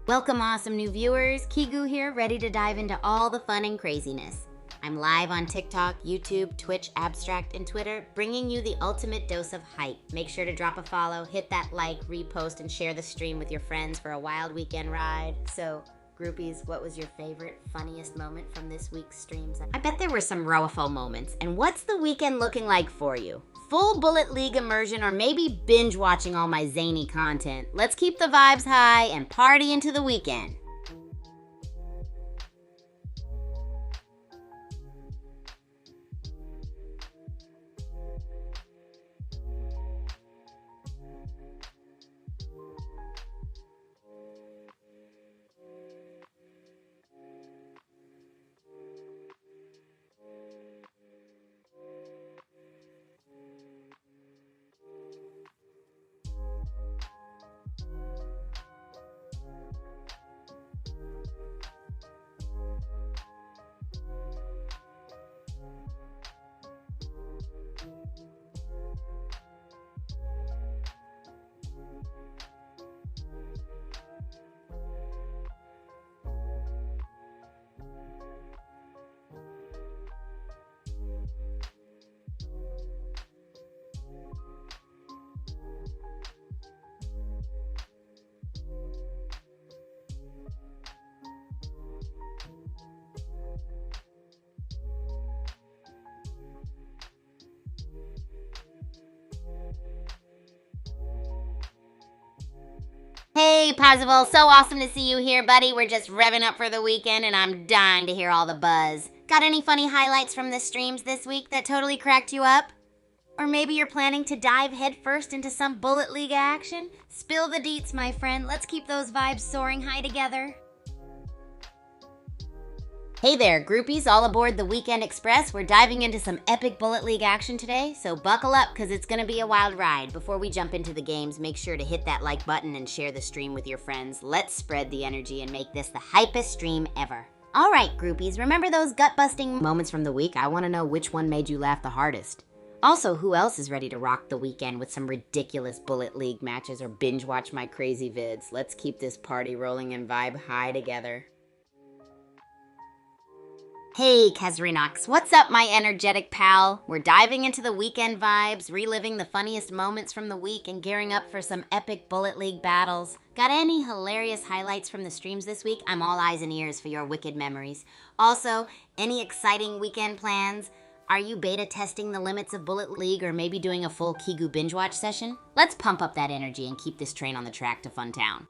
Welcome, awesome new viewers. Kigu here, ready to dive into all the fun and craziness. I'm live on TikTok, YouTube, Twitch, Abstract, and Twitter, bringing you the ultimate dose of hype. Make sure to drop a follow, hit that like, repost, and share the stream with your friends for a wild weekend ride. So, groupies, what was your favorite, funniest moment from this week's streams? I bet there were some rowaful moments. And what's the weekend looking like for you? Full Bullet League immersion, or maybe binge watching all my zany content? Let's keep the vibes high and party into the weekend. Hey, Parzival, so awesome to see you here, buddy. We're just revving up for the weekend, and I'm dying to hear all the buzz. Got any funny highlights from the streams this week that totally cracked you up? Or maybe you're planning to dive headfirst into some Bullet League action? Spill the deets, my friend. Let's keep those vibes soaring high together. Hey there, groupies, all aboard the Weekend Express. We're diving into some epic Bullet League action today, so buckle up because it's going to be a wild ride. Before we jump into the games, make sure to hit that like button and share the stream with your friends. Let's spread the energy and make this the hypest stream ever. All right, groupies, remember those gut-busting moments from the week? I want to know which one made you laugh the hardest. Also, who else is ready to rock the weekend with some ridiculous Bullet League matches or binge watch my crazy vids? Let's keep this party rolling and vibe high together. Hey, Kezrinox, what's up, my energetic pal? We're diving into the weekend vibes, reliving the funniest moments from the week, and gearing up for some epic Bullet League battles. Got any hilarious highlights from the streams this week? I'm all eyes and ears for your wicked memories. Also, any exciting weekend plans? Are you beta testing the limits of Bullet League or maybe doing a full Kigu binge watch session? Let's pump up that energy and keep this train on the track to Funtown.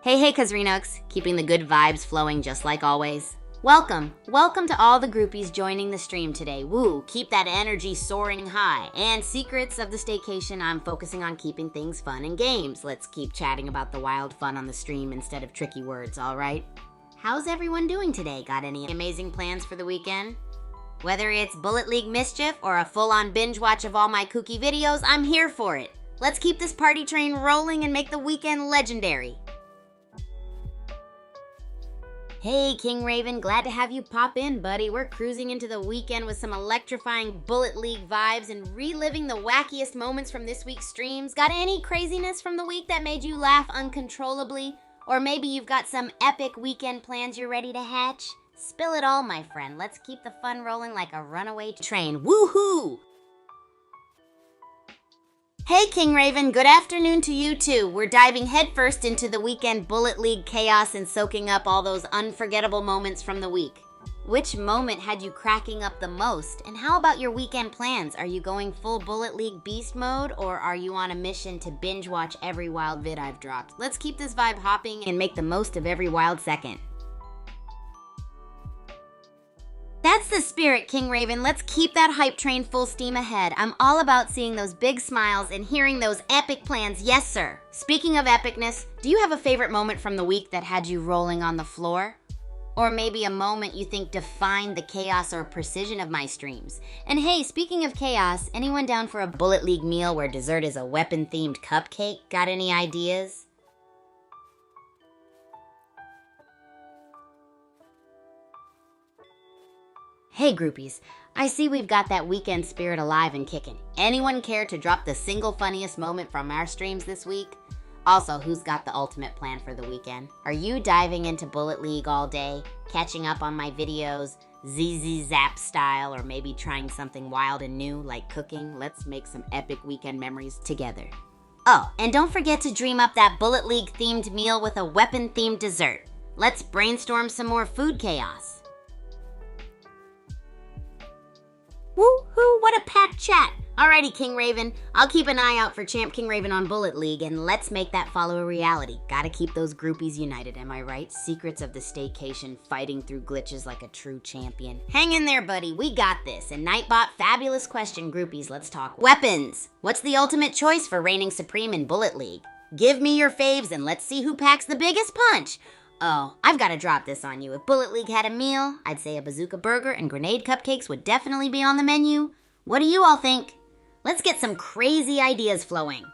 Hey, Kezrinox, keeping the good vibes flowing just like always. Welcome to all the groupies joining the stream today. Woo, keep that energy soaring high. And secrets of the staycation, I'm focusing on keeping things fun and games. Let's keep chatting about the wild fun on the stream instead of tricky words, all right? How's everyone doing today? Got any amazing plans for the weekend? Whether it's Bullet League mischief or a full-on binge watch of all my kooky videos, I'm here for it. Let's keep this party train rolling and make the weekend legendary. Hey, King Raven, glad to have you pop in, buddy. We're cruising into the weekend with some electrifying Bullet League vibes and reliving the wackiest moments from this week's streams. Got any craziness from the week that made you laugh uncontrollably? Or maybe you've got some epic weekend plans you're ready to hatch? Spill it all, my friend. Let's keep the fun rolling like a runaway train. Woohoo! Hey, King Raven, good afternoon to you too. We're diving headfirst into the weekend Bullet League chaos and soaking up all those unforgettable moments from the week. Which moment had you cracking up the most? And how about your weekend plans? Are you going full Bullet League beast mode, or are you on a mission to binge watch every wild vid I've dropped? Let's keep this vibe hopping and make the most of every wild second. That's the spirit, King Raven. Let's keep that hype train full steam ahead. I'm all about seeing those big smiles and hearing those epic plans. Yes, sir. Speaking of epicness, do you have a favorite moment from the week that had you rolling on the floor? Or maybe a moment you think defined the chaos or precision of my streams? And hey, speaking of chaos, anyone down for a Bullet League meal where dessert is a weapon-themed cupcake? Got any ideas? Hey groupies, I see we've got that weekend spirit alive and kicking. Anyone care to drop the single funniest moment from our streams this week? Also, who's got the ultimate plan for the weekend? Are you diving into Bullet League all day, catching up on my videos, ZZ Zap style, or maybe trying something wild and new like cooking? Let's make some epic weekend memories together. Oh, and don't forget to dream up that Bullet League themed meal with a weapon themed dessert. Let's brainstorm some more food chaos. Woohoo, what a packed chat. Alrighty, King Raven, I'll keep an eye out for Champ King Raven on Bullet League, and let's make that follow a reality. Gotta keep those groupies united, am I right? Secrets of the staycation, fighting through glitches like a true champion. Hang in there, buddy, we got this. And Nightbot, fabulous question, groupies, let's talk. Weapons! What's the ultimate choice for reigning supreme in Bullet League? Give me your faves and let's see who packs the biggest punch. Oh, I've got to drop this on you. If Bullet League had a meal, I'd say a bazooka burger and grenade cupcakes would definitely be on the menu. What do you all think? Let's get some crazy ideas flowing.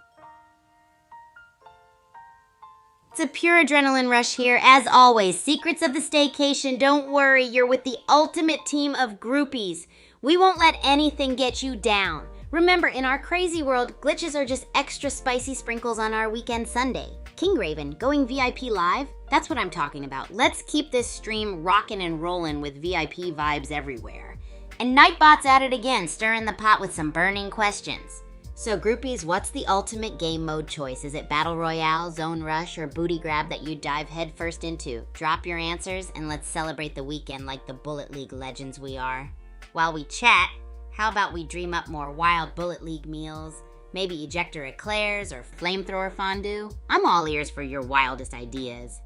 It's a pure adrenaline rush here. As always, secrets of the staycation, don't worry, you're with the ultimate team of groupies. We won't let anything get you down. Remember, in our crazy world, glitches are just extra spicy sprinkles on our weekend Sunday. King Raven, going VIP live? That's what I'm talking about. Let's keep this stream rockin' and rollin' with VIP vibes everywhere. And Nightbot's at it again, stirring the pot with some burning questions. So groupies, what's the ultimate game mode choice? Is it Battle Royale, Zone Rush, or Booty Grab that you dive headfirst into? Drop your answers and let's celebrate the weekend like the Bullet League legends we are. While we chat, how about we dream up more wild Bullet League meals? Maybe ejector eclairs or flamethrower fondue? I'm all ears for your wildest ideas.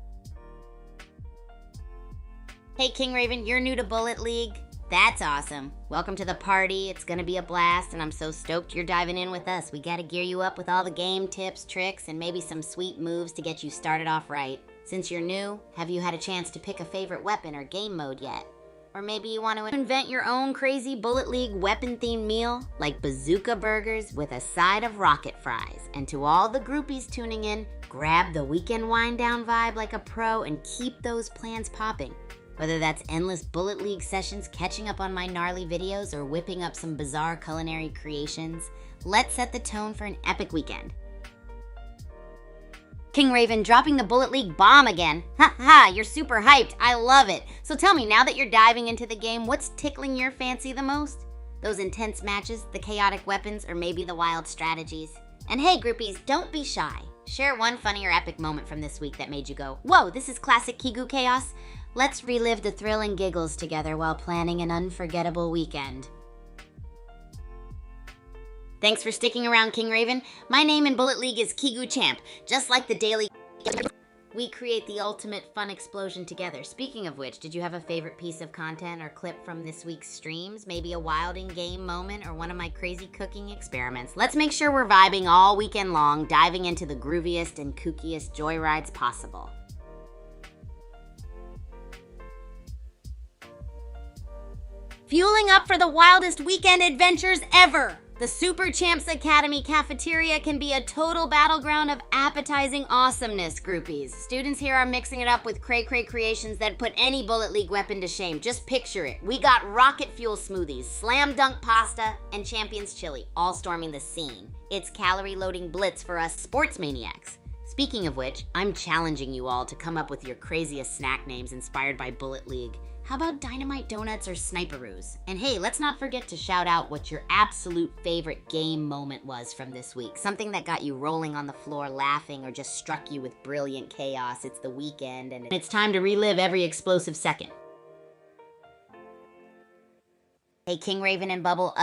Hey King Raven, you're new to Bullet League? That's awesome. Welcome to the party. It's gonna be a blast, and I'm so stoked you're diving in with us. We gotta gear you up with all the game tips, tricks, and maybe some sweet moves to get you started off right. Since you're new, have you had a chance to pick a favorite weapon or game mode yet? Or maybe you want to invent your own crazy Bullet League weapon-themed meal, like bazooka burgers with a side of rocket fries. And to all the groupies tuning in, grab the weekend wind-down vibe like a pro and keep those plans popping. Whether that's endless Bullet League sessions, catching up on my gnarly videos, or whipping up some bizarre culinary creations, let's set the tone for an epic weekend. King Raven dropping the Bullet League bomb again. Ha ha, you're super hyped. I love it. So tell me, now that you're diving into the game, what's tickling your fancy the most? Those intense matches, the chaotic weapons, or maybe the wild strategies? And hey groupies, don't be shy. Share one funny or epic moment from this week that made you go, whoa, this is classic Kigu chaos. Let's relive the thrill and giggles together while planning an unforgettable weekend. Thanks for sticking around, King Raven. My name in Bullet League is Kigu Champ. Just like the daily, we create the ultimate fun explosion together. Speaking of which, did you have a favorite piece of content or clip from this week's streams? Maybe a wild in-game moment or one of my crazy cooking experiments? Let's make sure we're vibing all weekend long, diving into the grooviest and kookiest joyrides possible. Fueling up for the wildest weekend adventures ever! The Super Champs Academy cafeteria can be a total battleground of appetizing awesomeness, groupies. Students here are mixing it up with cray-cray creations that put any Bullet League weapon to shame. Just picture it. We got rocket fuel smoothies, slam dunk pasta, and Champions Chili, all storming the scene. It's calorie-loading blitz for us sports maniacs. Speaking of which, I'm challenging you all to come up with your craziest snack names inspired by Bullet League. How about Dynamite Donuts or Sniperoos? And hey, let's not forget to shout out what your absolute favorite game moment was from this week. Something that got you rolling on the floor laughing or just struck you with brilliant chaos. It's the weekend and it's time to relive every explosive second. Hey King Raven and Bubble,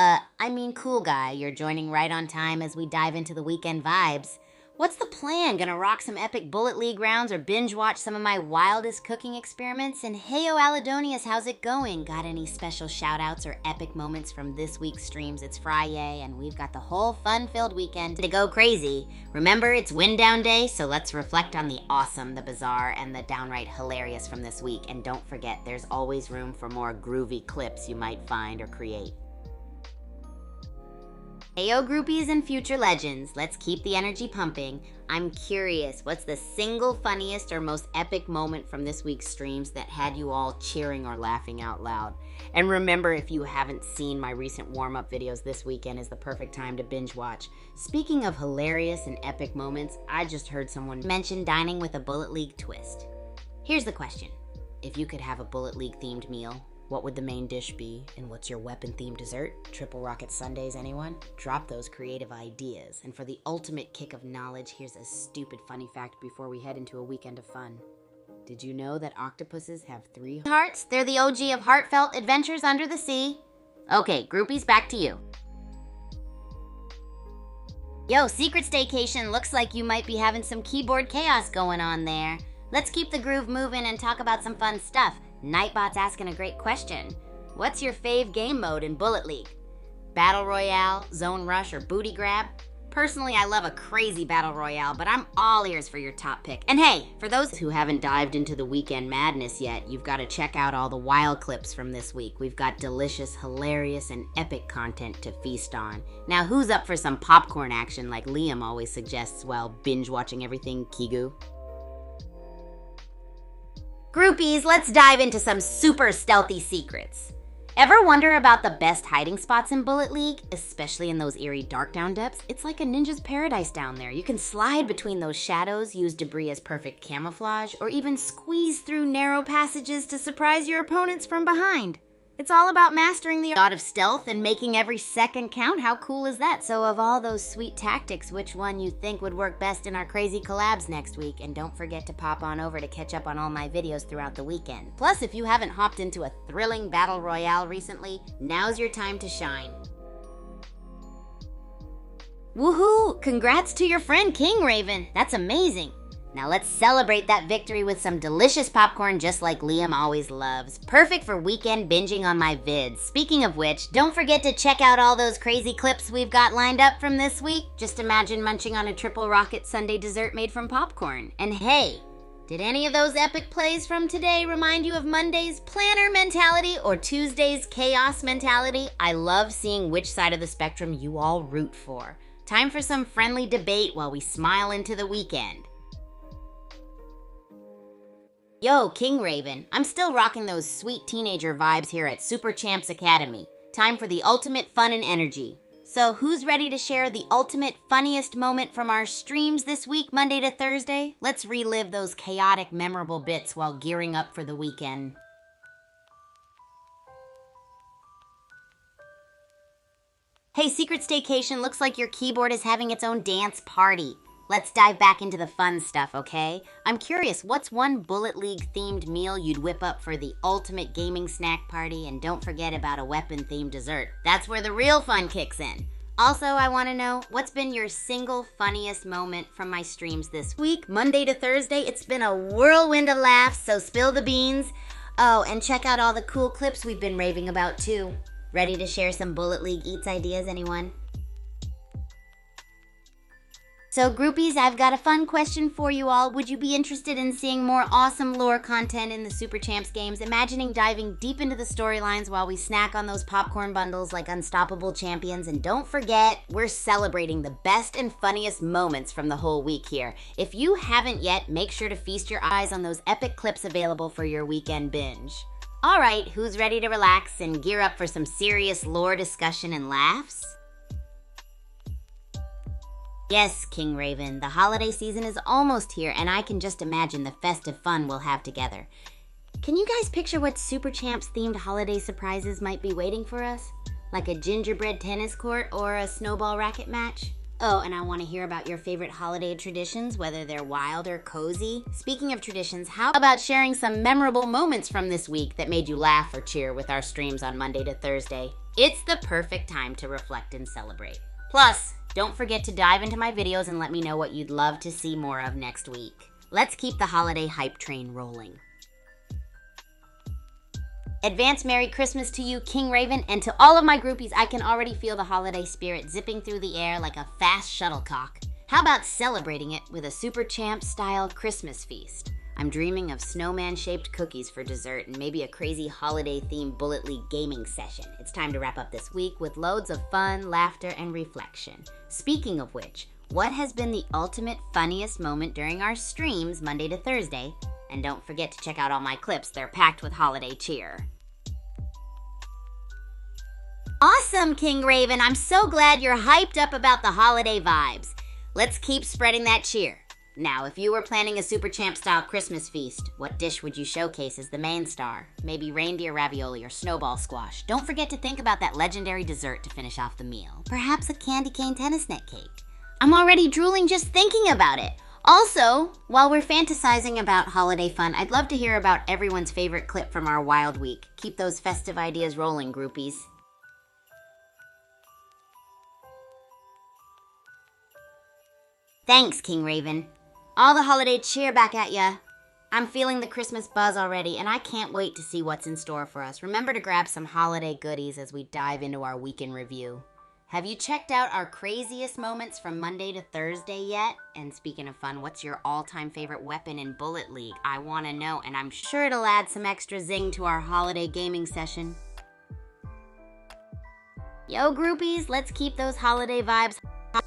cool guy, you're joining right on time as we dive into the weekend vibes. What's the plan? Gonna rock some epic Bullet League rounds or binge watch some of my wildest cooking experiments? And heyo Aladonius, how's it going? Got any special shout outs or epic moments from this week's streams? It's Friday and we've got the whole fun-filled weekend to go crazy. Remember, it's Wind Down Day, so let's reflect on the awesome, the bizarre, and the downright hilarious from this week. And don't forget, there's always room for more groovy clips you might find or create. Heyo groupies and future legends, let's keep the energy pumping. I'm curious, what's the single funniest or most epic moment from this week's streams that had you all cheering or laughing out loud? And remember, if you haven't seen my recent warm-up videos, this weekend is the perfect time to binge watch. Speaking of hilarious and epic moments, I just heard someone mention dining with a Bullet League twist. Here's the question. If you could have a Bullet League themed meal, what would the main dish be? And what's your weapon-themed dessert? Triple Rocket Sundays, anyone? Drop those creative ideas. And for the ultimate kick of knowledge, here's a stupid funny fact before we head into a weekend of fun. Did you know that octopuses have 3 hearts? They're the OG of heartfelt adventures under the sea. Okay, groupies, back to you. Yo, Secret Staycation, looks like you might be having some keyboard chaos going on there. Let's keep the groove moving and talk about some fun stuff. Nightbot's asking a great question. What's your fave game mode in Bullet League? Battle Royale, Zone Rush, or Booty Grab? Personally, I love a crazy Battle Royale, but I'm all ears for your top pick. And hey, for those who haven't dived into the weekend madness yet, you've got to check out all the wild clips from this week. We've got delicious, hilarious, and epic content to feast on. Now, who's up for some popcorn action like Liam always suggests while binge watching everything Kigu? Groupies, let's dive into some super stealthy secrets. Ever wonder about the best hiding spots in Bullet League? Especially in those eerie dark down depths? It's like a ninja's paradise down there. You can slide between those shadows, use debris as perfect camouflage, or even squeeze through narrow passages to surprise your opponents from behind. It's all about mastering the art of stealth and making every second count. How cool is that? So of all those sweet tactics, which one you think would work best in our crazy collabs next week? And don't forget to pop on over to catch up on all my videos throughout the weekend. Plus, if you haven't hopped into a thrilling battle royale recently, now's your time to shine. Woohoo! Congrats to your friend King Raven. That's amazing. Now let's celebrate that victory with some delicious popcorn just like Liam always loves. Perfect for weekend binging on my vids. Speaking of which, don't forget to check out all those crazy clips we've got lined up from this week. Just imagine munching on a Triple Rocket Sunday dessert made from popcorn. And hey, did any of those epic plays from today remind you of Monday's planner mentality or Tuesday's chaos mentality? I love seeing which side of the spectrum you all root for. Time for some friendly debate while we smile into the weekend. Yo, King Raven, I'm still rocking those sweet teenager vibes here at Super Champs Academy. Time for the ultimate fun and energy. So who's ready to share the ultimate funniest moment from our streams this week, Monday to Thursday? Let's relive those chaotic, memorable bits while gearing up for the weekend. Hey, Secret Staycation, looks like your keyboard is having its own dance party. Let's dive back into the fun stuff, okay? I'm curious, what's one Bullet League themed meal you'd whip up for the ultimate gaming snack party? And don't forget about a weapon themed dessert. That's where the real fun kicks in. Also, I want to know, what's been your single funniest moment from my streams this week? Monday to Thursday, it's been a whirlwind of laughs, so spill the beans. Oh, and check out all the cool clips we've been raving about too. Ready to share some Bullet League Eats ideas, anyone? So groupies, I've got a fun question for you all. Would you be interested in seeing more awesome lore content in the Super Champs games? Imagining diving deep into the storylines while we snack on those popcorn bundles like unstoppable champions. And don't forget, we're celebrating the best and funniest moments from the whole week here. If you haven't yet, make sure to feast your eyes on those epic clips available for your weekend binge. All right, who's ready to relax and gear up for some serious lore discussion and laughs? Yes, King Raven, the holiday season is almost here, and I can just imagine the festive fun we'll have together. Can you guys picture what Super Champs themed holiday surprises might be waiting for us? Like a gingerbread tennis court or a snowball racket match? Oh, and I want to hear about your favorite holiday traditions, whether they're wild or cozy. Speaking of traditions, how about sharing some memorable moments from this week that made you laugh or cheer with our streams on Monday to Thursday? It's the perfect time to reflect and celebrate. Plus, don't forget to dive into my videos and let me know what you'd love to see more of next week. Let's keep the holiday hype train rolling. Advance Merry Christmas to you, King Raven, and to all of my groupies. I can already feel the holiday spirit zipping through the air like a fast shuttlecock. How about celebrating it with a Super Champ style Christmas feast? I'm dreaming of snowman-shaped cookies for dessert and maybe a crazy holiday-themed Bullet League gaming session. It's time to wrap up this week with loads of fun, laughter, and reflection. Speaking of which, what has been the ultimate funniest moment during our streams Monday to Thursday? And don't forget to check out all my clips. They're packed with holiday cheer. Awesome, King Raven. I'm so glad you're hyped up about the holiday vibes. Let's keep spreading that cheer. Now, if you were planning a Super Champ-style Christmas feast, what dish would you showcase as the main star? Maybe reindeer ravioli or snowball squash. Don't forget to think about that legendary dessert to finish off the meal. Perhaps a candy cane tennis net cake. I'm already drooling just thinking about it. Also, while we're fantasizing about holiday fun, I'd love to hear about everyone's favorite clip from our wild week. Keep those festive ideas rolling, groupies. Thanks, King Raven. All the holiday cheer back at ya. I'm feeling the Christmas buzz already, and I can't wait to see what's in store for us. Remember to grab some holiday goodies as we dive into our weekend review. Have you checked out our craziest moments from Monday to Thursday yet? And speaking of fun, what's your all-time favorite weapon in Bullet League? I want to know, and I'm sure it'll add some extra zing to our holiday gaming session. Yo, groupies, let's keep those holiday vibes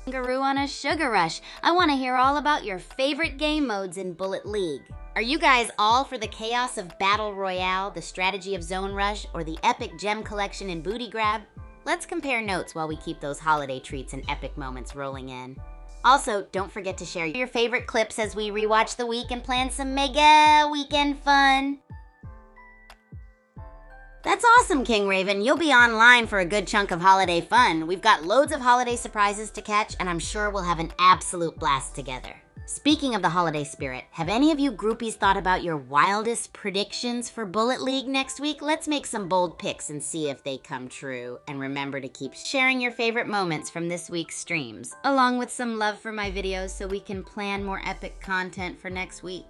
kangaroo on a sugar rush. I want to hear all about your favorite game modes in Bullet League. Are you guys all for the chaos of Battle Royale, the strategy of Zone Rush, or the epic gem collection in Booty Grab? Let's compare notes while we keep those holiday treats and epic moments rolling in. Also, don't forget to share your favorite clips as we rewatch the week and plan some mega weekend fun. That's awesome, King Raven. You'll be online for a good chunk of holiday fun. We've got loads of holiday surprises to catch, and I'm sure we'll have an absolute blast together. Speaking of the holiday spirit, have any of you groupies thought about your wildest predictions for Bullet League next week? Let's make some bold picks and see if they come true. And remember to keep sharing your favorite moments from this week's streams, along with some love for my videos so we can plan more epic content for next week.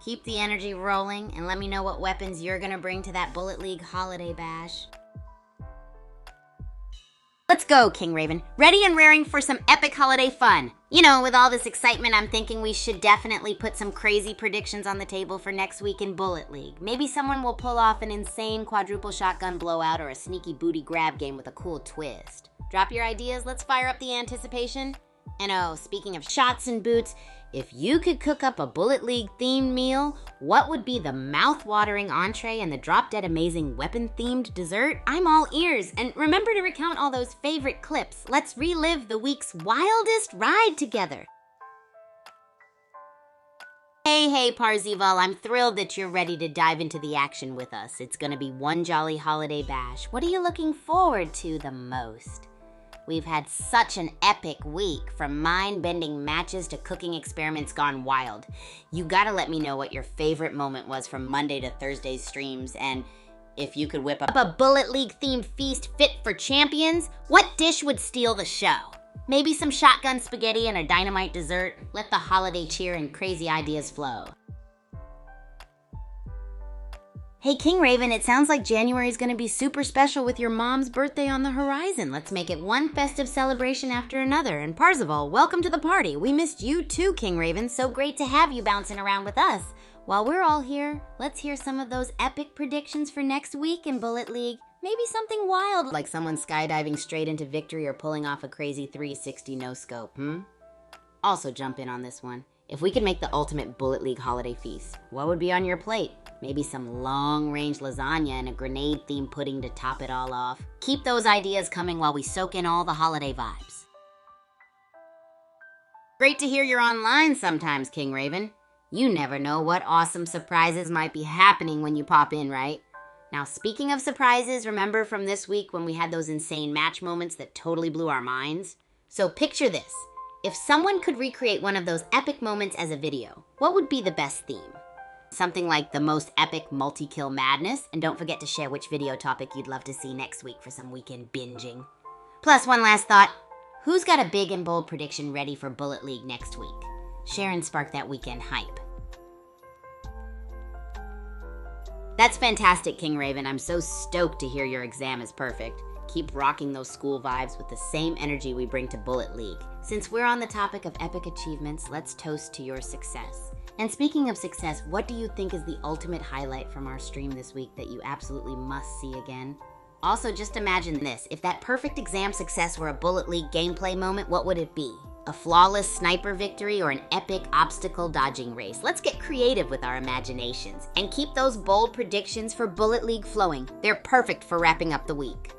Keep the energy rolling and let me know what weapons you're gonna bring to that Bullet League holiday bash. Let's go, King Raven. Ready and raring for some epic holiday fun. You know, with all this excitement, I'm thinking we should definitely put some crazy predictions on the table for next week in Bullet League. Maybe someone will pull off an insane quadruple shotgun blowout or a sneaky booty grab game with a cool twist. Drop your ideas, let's fire up the anticipation. And oh, speaking of shots and boots, if you could cook up a Bullet League themed meal, what would be the mouth-watering entree and the drop-dead amazing weapon-themed dessert? I'm all ears. And remember to recount all those favorite clips. Let's relive the week's wildest ride together. Hey, Parzival, I'm thrilled that you're ready to dive into the action with us. It's gonna be one jolly holiday bash. What are you looking forward to the most? We've had such an epic week, from mind-bending matches to cooking experiments gone wild. You gotta let me know what your favorite moment was from Monday to Thursday's streams, and if you could whip up a Bullet League-themed feast fit for champions, what dish would steal the show? Maybe some shotgun spaghetti and a dynamite dessert? Let the holiday cheer and crazy ideas flow. Hey, King Raven, it sounds like January is going to be super special with your mom's birthday on the horizon. Let's make it one festive celebration after another. And Parzival, welcome to the party. We missed you too, King Raven. So great to have you bouncing around with us. While we're all here, let's hear some of those epic predictions for next week in Bullet League. Maybe something wild, like someone skydiving straight into victory or pulling off a crazy 360 no-scope, Also jump in on this one. If we could make the ultimate Bullet League holiday feast, what would be on your plate? Maybe some long-range lasagna and a grenade-themed pudding to top it all off. Keep those ideas coming while we soak in all the holiday vibes. Great to hear you're online sometimes, King Raven. You never know what awesome surprises might be happening when you pop in, right? Now, speaking of surprises, remember from this week when we had those insane match moments that totally blew our minds? So picture this. If someone could recreate one of those epic moments as a video, what would be the best theme? Something like the most epic multi-kill madness, and don't forget to share which video topic you'd love to see next week for some weekend binging. Plus, one last thought, who's got a big and bold prediction ready for Bullet League next week? Share and spark that weekend hype. That's fantastic, King Raven. I'm so stoked to hear your exam is perfect. keep rocking those school vibes with the same energy we bring to Bullet League. Since we're on the topic of epic achievements, let's toast to your success. And speaking of success, what do you think is the ultimate highlight from our stream this week that you absolutely must see again? Also, just imagine this. If that perfect exam success were a Bullet League gameplay moment, what would it be? A flawless sniper victory or an epic obstacle dodging race? Let's get creative with our imaginations and keep those bold predictions for Bullet League flowing. They're perfect for wrapping up the week.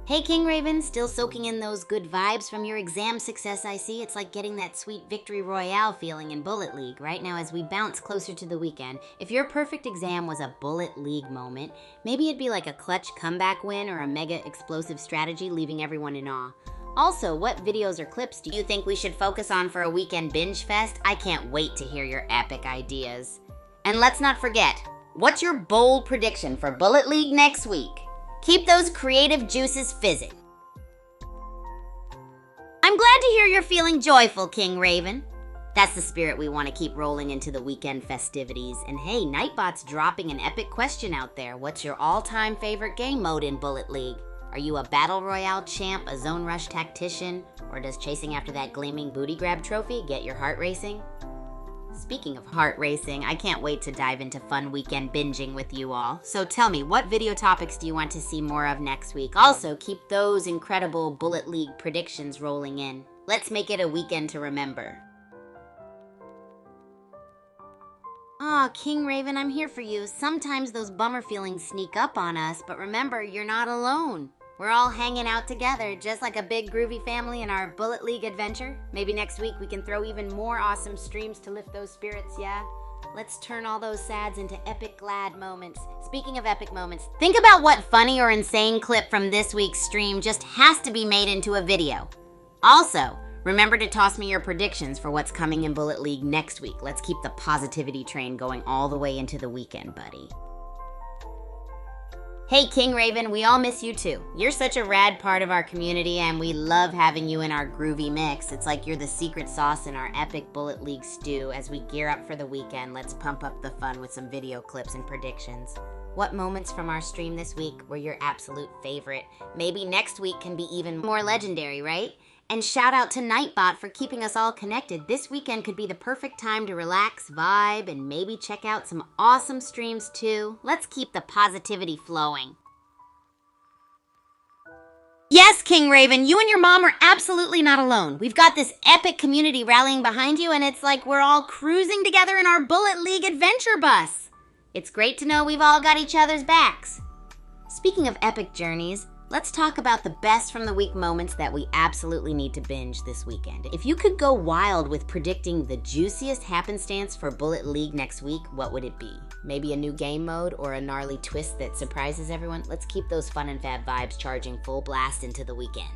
Hey King Raven, still soaking in those good vibes from your exam success, I see. It's like getting that sweet victory royale feeling in Bullet League. Right now, as we bounce closer to the weekend, if your perfect exam was a Bullet League moment, maybe it'd be like a clutch comeback win or a mega explosive strategy leaving everyone in awe. Also, what videos or clips do you think we should focus on for a weekend binge fest? I can't wait to hear your epic ideas. And let's not forget, what's your bold prediction for Bullet League next week? Keep those creative juices fizzing. I'm glad to hear you're feeling joyful, King Raven. That's the spirit we want to keep rolling into the weekend festivities. And hey, Nightbot's dropping an epic question out there. What's your all-time favorite game mode in Bullet League? Are you a Battle Royale champ, a Zone Rush tactician, or does chasing after that gleaming booty grab trophy get your heart racing? Speaking of heart racing, I can't wait to dive into fun weekend binging with you all. So tell me, what video topics do you want to see more of next week? Also, keep those incredible Bullet League predictions rolling in. Let's make it a weekend to remember. Aw, King Raven, I'm here for you. Sometimes those bummer feelings sneak up on us, but remember, you're not alone. We're all hanging out together, just like a big groovy family in our Bullet League adventure. Maybe next week we can throw even more awesome streams to lift those spirits, yeah? Let's turn all those sads into epic glad moments. Speaking of epic moments, think about what funny or insane clip from this week's stream just has to be made into a video. Also, remember to toss me your predictions for what's coming in Bullet League next week. Let's keep the positivity train going all the way into the weekend, buddy. Hey King Raven, we all miss you too. You're such a rad part of our community and we love having you in our groovy mix. It's like you're the secret sauce in our epic Bullet League stew. As we gear up for the weekend, let's pump up the fun with some video clips and predictions. What moments from our stream this week were your absolute favorite? Maybe next week can be even more legendary, right? And shout out to Nightbot for keeping us all connected. This weekend could be the perfect time to relax, vibe, and maybe check out some awesome streams too. Let's keep the positivity flowing. Yes, King Raven, you and your mom are absolutely not alone. We've got this epic community rallying behind you, and it's like we're all cruising together in our Bullet League adventure bus. It's great to know we've all got each other's backs. Speaking of epic journeys, let's talk about the best from the week moments that we absolutely need to binge this weekend. If you could go wild with predicting the juiciest happenstance for Bullet League next week, what would it be? Maybe a new game mode or a gnarly twist that surprises everyone? Let's keep those fun and fab vibes charging full blast into the weekend.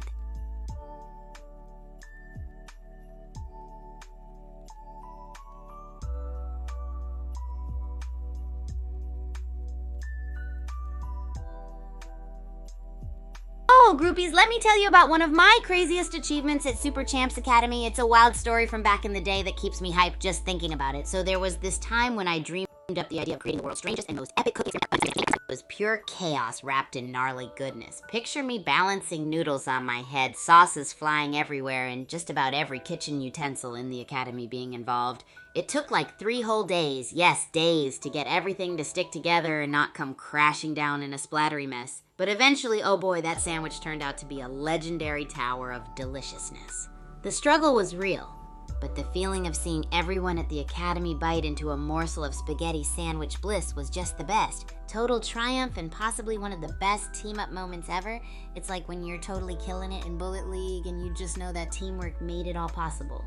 Oh, groupies, let me tell you about one of my craziest achievements at Super Champs Academy. It's a wild story from back in the day that keeps me hyped just thinking about it. So there was this time when I dreamed up the idea of creating the world's strangest and most epic cookies. It was pure chaos wrapped in gnarly goodness. Picture me balancing noodles on my head, sauces flying everywhere, and just about every kitchen utensil in the academy being involved. It took like 3 whole days, yes, days, to get everything to stick together and not come crashing down in a splattery mess. But eventually, oh boy, that sandwich turned out to be a legendary tower of deliciousness. The struggle was real, but the feeling of seeing everyone at the academy bite into a morsel of spaghetti sandwich bliss was just the best. Total triumph and possibly one of the best team-up moments ever. It's like when you're totally killing it in Bullet League and you just know that teamwork made it all possible.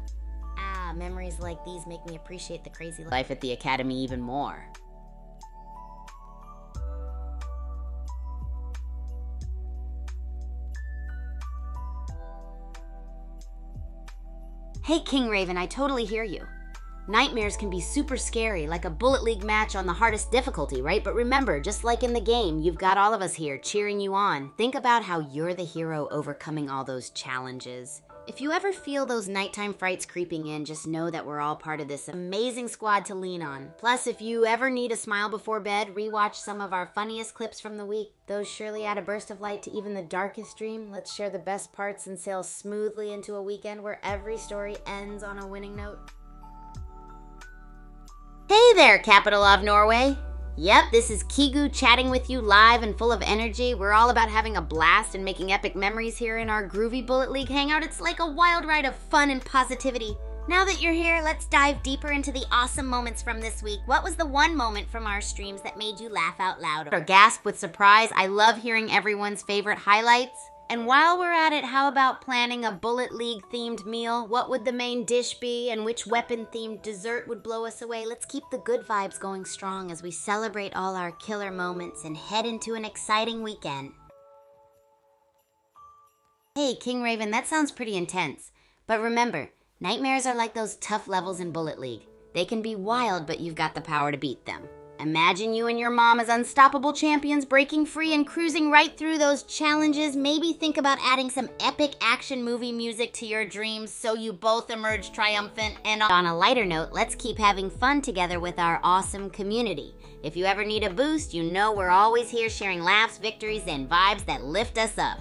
Ah, memories like these make me appreciate the crazy life at the academy even more. Hey King Raven, I totally hear you. Nightmares can be super scary, like a Bullet League match on the hardest difficulty, right? But remember, just like in the game, you've got all of us here cheering you on. Think about how you're the hero overcoming all those challenges. If you ever feel those nighttime frights creeping in, just know that we're all part of this amazing squad to lean on. Plus, if you ever need a smile before bed, rewatch some of our funniest clips from the week. Those surely add a burst of light to even the darkest dream. Let's share the best parts and sail smoothly into a weekend where every story ends on a winning note. Hey there, capital of Norway! Yep, this is Kigu chatting with you live and full of energy. We're all about having a blast and making epic memories here in our groovy Bullet League hangout. It's like a wild ride of fun and positivity. Now that you're here, let's dive deeper into the awesome moments from this week. What was the one moment from our streams that made you laugh out loud or gasp with surprise? I love hearing everyone's favorite highlights. And while we're at it, how about planning a Bullet League themed meal? What would the main dish be and which weapon themed dessert would blow us away? Let's keep the good vibes going strong as we celebrate all our killer moments and head into an exciting weekend. Hey, King Raven, that sounds pretty intense. But remember, nightmares are like those tough levels in Bullet League. They can be wild, but you've got the power to beat them. Imagine you and your mom as unstoppable champions, breaking free and cruising right through those challenges. Maybe think about adding some epic action movie music to your dreams so you both emerge triumphant. And on a lighter note, let's keep having fun together with our awesome community. If you ever need a boost, you know we're always here sharing laughs, victories, and vibes that lift us up.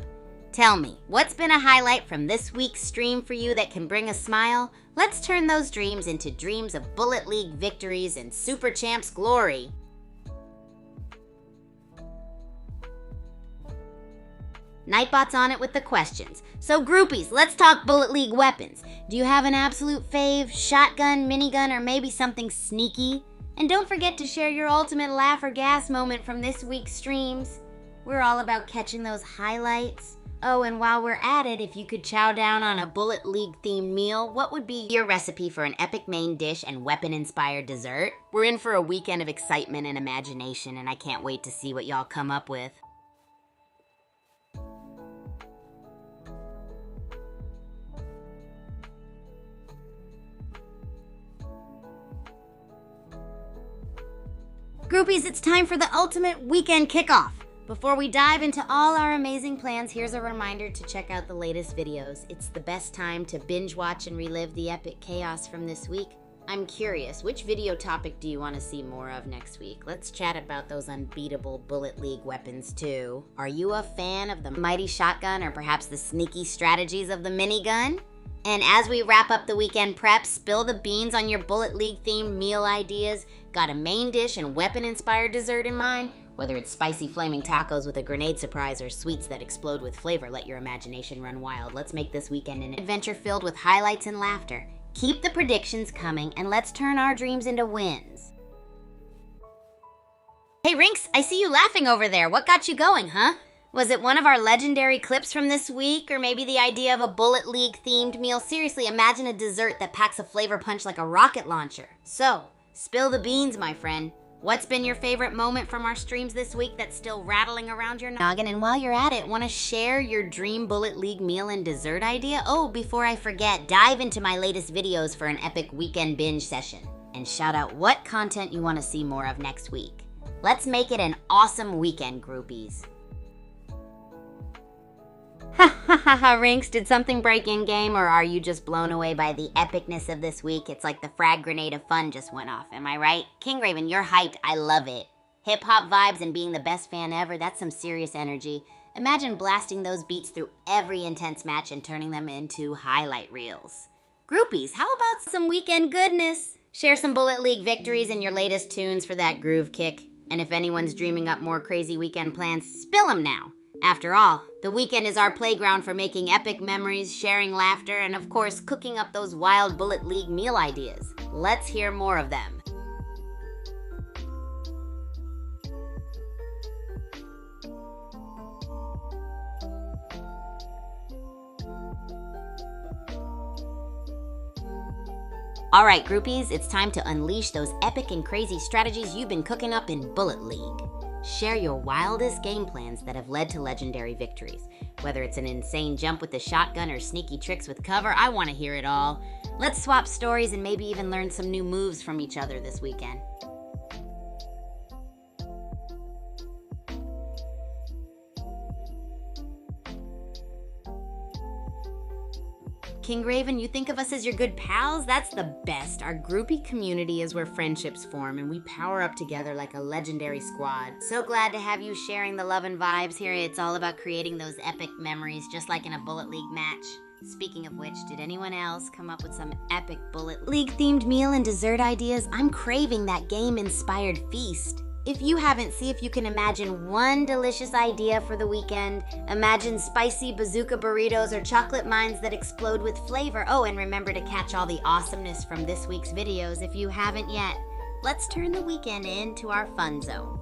Tell me, what's been a highlight from this week's stream for you that can bring a smile? Let's turn those dreams into dreams of Bullet League victories and Super Champs glory. Nightbot's on it with the questions. So groupies, let's talk Bullet League weapons. Do you have an absolute fave, shotgun, minigun, or maybe something sneaky? And don't forget to share your ultimate laugh or gas moment from this week's streams. We're all about catching those highlights. Oh, and while we're at it, if you could chow down on a Bullet League themed meal, what would be your recipe for an epic main dish and weapon-inspired dessert? We're in for a weekend of excitement and imagination, and I can't wait to see what y'all come up with. Groupies, it's time for the ultimate weekend kickoff. Before we dive into all our amazing plans, here's a reminder to check out the latest videos. It's the best time to binge watch and relive the epic chaos from this week. I'm curious, which video topic do you want to see more of next week? Let's chat about those unbeatable Bullet League weapons too. Are you a fan of the mighty shotgun or perhaps the sneaky strategies of the minigun? And as we wrap up the weekend prep, spill the beans on your Bullet League themed meal ideas. Got a main dish and weapon-inspired dessert in mind? Whether it's spicy flaming tacos with a grenade surprise or sweets that explode with flavor, let your imagination run wild. Let's make this weekend an adventure filled with highlights and laughter. Keep the predictions coming, and let's turn our dreams into wins. Hey Rinks, I see you laughing over there. What got you going, huh? Was it one of our legendary clips from this week, or maybe the idea of a Bullet League themed meal? Seriously, imagine a dessert that packs a flavor punch like a rocket launcher. So, spill the beans, my friend. What's been your favorite moment from our streams this week that's still rattling around your noggin? And while you're at it, want to share your dream Bullet League meal and dessert idea? Oh, before I forget, dive into my latest videos for an epic weekend binge session. And shout out what content you want to see more of next week. Let's make it an awesome weekend, groupies. Ha ha ha ha, Rinks, did something break in game, or are you just blown away by the epicness of this week? It's like the frag grenade of fun just went off, am I right? King Raven, you're hyped, I love it. Hip-hop vibes and being the best fan ever, that's some serious energy. Imagine blasting those beats through every intense match and turning them into highlight reels. Groupies, how about some weekend goodness? Share some Bullet League victories and your latest tunes for that groove kick. And if anyone's dreaming up more crazy weekend plans, spill them now. After all, the weekend is our playground for making epic memories, sharing laughter, and of course, cooking up those wild Bullet League meal ideas. Let's hear more of them. All right, groupies, it's time to unleash those epic and crazy strategies you've been cooking up in Bullet League. Share your wildest game plans that have led to legendary victories. Whether it's an insane jump with the shotgun or sneaky tricks with cover, I want to hear it all. Let's swap stories and maybe even learn some new moves from each other this weekend. King Raven, you think of us as your good pals? That's the best. Our groupie community is where friendships form, and we power up together like a legendary squad. So glad to have you sharing the love and vibes here. It's all about creating those epic memories, just like in a Bullet League match. Speaking of which, did anyone else come up with some epic Bullet League-themed meal and dessert ideas? I'm craving that game-inspired feast. If you haven't, see if you can imagine one delicious idea for the weekend. Imagine spicy bazooka burritos or chocolate mines that explode with flavor. Oh, and remember to catch all the awesomeness from this week's videos if you haven't yet. Let's turn the weekend into our fun zone.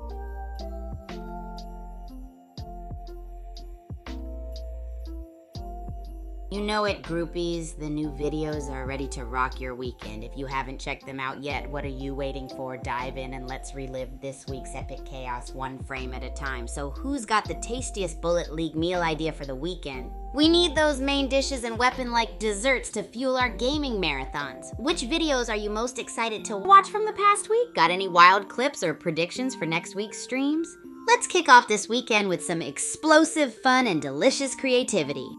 You know it, groupies, the new videos are ready to rock your weekend. If you haven't checked them out yet, what are you waiting for? Dive in and let's relive this week's epic chaos one frame at a time. So who's got the tastiest Bullet League meal idea for the weekend? We need those main dishes and weapon-like desserts to fuel our gaming marathons. Which videos are you most excited to watch from the past week? Got any wild clips or predictions for next week's streams? Let's kick off this weekend with some explosive fun and delicious creativity.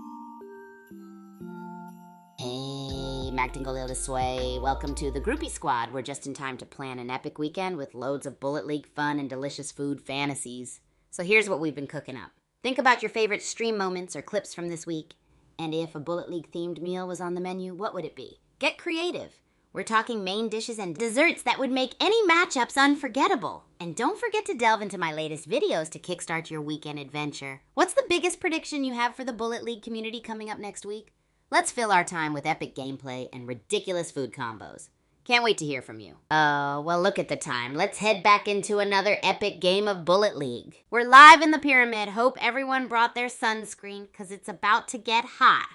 Hey, Mactingalil this way. Welcome to the Groupie Squad. We're just in time to plan an epic weekend with loads of Bullet League fun and delicious food fantasies. So here's what we've been cooking up. Think about your favorite stream moments or clips from this week. And if a Bullet League themed meal was on the menu, what would it be? Get creative. We're talking main dishes and desserts that would make any matchups unforgettable. And don't forget to delve into my latest videos to kickstart your weekend adventure. What's the biggest prediction you have for the Bullet League community coming up next week? Let's fill our time with epic gameplay and ridiculous food combos. Can't wait to hear from you. Oh, well, look at the time. Let's head back into another epic game of Bullet League. We're live in the pyramid. Hope everyone brought their sunscreen, because it's about to get hot.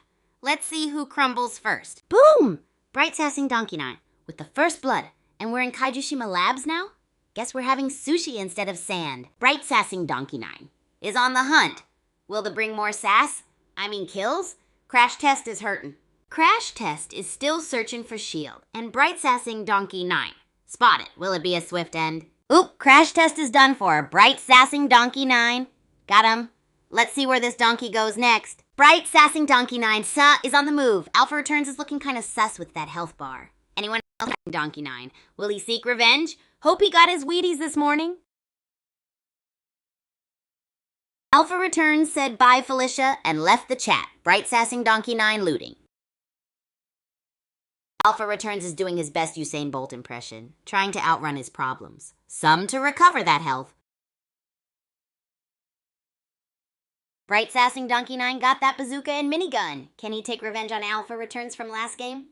Let's see who crumbles first. Boom! Bright Sassing Donkey Nine with the first blood. And we're in Kaijushima Labs now? Guess we're having sushi instead of sand. Bright Sassing Donkey Nine is on the hunt. Will they bring more sass? Kills? Crash Test is hurtin'. Crash Test is still searching for Shield, and Bright Sassing Donkey 9. Spot it. Will it be a swift end? Oop, Crash Test is done for. Bright Sassing Donkey 9. Got him. Let's see where this donkey goes next. Bright Sassing Donkey 9 is on the move. Alpha Returns is looking kind of sus with that health bar. Anyone else? Donkey 9. Will he seek revenge? Hope he got his Wheaties this morning. Alpha Returns said bye Felicia and left the chat. Bright Sassing Donkey 9 looting. Alpha Returns is doing his best Usain Bolt impression, trying to outrun his problems. Some to recover that health. Bright Sassing Donkey 9 got that bazooka and minigun. Can he take revenge on Alpha Returns from last game?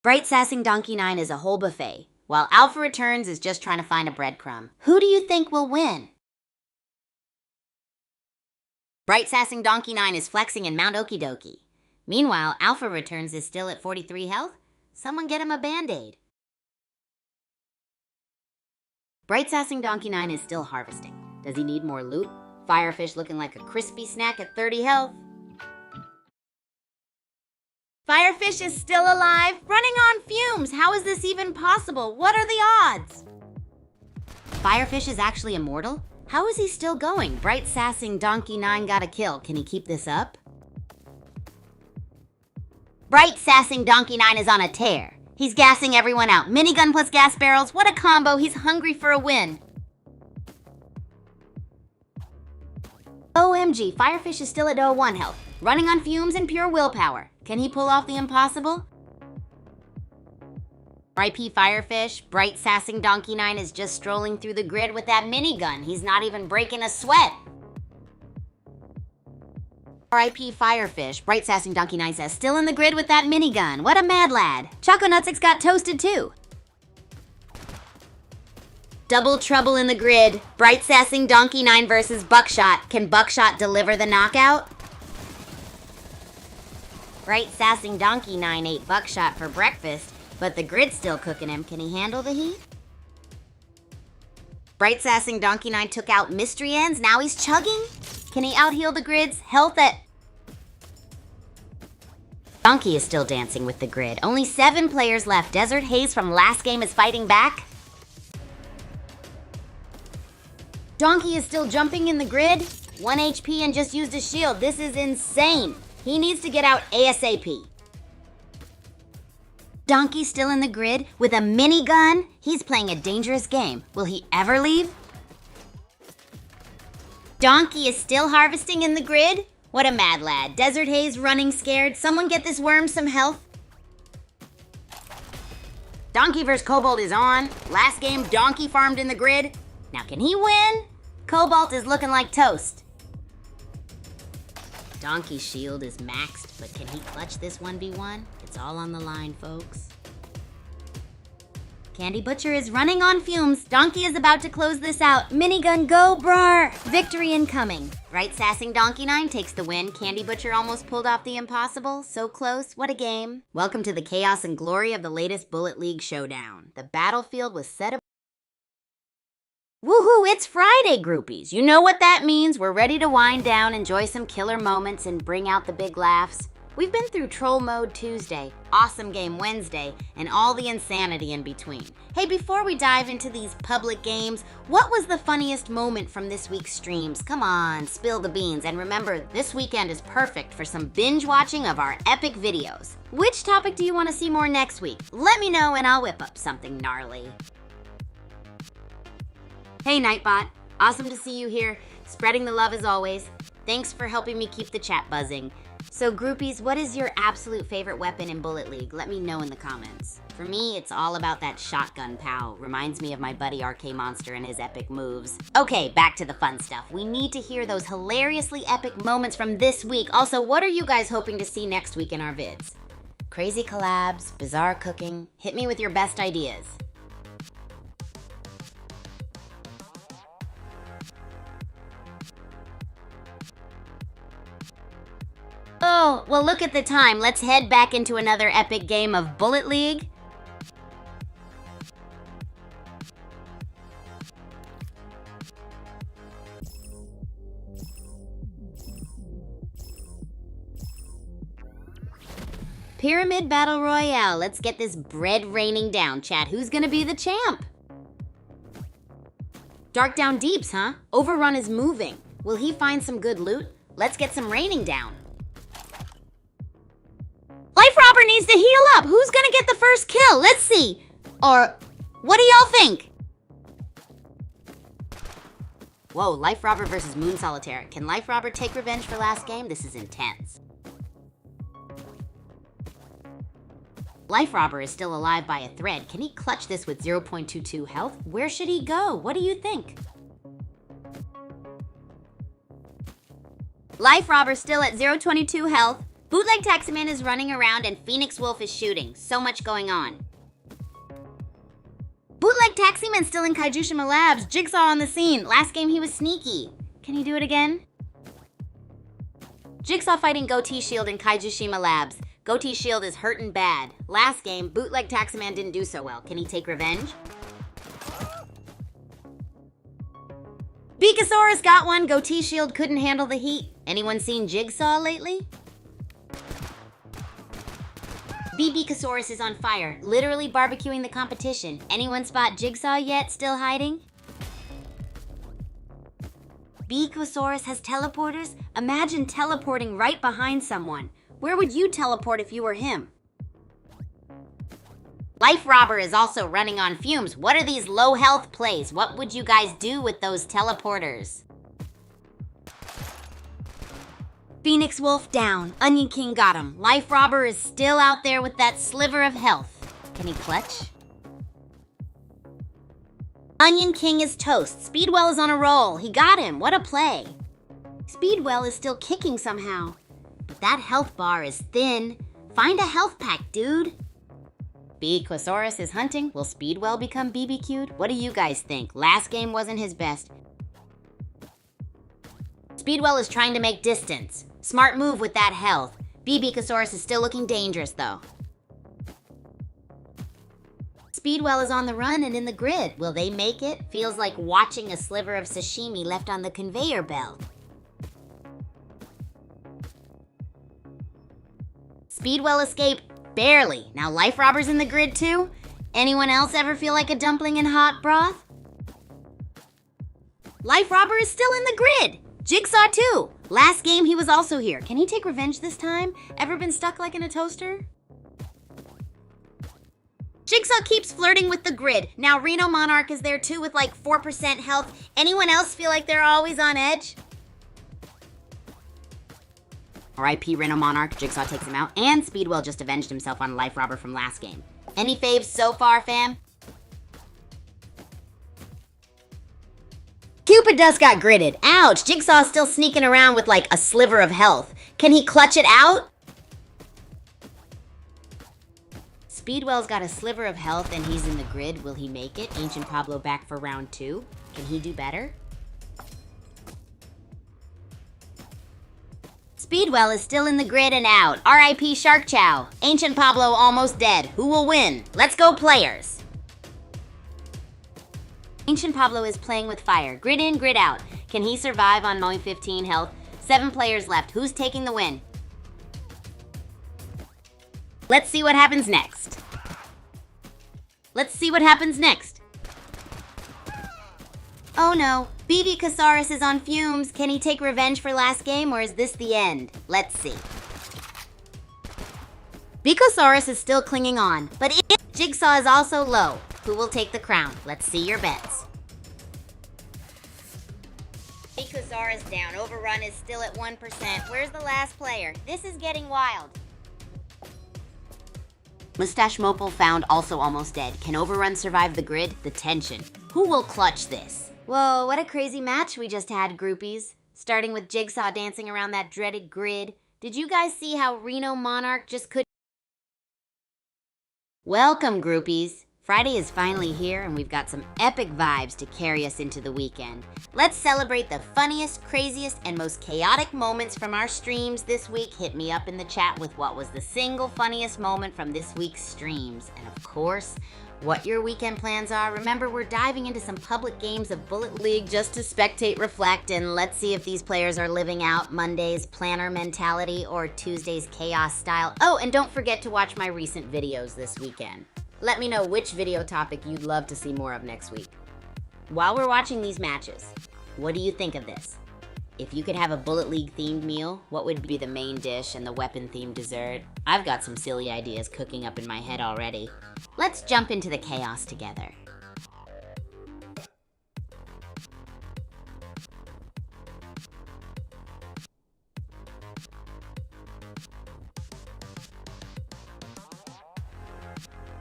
Bright Sassing Donkey 9 is a whole buffet, while Alpha Returns is just trying to find a breadcrumb. Who do you think will win? Bright Sassing Donkey 9 is flexing in Mount Okie Dokie. Meanwhile, Alpha Returns is still at 43 health. Someone get him a Band-Aid. Bright Sassing Donkey 9 is still harvesting. Does he need more loot? Firefish looking like a crispy snack at 30 health. Firefish is still alive, running on fumes. How is this even possible? What are the odds? Firefish is actually immortal? How is he still going? Bright Sassing Donkey 9 got a kill. Can he keep this up? Bright Sassing Donkey 9 is on a tear. He's gassing everyone out. Minigun plus gas barrels. What a combo. He's hungry for a win. OMG, Firefish is still at 0-1 health, running on fumes and pure willpower. Can he pull off the impossible? RIP Firefish, Bright Sassing Donkey 9 is just strolling through the grid with that minigun. He's not even breaking a sweat. RIP Firefish, Bright Sassing Donkey 9 says, still in the grid with that minigun. What a mad lad. Choco Nutsix got toasted too. Double trouble in the grid. Bright Sassing Donkey 9 versus Buckshot. Can Buckshot deliver the knockout? Bright Sassing Donkey 9 ate Buckshot for breakfast, but the grid's still cooking him. Can he handle the heat? Bright Sassing Donkey 9 took out Mystery Ends. Now he's chugging. Can he out-heal the grid's health at... Donkey is still dancing with the grid. Only 7 players left. Desert Haze from last game is fighting back. Donkey is still jumping in the grid. 1 HP and just used a shield. This is insane. He needs to get out ASAP. Donkey's still in the grid with a minigun. He's playing a dangerous game. Will he ever leave? Donkey is still harvesting in the grid. What a mad lad. Desert Haze running scared. Someone get this worm some health. Donkey vs. Cobalt is on. Last game, Donkey farmed in the grid. Now can he win? Cobalt is looking like toast. Donkey's shield is maxed, but can he clutch this 1v1? It's all on the line, folks. Candy Butcher is running on fumes. Donkey is about to close this out. Minigun go, brar! Victory incoming. Right sassing Donkey 9 takes the win. Candy Butcher almost pulled off the impossible. So close, what a game. Welcome to the chaos and glory of the latest Bullet League showdown. The battlefield was set up. Woohoo, it's Friday, groupies. You know what that means. We're ready to wind down, enjoy some killer moments, and bring out the big laughs. We've been through Troll Mode Tuesday, Awesome Game Wednesday, and all the insanity in between. Hey, before we dive into these public games, what was the funniest moment from this week's streams? Come on, spill the beans. And remember, this weekend is perfect for some binge watching of our epic videos. Which topic do you want to see more next week? Let me know and I'll whip up something gnarly. Hey, Nightbot. Awesome to see you here, spreading the love as always. Thanks for helping me keep the chat buzzing. So groupies, what is your absolute favorite weapon in Bullet League? Let me know in the comments. For me, it's all about that shotgun pow. Reminds me of my buddy RK Monster and his epic moves. Okay, back to the fun stuff. We need to hear those hilariously epic moments from this week. Also, what are you guys hoping to see next week in our vids? Crazy collabs, bizarre cooking. Hit me with your best ideas. Oh, well look at the time. Let's head back into another epic game of Bullet League. Pyramid Battle Royale. Let's get this bread raining down, chat. Who's gonna be the champ? Dark Down Deeps, huh? Overrun is moving. Will he find some good loot? Let's get some raining down. Life Robber needs to heal up. Who's gonna get the first kill? Let's see. Or, what do y'all think? Whoa, Life Robber versus Moon Solitaire. Can Life Robber take revenge for last game? This is intense. Life Robber is still alive by a thread. Can he clutch this with 0.22 health? Where should he go? What do you think? Life Robber still at 0.22 health. Bootleg Taximan is running around and Phoenix Wolf is shooting. So much going on. Bootleg Taximan still in Kaijushima Labs. Jigsaw on the scene. Last game he was sneaky. Can he do it again? Jigsaw fighting Goatee Shield in Kaijushima Labs. Goatee Shield is hurtin' bad. Last game, Bootleg Taximan didn't do so well. Can he take revenge? Beakosaurus got one. Goatee Shield couldn't handle the heat. Anyone seen Jigsaw lately? Beakosaurus is on fire, literally barbecuing the competition. Anyone spot Jigsaw yet? Still hiding? Beakosaurus has teleporters? Imagine teleporting right behind someone. Where would you teleport if you were him? Life Robber is also running on fumes. What are these low health plays? What would you guys do with those teleporters? Phoenix Wolf down. Onion King got him. Life Robber is still out there with that sliver of health. Can he clutch? Onion King is toast. Speedwell is on a roll. He got him. What a play. Speedwell is still kicking somehow. But that health bar is thin. Find a health pack, dude. Beakosaurus is hunting. Will Speedwell become BBQ'd? What do you guys think? Last game wasn't his best. Speedwell is trying to make distance. Smart move with that health. Beakosaurus is still looking dangerous, though. Speedwell is on the run and in the grid. Will they make it? Feels like watching a sliver of sashimi left on the conveyor belt. Speedwell escaped. Barely. Now Life Robber's in the grid, too? Anyone else ever feel like a dumpling in hot broth? Life Robber is still in the grid. Jigsaw too. Last game, he was also here. Can he take revenge this time? Ever been stuck like in a toaster? Jigsaw keeps flirting with the grid. Now Reno Monarch is there too with like 4% health. Anyone else feel like they're always on edge? R.I.P. Reno Monarch, Jigsaw takes him out, and Speedwell just avenged himself on Life Robber from last game. Any faves so far, fam? Cupid Dust got gridded. Ouch, Jigsaw's still sneaking around with like a sliver of health. Can he clutch it out? Speedwell's got a sliver of health and he's in the grid. Will he make it? Ancient Pablo back for round 2. Can he do better? Speedwell is still in the grid and out. R.I.P. Shark Chow. Ancient Pablo almost dead. Who will win? Let's go players. Ancient Pablo is playing with fire. Grid in, grid out. Can he survive on only 15 health? 7 players left. Who's taking the win? Let's see what happens next. Let's see what happens next. Oh no, BB Casaurus is on fumes. Can he take revenge for last game or is this the end? Let's see. Beakosaurus is still clinging on, but Jigsaw is also low. Who will take the crown? Let's see your bets. Beakosaurus down. Overrun is still at 1%. Where's the last player? This is getting wild. Mustache Mopal found also almost dead. Can Overrun survive the grid? The tension. Who will clutch this? Whoa, what a crazy match we just had, groupies. Starting with Jigsaw dancing around that dreaded grid. Did you guys see how Reno Monarch just couldn't? Welcome, groupies. Friday is finally here and we've got some epic vibes to carry us into the weekend. Let's celebrate the funniest, craziest, and most chaotic moments from our streams this week. Hit me up in the chat with what was the single funniest moment from this week's streams. And of course, what your weekend plans are. Remember, we're diving into some public games of Bullet League just to spectate, reflect, and let's see if these players are living out Monday's planner mentality or Tuesday's chaos style. Oh, and don't forget to watch my recent videos this weekend. Let me know which video topic you'd love to see more of next week. While we're watching these matches, what do you think of this? If you could have a Bullet League themed meal, what would be the main dish and the weapon themed dessert? I've got some silly ideas cooking up in my head already. Let's jump into the chaos together.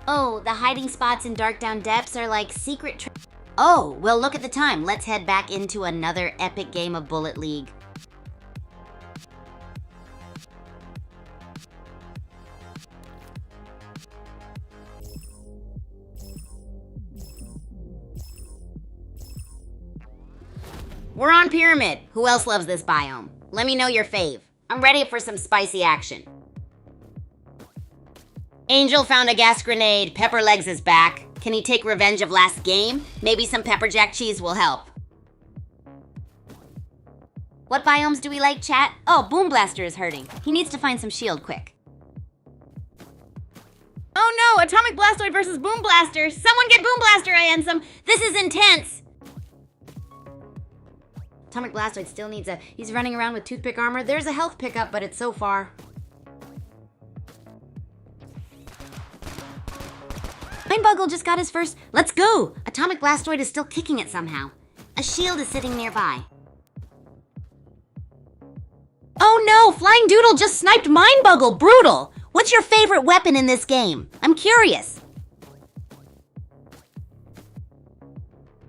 Oh, the hiding spots in Dark Down Depths are like secret Oh, well look at the time. Let's head back into another epic game of Bullet League. We're on Pyramid. Who else loves this biome? Let me know your fave. I'm ready for some spicy action. Angel found a gas grenade. Pepperlegs is back. Can he take revenge of last game? Maybe some pepper jack cheese will help. What biomes do we like, chat? Oh, Boom Blaster is hurting. He needs to find some shield quick. Oh no, Atomic Blastoid versus Boom Blaster. Someone get Boom Blaster, I Ansem. This is intense. Atomic Blastoid still needs he's running around with toothpick armor. There's a health pickup, but it's so far. Mindbuggle just got his first. Let's go! Atomic Blastoid is still kicking it somehow. A shield is sitting nearby. Oh no! Flying Doodle just sniped Mindbuggle! Brutal! What's your favorite weapon in this game? I'm curious.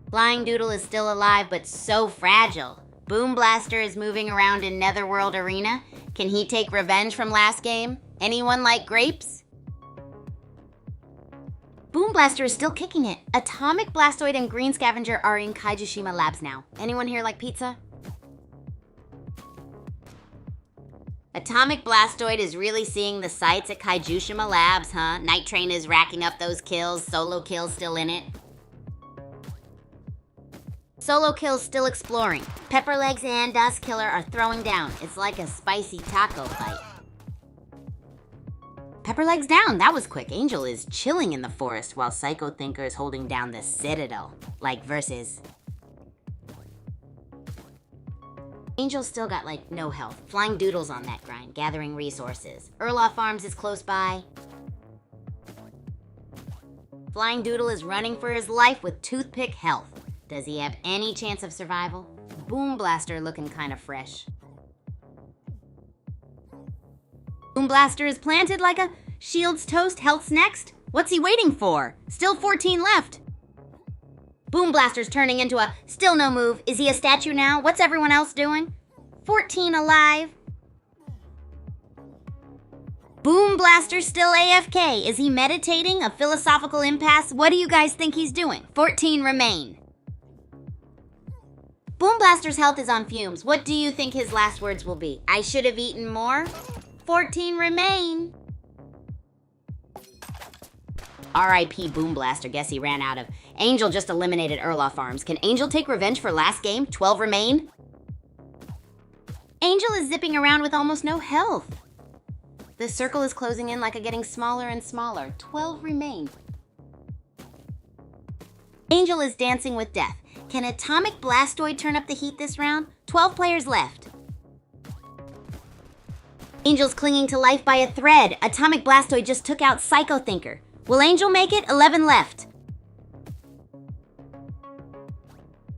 Flying Doodle is still alive, but so fragile. Boom Blaster is moving around in Netherworld Arena. Can he take revenge from last game? Anyone like grapes? Boom Blaster is still kicking it. Atomic Blastoid and Green Scavenger are in Kaijushima Labs now. Anyone here like pizza? Atomic Blastoid is really seeing the sights at Kaijushima Labs, huh? Night Train is racking up those kills. Solo Kill's still in it. Solo Kill's still exploring. Pepperlegs and Dust Killer are throwing down. It's like a spicy taco fight. Pepperlegs down, that was quick. Angel is chilling in the forest while Psycho Thinker is holding down the Citadel. Like versus... Angel's still got, like, no health. Flying Doodle's on that grind, gathering resources. Erloff Farms is close by. Flying Doodle is running for his life with toothpick health. Does he have any chance of survival? Boom Blaster looking kind of fresh. Boom Blaster is planted like a Shield's toast. Health's next. What's he waiting for? Still 14 left. Boom Blaster's turning into a still no move. Is he a statue now? What's everyone else doing? 14 alive. Boom Blaster's still AFK. Is he meditating? A philosophical impasse? What do you guys think he's doing? 14 remain. Boom Blaster's health is on fumes. What do you think his last words will be? I should have eaten more? 14 remain. R.I.P. Boom Blaster. Guess he ran out of. Angel just eliminated Erloff Farms. Can Angel take revenge for last game? 12 remain. Angel is zipping around with almost no health. The circle is closing in like a getting smaller and smaller. 12 remain. Angel is dancing with death. Can Atomic Blastoid turn up the heat this round? 12 players left. Angel's clinging to life by a thread. Atomic Blastoid just took out Psycho Thinker. Will Angel make it? 11 left.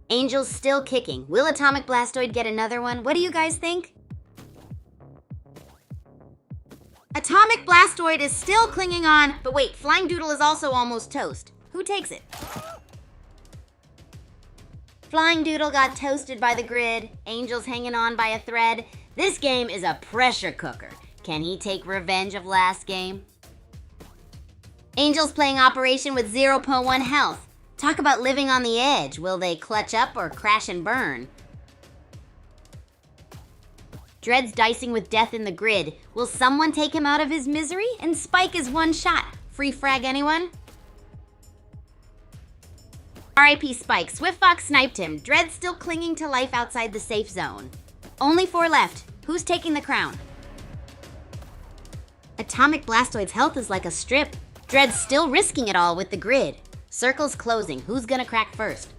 Angel's still kicking. Will Atomic Blastoid get another one? What do you guys think? Atomic Blastoid is still clinging on, but wait, Flying Doodle is also almost toast. Who takes it? Flying Doodle got toasted by the grid. Angel's hanging on by a thread. This game is a pressure cooker. Can he take revenge of last game? Angel's playing Operation with 0.1 health. Talk about living on the edge. Will they clutch up or crash and burn? Dread's dicing with death in the grid. Will someone take him out of his misery? And Spike is one shot. Free frag anyone? R.I.P. Spike. Swift Fox sniped him. Dread's still clinging to life outside the safe zone. Only 4 left. Who's taking the crown? Atomic Blastoid's health is like a strip. Dread's still risking it all with the grid. Circle's closing. Who's gonna crack first?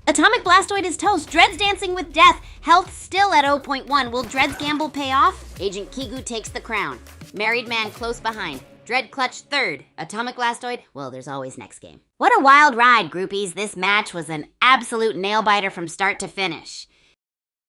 Atomic Blastoid is toast. Dread's dancing with death. Health still at 0.1. Will Dread's gamble pay off? Agent Kigu takes the crown. Married Man close behind. Dread clutch third. Atomic Blastoid, well, there's always next game. What a wild ride, groupies. This match was an absolute nail-biter from start to finish.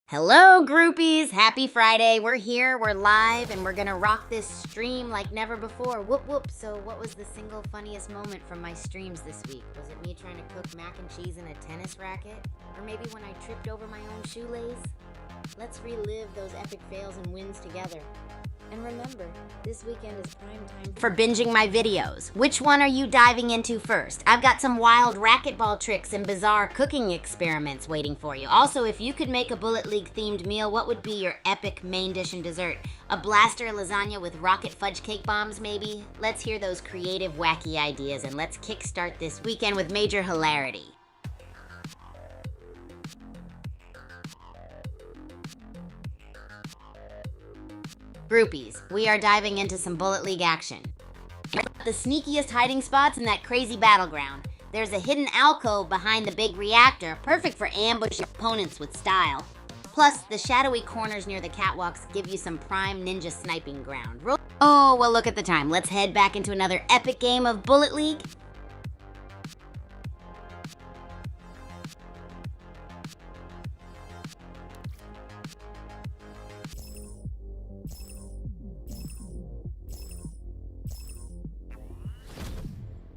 Hello, groupies. Happy Friday. We're here, we're live, and we're gonna rock this stream like never before. Whoop, whoop. So what was the single funniest moment from my streams this week? Was it me trying to cook mac and cheese in a tennis racket? Or maybe when I tripped over my own shoelace? Let's relive those epic fails and wins together. And remember, this weekend is prime time for binging my videos. Which one are you diving into first? I've got some wild racquetball tricks and bizarre cooking experiments waiting for you. Also, if you could make a Bullet League themed meal, what would be your epic main dish and dessert? A blaster lasagna with rocket fudge cake bombs, maybe? Let's hear those creative, wacky ideas, and let's kickstart this weekend with major hilarity. Groupies, we are diving into some Bullet League action. The sneakiest hiding spots in that crazy battleground. There's a hidden alcove behind the big reactor, perfect for ambushing opponents with style. Plus, the shadowy corners near the catwalks give you some prime ninja sniping ground. Oh, well, look at the time. Let's head back into another epic game of Bullet League.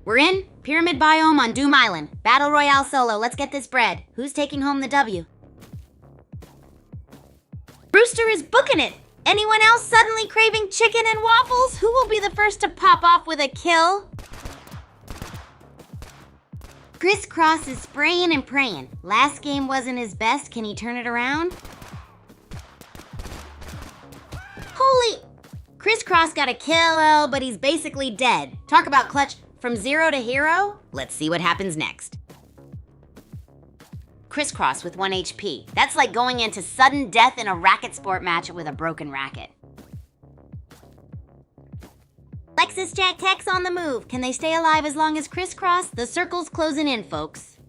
We're in Pyramid Biome on Doom Island. Battle Royale solo. Let's get this bread. Who's taking home the W? Rooster is booking it. Anyone else suddenly craving chicken and waffles? Who will be the first to pop off with a kill? Crisscross is spraying and praying. Last game wasn't his best. Can he turn it around? Holy... Crisscross got a kill, but he's basically dead. Talk about clutch. From zero to hero? Let's see what happens next. Crisscross with 1 HP. That's like going into sudden death in a racket sport match with a broken racket. Lexus Jack Tech's on the move. Can they stay alive as long as Crisscross? The circle's closing in, folks.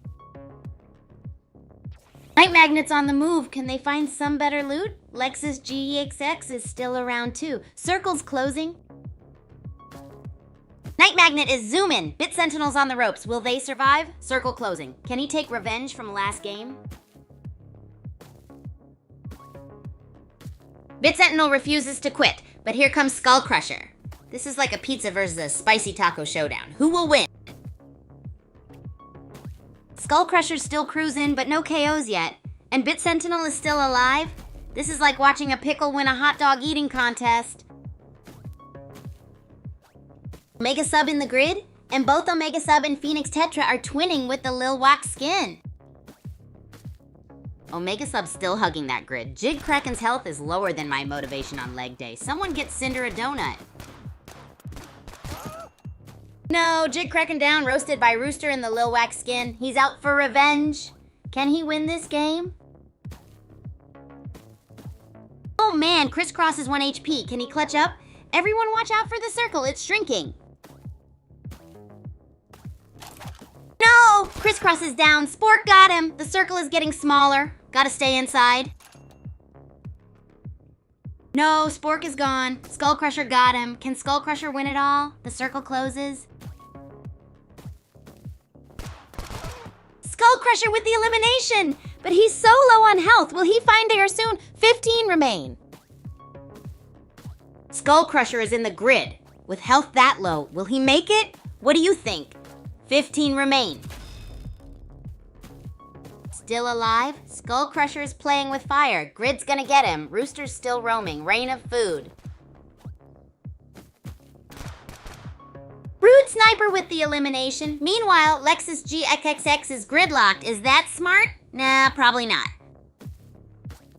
Night Magnet's on the move. Can they find some better loot? Lexus GEXX is still around too. Circle's closing. Night Magnet is zooming. Bit Sentinel's on the ropes. Will they survive? Circle closing. Can he take revenge from last game? Bit Sentinel refuses to quit, but here comes Skull Crusher. This is like a pizza versus a spicy taco showdown. Who will win? Skull Crusher's still cruising, but no KOs yet. And Bit Sentinel is still alive? This is like watching a pickle win a hot dog eating contest. Omega Sub in the grid? And both Omega Sub and Phoenix Tetra are twinning with the Lil Wax skin. Omega Sub's still hugging that grid. Jig Kraken's health is lower than my motivation on leg day. Someone get Cinder a donut. No, Jig Kraken down, roasted by Rooster in the Lil Wax skin. He's out for revenge. Can he win this game? Oh man, Crisscross is 1 HP. Can he clutch up? Everyone watch out for the circle, it's shrinking. No! Crisscross is down. Spork got him. The circle is getting smaller. Gotta stay inside. No, Spork is gone. Skull Crusher got him. Can Skull Crusher win it all? The circle closes. Skull Crusher with the elimination! But he's so low on health. Will he find air soon? 15 remain. Skull Crusher is in the grid. With health that low, will he make it? What do you think? 15 remain. Still alive? Skull Crusher is playing with fire. Grid's gonna get him. Rooster's still roaming. Rain of food. Rude Sniper with the elimination. Meanwhile, Lexus GXXX is gridlocked. Is that smart? Nah, probably not.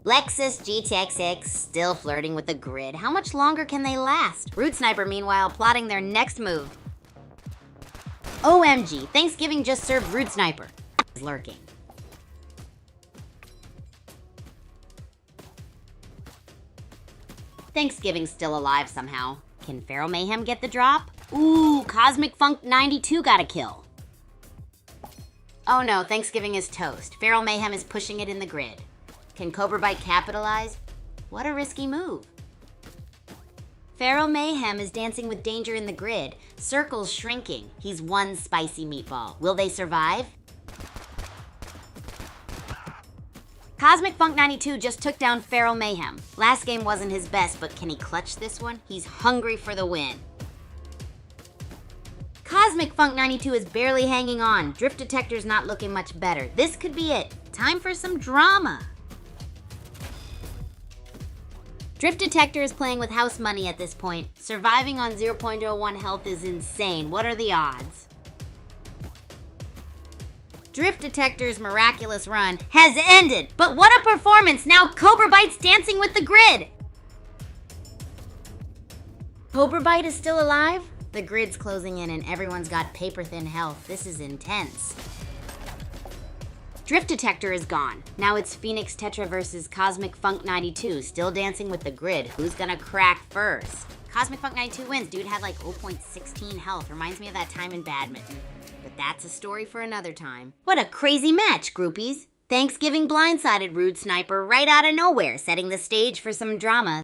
Lexus GTXX still flirting with the grid. How much longer can they last? Rude Sniper, meanwhile, plotting their next move. OMG, Thanksgiving just served Rude Sniper. Lurking. Thanksgiving's still alive somehow. Can Feral Mayhem get the drop? Ooh, Cosmic Funk 92 got a kill. Oh no, Thanksgiving is toast. Feral Mayhem is pushing it in the grid. Can Cobra Bite capitalize? What a risky move. Feral Mayhem is dancing with danger in the grid. Circle's shrinking. He's one spicy meatball. Will they survive? Cosmic Funk 92 just took down Feral Mayhem. Last game wasn't his best, but can he clutch this one? He's hungry for the win. Cosmic Funk 92 is barely hanging on. Drift Detector's not looking much better. This could be it. Time for some drama. Drift Detector is playing with house money at this point. Surviving on 0.01 health is insane. What are the odds? Drift Detector's miraculous run has ended, but what a performance! Now Cobra Bite's dancing with the grid! Cobra Bite is still alive? The grid's closing in and everyone's got paper-thin health. This is intense. Drift Detector is gone. Now it's Phoenix Tetra versus Cosmic Funk 92, still dancing with the grid. Who's gonna crack first? Cosmic Funk 92 wins. Dude had like 0.16 health. Reminds me of that time in badminton. But that's a story for another time. What a crazy match, groupies. Thanksgiving blindsided Rude Sniper right out of nowhere, setting the stage for some drama.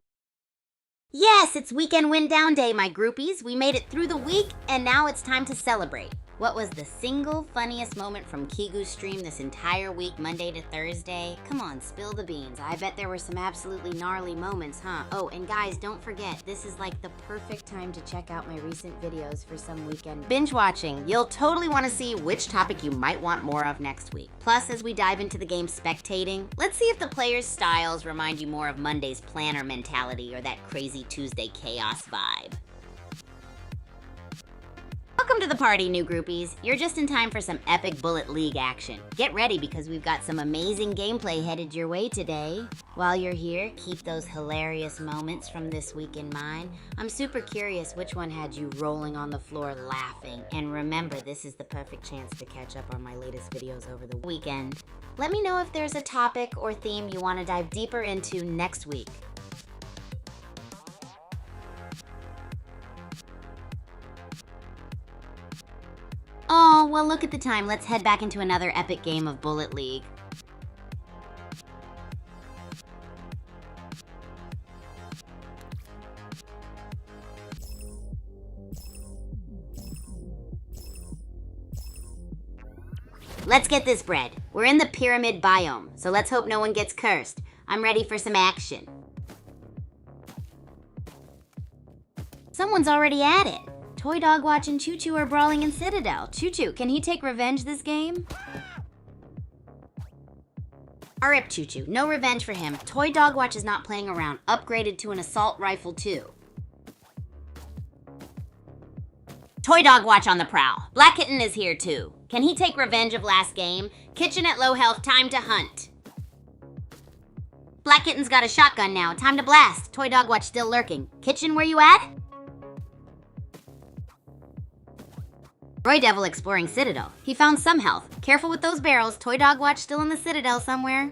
Yes, it's weekend win down day, my groupies. We made it through the week, and now it's time to celebrate. What was the single funniest moment from Kigu's stream this entire week, Monday to Thursday? Come on, spill the beans. I bet there were some absolutely gnarly moments, huh? Oh, and guys, don't forget, this is like the perfect time to check out my recent videos for some weekend binge watching. You'll totally want to see which topic you might want more of next week. Plus, as we dive into the game spectating, let's see if the players' styles remind you more of Monday's planner mentality or that crazy Tuesday chaos vibe. Welcome to the party, new groupies. You're just in time for some epic Bullet League action. Get ready because we've got some amazing gameplay headed your way today. While you're here, keep those hilarious moments from this week in mind. I'm super curious which one had you rolling on the floor laughing. And remember, this is the perfect chance to catch up on my latest videos over the weekend. Let me know if there's a topic or theme you want to dive deeper into next week. Oh, well, look at the time. Let's head back into another epic game of Bullet League. let's get this bread. We're in the pyramid biome, so let's hope no one gets cursed. I'm ready for some action. Someone's already at it. Toy Dog Watch and Choo Choo are brawling in Citadel. Choo Choo, can he take revenge this game? RIP Choo Choo, no revenge for him. Toy Dog Watch is not playing around. Upgraded to an assault rifle too. Toy Dog Watch on the prowl. Black Kitten is here too. Can he take revenge of last game? Kitchen at low health, time to hunt. Black Kitten's got a shotgun now, time to blast. Toy Dog Watch still lurking. Kitchen, where you at? Roy Devil exploring Citadel. He found some health. Careful with those barrels. Toy Dog Watch still in the Citadel somewhere.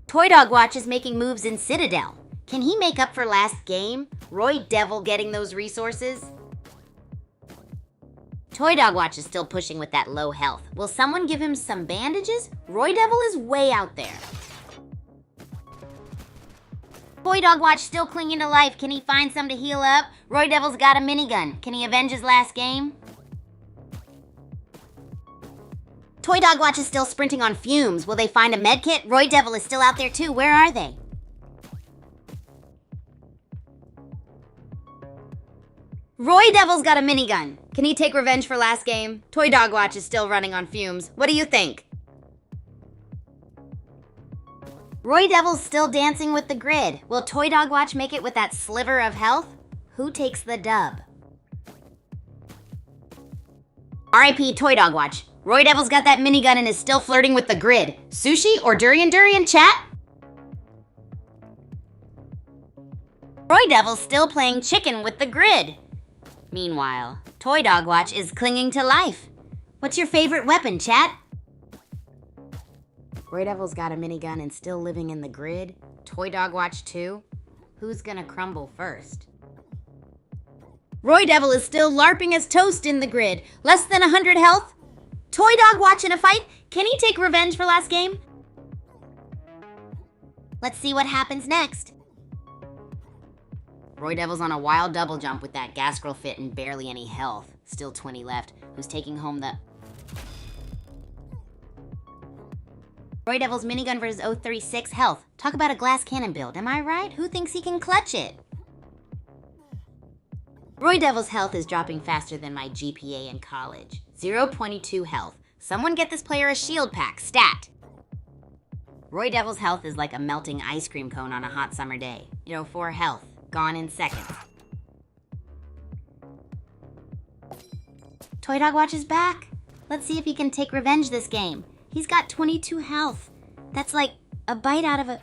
Toy Dog Watch is making moves in Citadel. Can he make up for last game? Roy Devil getting those resources? Toy Dog Watch is still pushing with that low health. Will someone give him some bandages? Roy Devil is way out there. Toy Dog Watch still clinging to life. Can he find some to heal up? Roy Devil's got a minigun. Can he avenge his last game? Toy Dog Watch is still sprinting on fumes. Will they find a medkit? Roy Devil is still out there too. Where are they? Roy Devil's got a minigun. Can he take revenge for last game? Toy Dog Watch is still running on fumes. What do you think? Roy Devil's still dancing with the grid. Will Toy Dog Watch make it with that sliver of health? Who takes the dub? RIP Toy Dog Watch. Roy Devil's got that minigun and is still flirting with the grid. Sushi or durian chat? Roy Devil's still playing chicken with the grid. Meanwhile, Toy Dog Watch is clinging to life. What's your favorite weapon, chat? Roy Devil's got a minigun and still living in the grid. Toy Dog Watch too. Who's gonna crumble first? Roy Devil is still LARPing as toast in the grid. Less than 100 health. Toy Dog Watch in a fight. Can he take revenge for last game? Let's see what happens next. Roy Devil's on a wild double jump with that gas grill fit and barely any health. Still 20 left. Who's taking home the... Roy Devil's minigun versus 036 health. Talk about a glass cannon build, am I right? Who thinks he can clutch it? Roy Devil's health is dropping faster than my GPA in college. 0.22 health. Someone get this player a shield pack, stat. Roy Devil's health is like a melting ice cream cone on a hot summer day. 0.4 health, gone in seconds. Toy Dog Watch is back. Let's see if he can take revenge this game. He's got 22 health. That's like a bite out of a...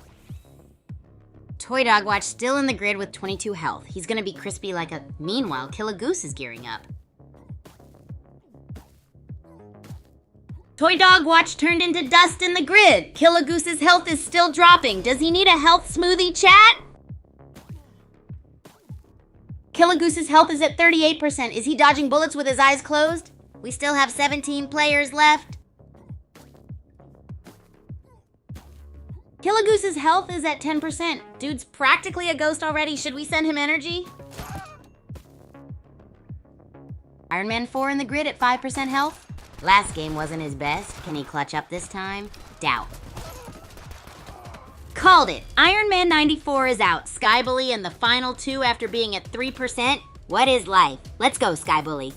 Toy Dog Watch still in the grid with 22 health. He's gonna be crispy like a... Meanwhile, Kill Goose is gearing up. Toy Dog Watch turned into dust in the grid. Kill Goose's health is still dropping. Does he need a health smoothie, chat? Kill Goose's health is at 38%. Is he dodging bullets with his eyes closed? We still have 17 players left. Kill Goose's health is at 10%. Dude's practically a ghost already. Should we send him energy? Iron Man 4 in the grid at 5% health. Last game wasn't his best. Can he clutch up this time? Doubt. Called it. Iron Man 94 is out. Sky Bully in the final two after being at 3%. What is life? Let's go, Sky Bully.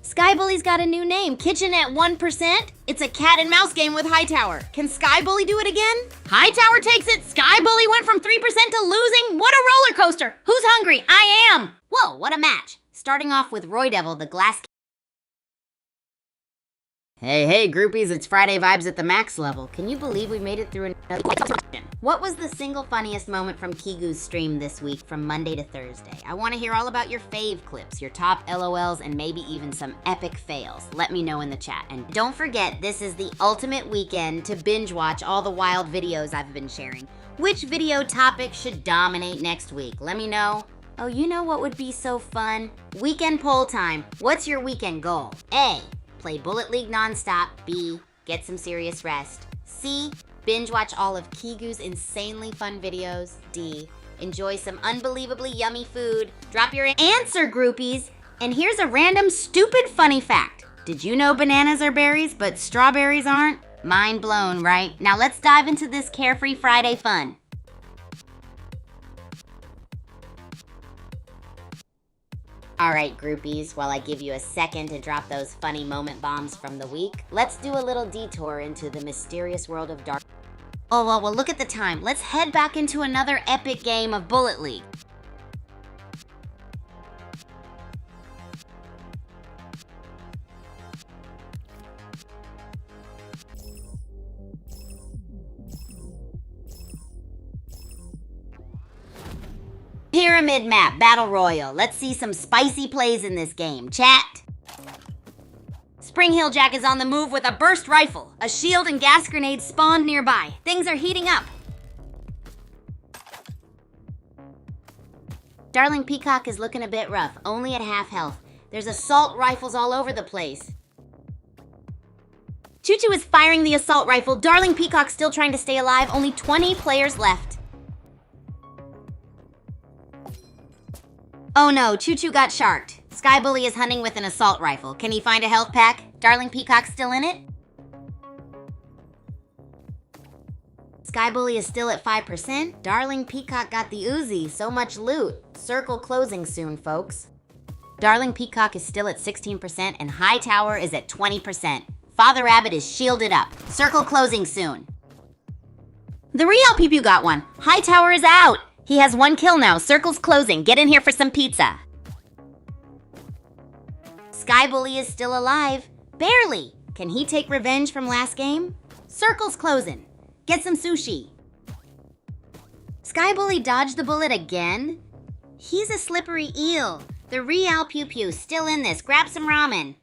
Sky Bully's got a new name. Kitchen at 1%. It's a cat and mouse game with Hightower. Can Sky Bully do it again? Hightower takes it. Sky Bully went from 3% to losing. What a roller coaster. Who's hungry? I am. Whoa, what a match. Starting off with Roy Devil, the glass... Hey, groupies, it's Friday vibes at the max level. Can you believe we made it through another... What was the single funniest moment from Kigu's stream this week from Monday to Thursday? I want to hear all about your fave clips, your top LOLs, and maybe even some epic fails. Let me know in the chat. And don't forget, this is the ultimate weekend to binge watch all the wild videos I've been sharing. Which video topic should dominate next week? Let me know. Oh, you know what would be so fun? Weekend poll time. What's your weekend goal? A, play Bullet League nonstop. B, get some serious rest. C, binge watch all of Kigu's insanely fun videos. D, enjoy some unbelievably yummy food. Drop your answer, groupies. And here's a random stupid funny fact. Did you know bananas are berries, but strawberries aren't? Mind blown, right? Now let's dive into this Carefree Friday fun. Alright, groupies, while I give you a second to drop those funny moment bombs from the week, let's do a little detour into the mysterious world of dark. Oh, well, look at the time. Let's head back into another epic game of Bullet League. Pyramid Map Battle Royal. Let's see some spicy plays in this game. Chat. Spring Hill Jack is on the move with a burst rifle. A shield and gas grenade spawned nearby. Things are heating up. Darling Peacock is looking a bit rough, only at half health. There's assault rifles all over the place. Choo Choo is firing the assault rifle. Darling Peacock still trying to stay alive. Only 20 players left. Oh no, Choo Choo got sharked. Sky Bully is hunting with an assault rifle. Can he find a health pack? Darling Peacock still in it? Sky Bully is still at 5%. Darling Peacock got the Uzi. So much loot. Circle closing soon, folks. Darling Peacock is still at 16% and High Tower is at 20%. Father Rabbit is shielded up. Circle closing soon. The Real Pew Pew got one. High Tower is out. He has 1 kill now. Circle's closing. Get in here for some pizza. Sky Bully is still alive. Barely. Can he take revenge from last game? Circle's closing. Get some sushi. Sky Bully dodged the bullet again? He's a slippery eel. The Real Pew Pew still in this. Grab some ramen.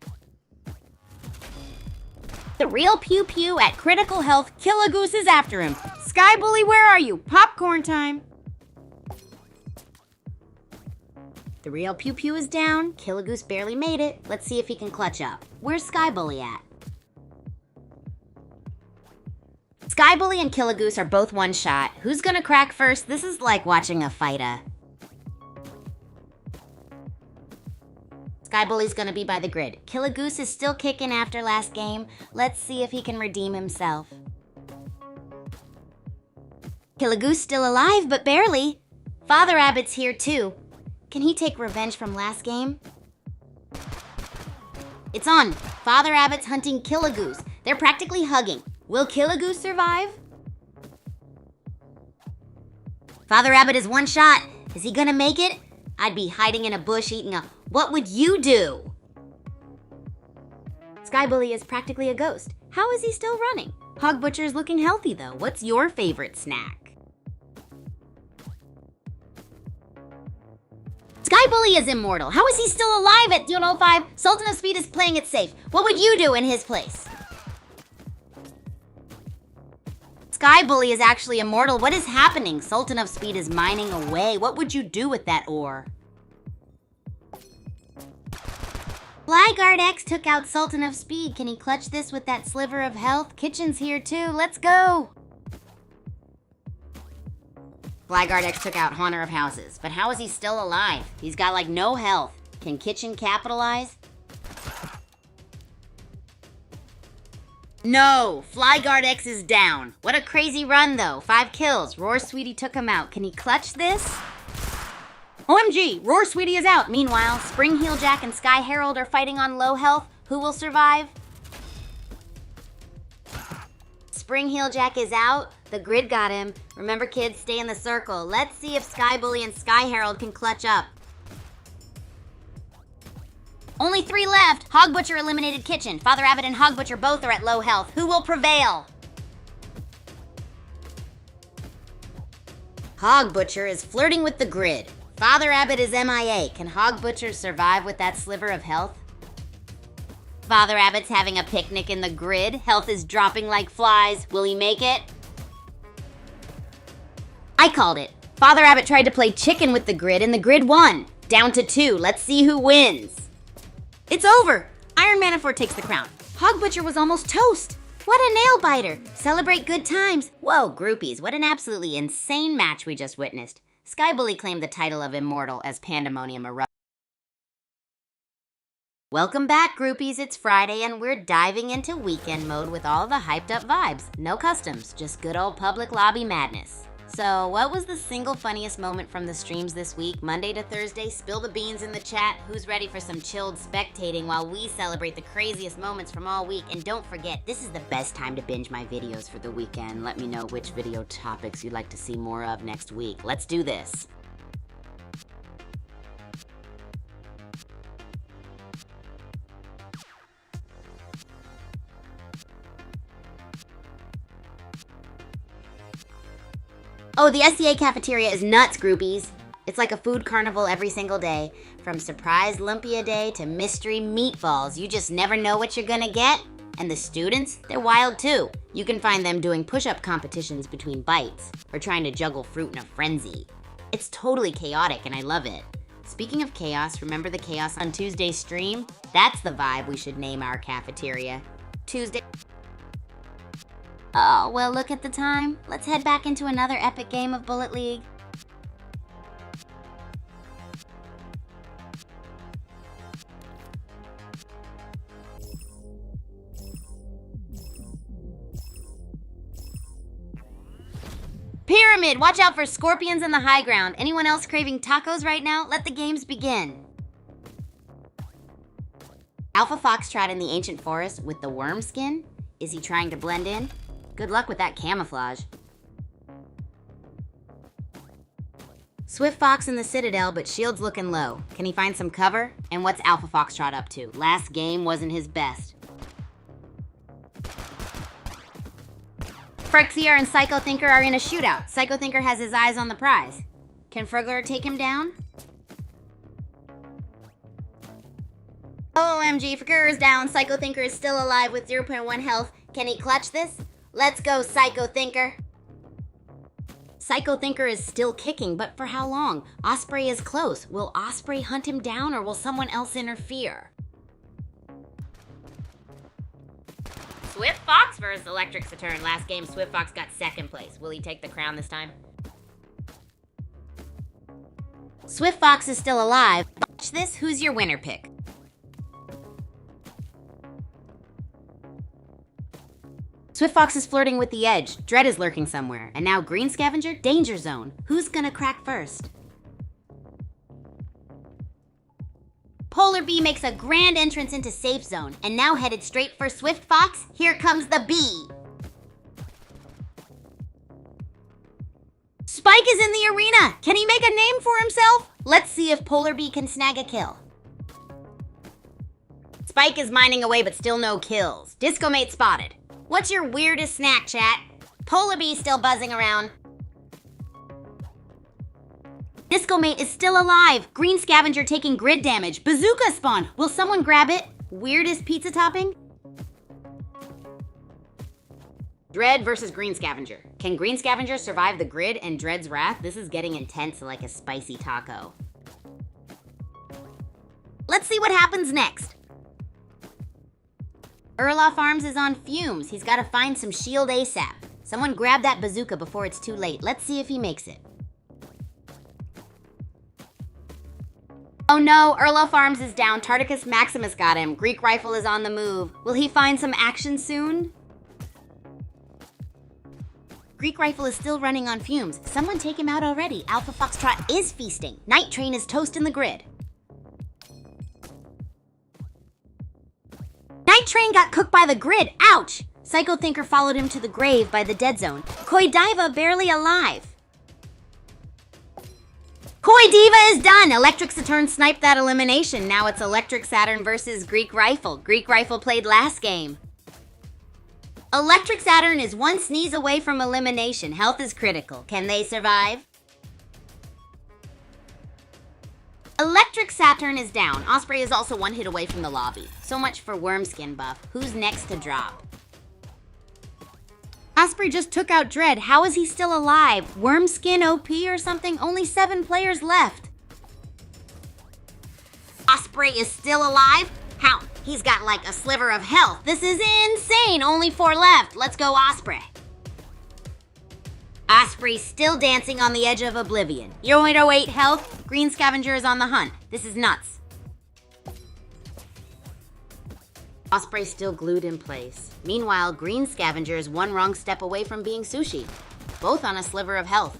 The Real Pew Pew at critical health. Killagoose is after him. Sky Bully, where are you? Popcorn time. The Real Pew Pew is down. Killagoose barely made it. Let's see if he can clutch up. Where's Sky Bully at? Sky Bully and Killagoose are both one shot. Who's gonna crack first? This is like watching a fighter. Sky Bully's gonna be by the grid. Killagoose is still kicking after last game. Let's see if he can redeem himself. Killagoose still alive, but barely. Father Rabbit's here too. Can he take revenge from last game? It's on. Father Rabbit's hunting Killagoose. They're practically hugging. Will Killagoose survive? Father Rabbit is one shot. Is he gonna make it? I'd be hiding in a bush eating a... What would you do? Sky Bully is practically a ghost. How is he still running? Hog Butcher is looking healthy though. What's your favorite snack? Sky Bully is immortal. How is he still alive at 205? Sultan of Speed is playing it safe. What would you do in his place? Sky Bully is actually immortal. What is happening? Sultan of Speed is mining away. What would you do with that ore? Flyguard X took out Sultan of Speed. Can he clutch this with that sliver of health? Kitchen's here too. Let's go! Flyguard X took out Haunter of Houses, but how is he still alive? He's got like no health. Can Kitchen capitalize? No! Flyguard X is down. What a crazy run though. 5 kills. Roar Sweetie took him out. Can he clutch this? OMG! Roar Sweetie is out. Meanwhile, Spring Heel Jack and Sky Herald are fighting on low health. Who will survive? Spring Heel Jack is out. The grid got him. Remember kids, stay in the circle. Let's see if Sky Bully and Sky Herald can clutch up. Only 3 left. Hog Butcher eliminated Kitchen. Father Rabbit and Hog Butcher both are at low health. Who will prevail? Hog Butcher is flirting with the grid. Father Rabbit is MIA. Can Hog Butcher survive with that sliver of health? Father Rabbit's having a picnic in the grid. Health is dropping like flies. Will he make it? I called it. Father Rabbit tried to play chicken with the grid and the grid won. Down to 2. Let's see who wins. It's over. Iron Manifold takes the crown. Hog Butcher was almost toast. What a nail biter. Celebrate good times. Whoa, groupies, what an absolutely insane match we just witnessed. Sky Bully claimed the title of Immortal as Pandemonium erupted. Welcome back, groupies. It's Friday and we're diving into weekend mode with all the hyped up vibes. No customs, just good old public lobby madness. So, what was the single funniest moment from the streams this week? Monday to Thursday, spill the beans in the chat. Who's ready for some chilled spectating while we celebrate the craziest moments from all week? And don't forget, this is the best time to binge my videos for the weekend. Let me know which video topics you'd like to see more of next week. Let's do this. Oh, the SCA cafeteria is nuts, groupies. It's like a food carnival every single day. From surprise lumpia day to mystery meatballs. You just never know what you're gonna get. And the students, they're wild too. You can find them doing push-up competitions between bites or trying to juggle fruit in a frenzy. It's totally chaotic and I love it. Speaking of chaos, remember the chaos on Tuesday's stream? That's the vibe we should name our cafeteria. Tuesday. Oh, well, look at the time. Let's head back into another epic game of Bullet League. Pyramid! Watch out for scorpions in the high ground. Anyone else craving tacos right now? Let the games begin. Alpha Foxtrot in the ancient forest with the worm skin? Is he trying to blend in? Good luck with that camouflage. Swift Fox in the Citadel, but shield's looking low. Can he find some cover? And what's Alpha Foxtrot up to? Last game wasn't his best. Frexier and Psycho Thinker are in a shootout. Psycho Thinker has his eyes on the prize. Can Frugler take him down? OMG, Frugler is down. Psycho Thinker is still alive with 0.1 health. Can he clutch this? Let's go, Psycho Thinker. Psycho Thinker is still kicking, but for how long? Osprey is close. Will Osprey hunt him down or will someone else interfere? Swift Fox versus Electric Saturn. Last game, Swift Fox got second place. Will he take the crown this time? Swift Fox is still alive. Watch this. Who's your winner pick? Swift Fox is flirting with the edge. Dread is lurking somewhere. And now Green Scavenger, danger zone. Who's gonna crack first? Polar Bee makes a grand entrance into safe zone. And now headed straight for Swift Fox, here comes the bee. Spike is in the arena. Can he make a name for himself? Let's see if Polar Bee can snag a kill. Spike is mining away, but still no kills. Disco Mate spotted. What's your weirdest snack, chat? Polar Bee still buzzing around. Disco Mate is still alive. Green Scavenger taking grid damage. Bazooka spawn. Will someone grab it? Weirdest pizza topping? Dread versus Green Scavenger. Can Green Scavenger survive the grid and Dread's wrath? This is getting intense like a spicy taco. Let's see what happens next. Erloff Arms is on fumes. He's got to find some shield ASAP. Someone grab that bazooka before it's too late. Let's see if he makes it. Oh no, Erloff Arms is down. Tarticus Maximus got him. Greek Rifle is on the move. Will he find some action soon? Greek Rifle is still running on fumes. Someone take him out already. Alpha Foxtrot is feasting. Night Train is toasting the grid. Night Train got cooked by the grid. Ouch! Psycho Thinker followed him to the grave by the dead zone. Koi Diva barely alive. Koi Diva is done! Electric Saturn sniped that elimination. Now it's Electric Saturn versus Greek Rifle. Greek Rifle played last game. Electric Saturn is one sneeze away from elimination. Health is critical. Can they survive? Electric Saturn is down. Osprey is also one hit away from the lobby. So much for Wormskin buff. Who's next to drop? Osprey just took out Dread. How is he still alive? Wormskin OP or something? Only 7 players left. Osprey is still alive? How? He's got like a sliver of health. This is insane. Only 4 left. Let's go Osprey. Osprey still dancing on the edge of oblivion. 0.08 health. Green Scavenger is on the hunt. This is nuts. Osprey still glued in place. Meanwhile, Green Scavenger is one wrong step away from being sushi. Both on a sliver of health.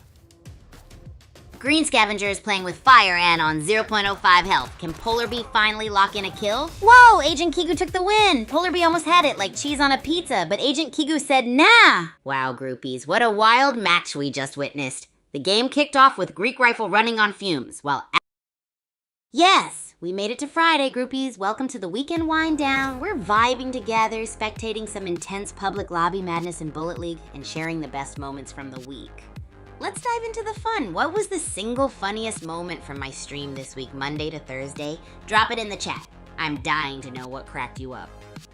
Green Scavenger is playing with Fire and on 0.05 health. Can Polar Bee finally lock in a kill? Whoa, Agent Kigu took the win! Polar Bee almost had it like cheese on a pizza, but Agent Kigu said nah! Wow, groupies, what a wild match we just witnessed. The game kicked off with Greek Rifle running on fumes, while... Yes, we made it to Friday, groupies. Welcome to the weekend wind down. We're vibing together, spectating some intense public lobby madness in Bullet League, and sharing the best moments from the week. Let's dive into the fun. What was the single funniest moment from my stream this week, Monday to Thursday? Drop it in the chat. I'm dying to know what cracked you up.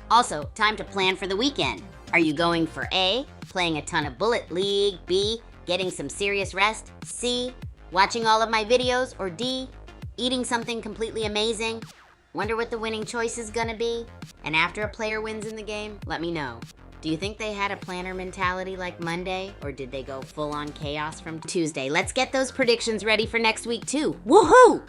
Also, time to plan for the weekend. Are you going for A, playing a ton of Bullet League, B, getting some serious rest, C, watching all of my videos, or D, eating something completely amazing? Wonder what the winning choice is gonna be? And after a player wins in the game, let me know. Do you think they had a planner mentality like Monday, or did they go full-on chaos from Tuesday? Let's get those predictions ready for next week too. Woohoo!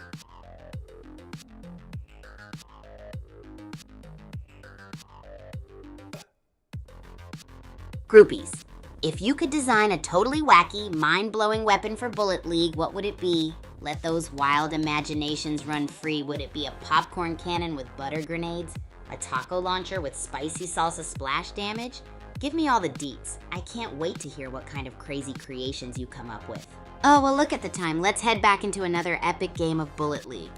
Groupies, if you could design a totally wacky, mind-blowing weapon for Bullet League, what would it be? Let those wild imaginations run free. Would it be a popcorn cannon with butter grenades? A taco launcher with spicy salsa splash damage? Give me all the deets. I can't wait to hear what kind of crazy creations you come up with. Oh, well, look at the time. Let's head back into another epic game of Bullet League.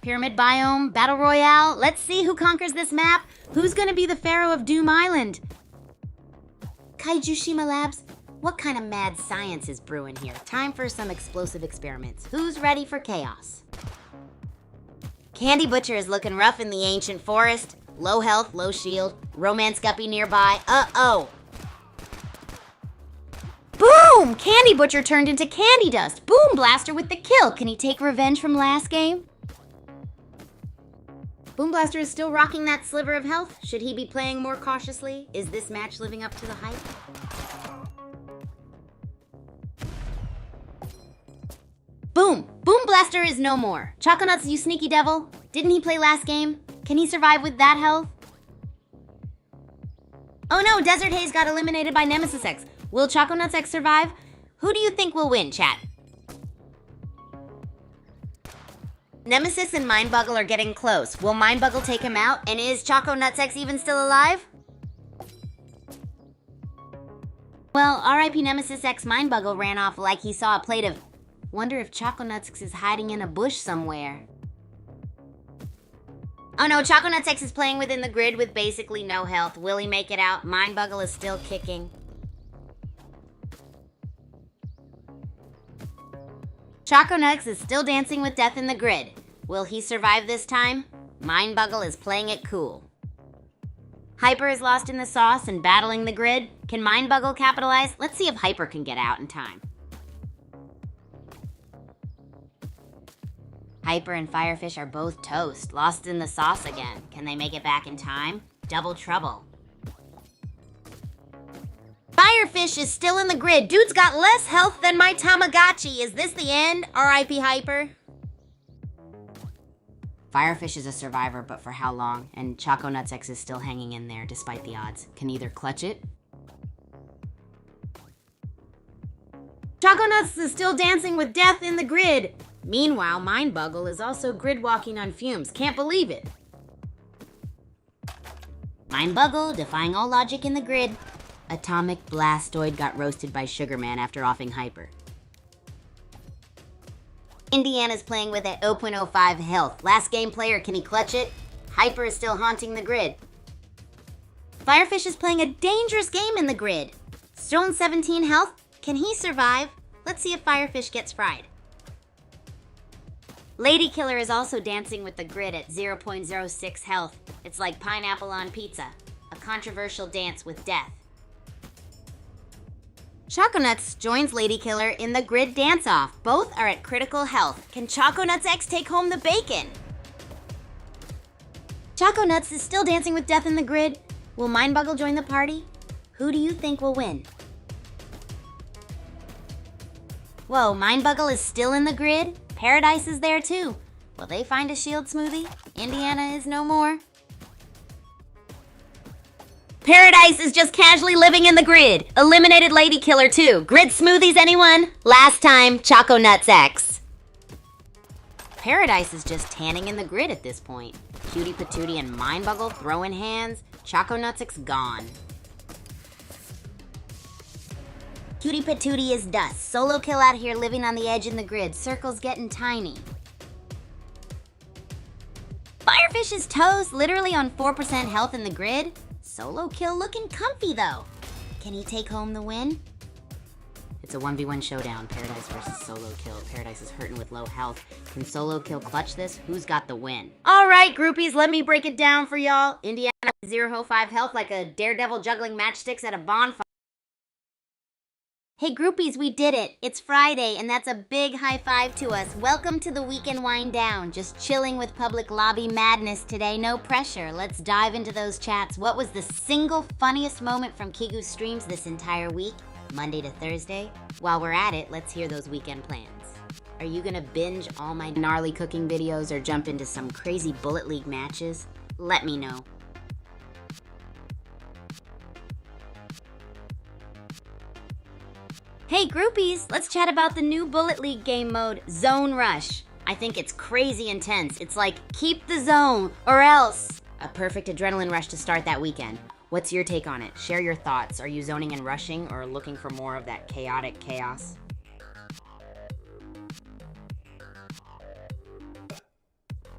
Pyramid Biome, Battle Royale. Let's see who conquers this map. Who's gonna be the Pharaoh of Doom Island? Kaijushima Labs? What kind of mad science is brewing here? Time for some explosive experiments. Who's ready for chaos? Candy Butcher is looking rough in the ancient forest. Low health, low shield. Romance Guppy nearby. Uh-oh. Boom! Candy Butcher turned into candy dust. Boom Blaster with the kill. Can he take revenge from last game? Boom Blaster is still rocking that sliver of health. Should he be playing more cautiously? Is this match living up to the hype? Boom! Boom Blaster is no more. Choconuts, you sneaky devil. Didn't he play last game? Can he survive with that health? Oh no, Desert Haze got eliminated by Nemesis X. Will Choconuts X survive? Who do you think will win, chat? Nemesis and Mindbuggle are getting close. Will Mindbuggle take him out? And is Choconuts X even still alive? Well, RIP Nemesis X Mindbuggle ran off like he saw a plate of... Wonder if Choconuts X is hiding in a bush somewhere. Oh no, Choconuts X is playing within the grid with basically no health. Will he make it out? Mindbuggle is still kicking. Choconuts is still dancing with death in the grid. Will he survive this time? Mindbuggle is playing it cool. Hyper is lost in the sauce and battling the grid. Can Mindbuggle capitalize? Let's see if Hyper can get out in time. Hyper and Firefish are both toast, lost in the sauce again. Can they make it back in time? Double trouble. Firefish is still in the grid. Dude's got less health than my Tamagotchi. Is this the end? R.I.P. Hyper. Firefish is a survivor, but for how long? And Choconuts X is still hanging in there despite the odds. Can either clutch it. Choconuts is still dancing with death in the grid. Meanwhile, Mindbuggle is also grid walking on fumes. Can't believe it. Mindbuggle defying all logic in the grid. Atomic Blastoid got roasted by Sugarman after offing Hyper. Indiana's playing with at 0.05 health. Last game player, can he clutch it? Hyper is still haunting the grid. Firefish is playing a dangerous game in the grid. Still in 17 health. Can he survive? Let's see if Firefish gets fried. Lady Killer is also dancing with the grid at 0.06 health. It's like pineapple on pizza. A controversial dance with death. Choconuts joins Lady Killer in the grid dance-off. Both are at critical health. Can Choconuts X take home the bacon? Choconuts is still dancing with death in the grid. Will Mindbuggle join the party? Who do you think will win? Whoa, Mindbuggle is still in the grid? Paradise is there too. Will they find a shield smoothie? Indiana is no more. Paradise is just casually living in the grid. Eliminated Lady Killer too. Grid smoothies, anyone? Last time, Choco Nuts X. Paradise is just tanning in the grid at this point. Cutie Patootie and Mindbuggle throwing hands. Choco Nuts X gone. Cutie Patootie is dust. Solo kill out here living on the edge in the grid. Circle's getting tiny. Firefish is toast, literally on 4% health in the grid. Solo kill looking comfy though. Can he take home the win? It's a 1v1 showdown. Paradise versus Solo kill. Paradise is hurting with low health. Can Solo kill clutch this? Who's got the win? All right, groupies, let me break it down for y'all. Indiana 0-5 health like a daredevil juggling matchsticks at a bonfire. Hey groupies, we did it. It's Friday, and that's a big high five to us. Welcome to the weekend wind down. Just chilling with public lobby madness today. No pressure. Let's dive into those chats. What was the single funniest moment from Kigu's streams this entire week? Monday to Thursday? While we're at it, let's hear those weekend plans. Are you gonna binge all my gnarly cooking videos or jump into some crazy Bullet League matches? Let me know. Hey groupies, let's chat about the new Bullet League game mode, Zone Rush. I think it's crazy intense. It's like, keep the zone or else. A perfect adrenaline rush to start that weekend. What's your take on it? Share your thoughts. Are you zoning and rushing or looking for more of that chaotic chaos?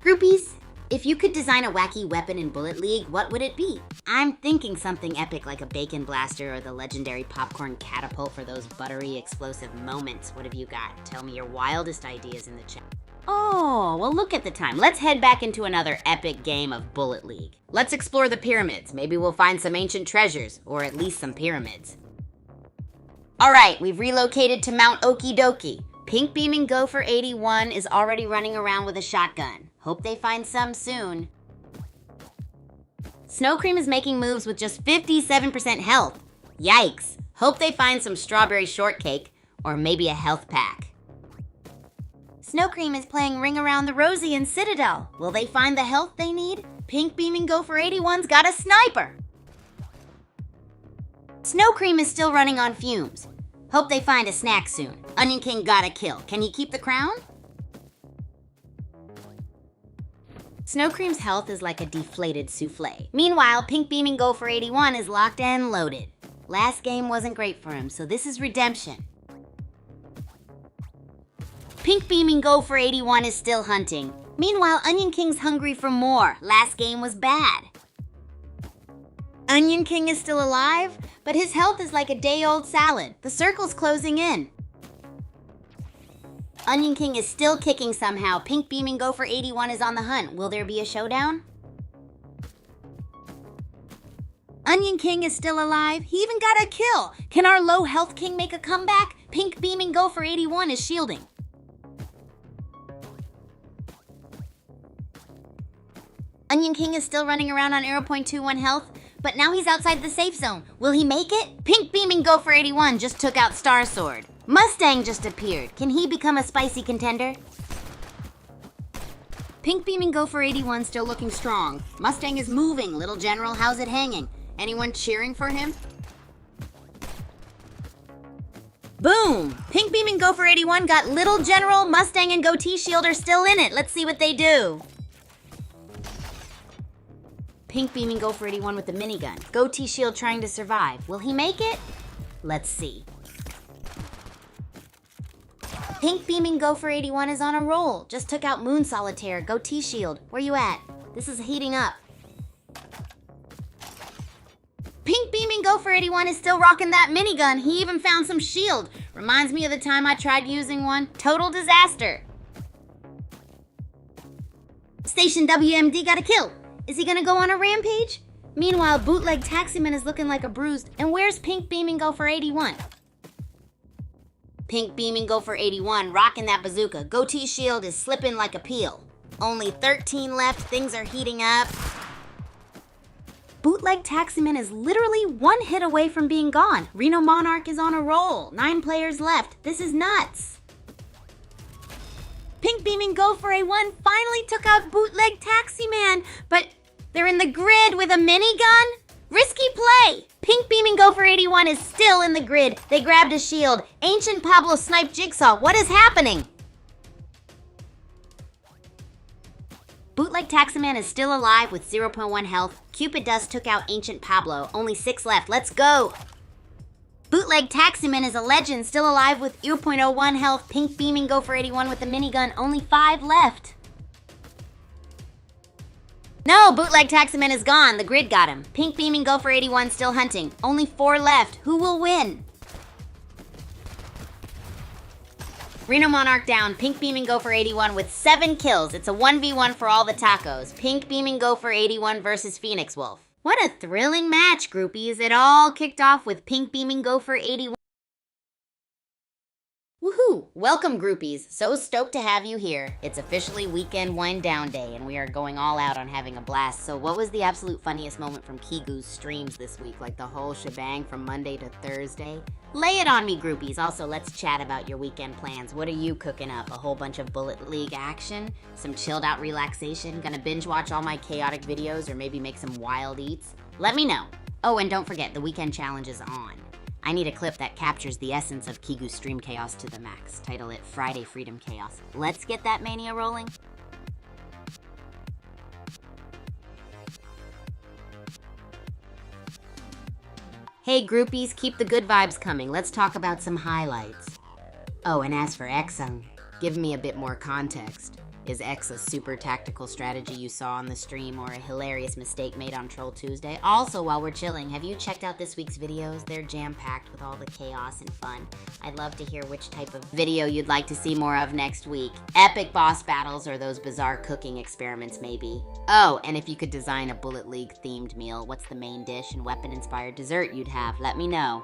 Groupies, if you could design a wacky weapon in Bullet League, what would it be? I'm thinking something epic like a bacon blaster or the legendary popcorn catapult for those buttery, explosive moments. What have you got? Tell me your wildest ideas in the chat. Oh, well look at the time. Let's head back into another epic game of Bullet League. Let's explore the pyramids. Maybe we'll find some ancient treasures, or at least some pyramids. All right, we've relocated to Mount Okie Dokie. Pink Beaming Gopher 81 is already running around with a shotgun. Hope they find some soon. Snow Cream is making moves with just 57% health. Yikes. Hope they find some strawberry shortcake, or maybe a health pack. Snow Cream is playing Ring Around the Rosie in Citadel. Will they find the health they need? Pink Beaming Gopher 81's got a sniper. Snow Cream is still running on fumes. Hope they find a snack soon. Onion King got a kill. Can he keep the crown? Snow Cream's health is like a deflated souffle. Meanwhile, Pink Beaming Gopher 81 is locked and loaded. Last game wasn't great for him, so this is redemption. Pink Beaming Gopher 81 is still hunting. Meanwhile, Onion King's hungry for more. Last game was bad. Onion King is still alive, but his health is like a day-old salad. The circle's closing in. Onion King is still kicking somehow. Pink Beaming Gopher 81 is on the hunt. Will there be a showdown? Onion King is still alive. He even got a kill. Can our low health king make a comeback? Pink Beaming Gopher 81 is shielding. Onion King is still running around on 0.21 health, but now he's outside the safe zone. Will he make it? Pink Beaming Gopher 81 just took out Star Sword. Mustang just appeared. Can he become a spicy contender? Pink Beaming Gopher 81 still looking strong. Mustang is moving. Little General, how's it hanging? Anyone cheering for him? Boom! Pink Beaming Gopher 81 got Little General, Mustang, and Goatee Shield are still in it. Let's see what they do. Pink Beaming Gopher 81 with the minigun. Goatee Shield trying to survive. Will he make it? Let's see. Pink Beaming Gopher 81 is on a roll. Just took out Moon Solitaire. Goatee Shield. Where you at? This is heating up. Pink Beaming Gopher 81 is still rocking that minigun. He even found some shield. Reminds me of the time I tried using one. Total disaster. Station WMD got a kill. Is he gonna go on a rampage? Meanwhile, Bootleg Taximan is looking like a bruised. And where's Pink Beaming Gopher 81? Pink Beaming Gopher 81 rocking that bazooka. Goatee Shield is slipping like a peel. Only 13 left. Things are heating up. Bootleg Taximan is literally one hit away from being gone. Reno Monarch is on a roll. 9 players left. This is nuts. Pink Beaming Gopher A1 finally took out Bootleg Taxi Man, but they're in the grid with a minigun? Risky play! Pink Beaming Gopher 81 is still in the grid. They grabbed a shield. Ancient Pablo sniped Jigsaw. What is happening? Bootleg Taximan is still alive with 0.1 health. Cupid Dust took out Ancient Pablo. Only 6 left. Let's go! Bootleg Taximan is a legend, still alive with 0.01 health. Pink Beaming Gopher 81 with the minigun. Only 5 left. No, Bootleg Taximan is gone. The grid got him. Pink Beaming Gopher 81 still hunting. Only 4 left. Who will win? Reno Monarch down. Pink Beaming Gopher 81 with 7 kills. It's a 1v1 for all the tacos. Pink Beaming Gopher 81 versus Phoenix Wolf. What a thrilling match, groupies. It all kicked off with Pink Beaming Gopher 81. Woohoo! Welcome, groupies. So stoked to have you here. It's officially weekend wind down day, and we are going all out on having a blast. So what was the absolute funniest moment from Kigu's streams this week? Like the whole shebang from Monday to Thursday? Lay it on me, groupies. Also, let's chat about your weekend plans. What are you cooking up? A whole bunch of Bullet League action? Some chilled out relaxation? Gonna binge watch all my chaotic videos or maybe make some wild eats? Let me know. Oh, and don't forget, the weekend challenge is on. I need a clip that captures the essence of Kigu's stream chaos to the max. Title it Friday Freedom Chaos. Let's get that mania rolling. Hey groupies, keep the good vibes coming. Let's talk about some highlights. Oh, and as for Exung, give me a bit more context. Is X a super tactical strategy you saw on the stream or a hilarious mistake made on Troll Tuesday? Also, while we're chilling, have you checked out this week's videos? They're jam-packed with all the chaos and fun. I'd love to hear which type of video you'd like to see more of next week. Epic boss battles or those bizarre cooking experiments maybe. Oh, and if you could design a Bullet League themed meal, what's the main dish and weapon-inspired dessert you'd have? Let me know.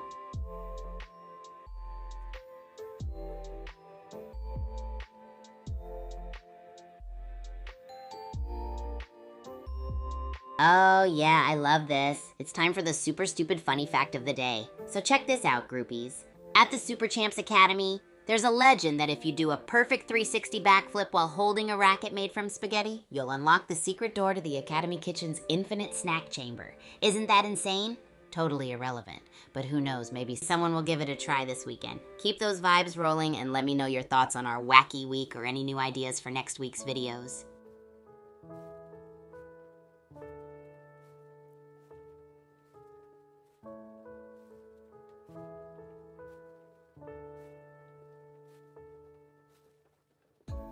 Oh yeah, I love this. It's time for the super stupid funny fact of the day. So check this out, groupies. At the Super Champs Academy, there's a legend that if you do a perfect 360 backflip while holding a racket made from spaghetti, you'll unlock the secret door to the Academy Kitchen's infinite snack chamber. Isn't that insane? Totally irrelevant. But who knows, maybe someone will give it a try this weekend. Keep those vibes rolling and let me know your thoughts on our wacky week or any new ideas for next week's videos.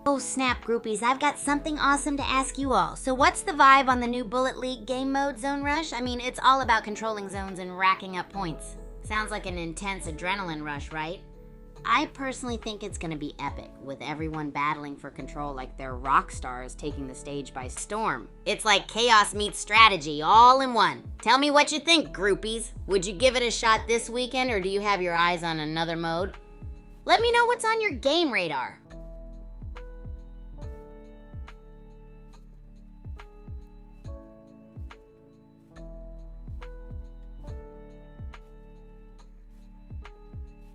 Oh snap, groupies, I've got something awesome to ask you all. So what's the vibe on the new Bullet League game mode, Zone Rush? I mean, it's all about controlling zones and racking up points. Sounds like an intense adrenaline rush, right? I personally think it's gonna be epic, with everyone battling for control like they're rock stars taking the stage by storm. It's like chaos meets strategy, all in one. Tell me what you think, groupies. Would you give it a shot this weekend, or do you have your eyes on another mode? Let me know what's on your game radar.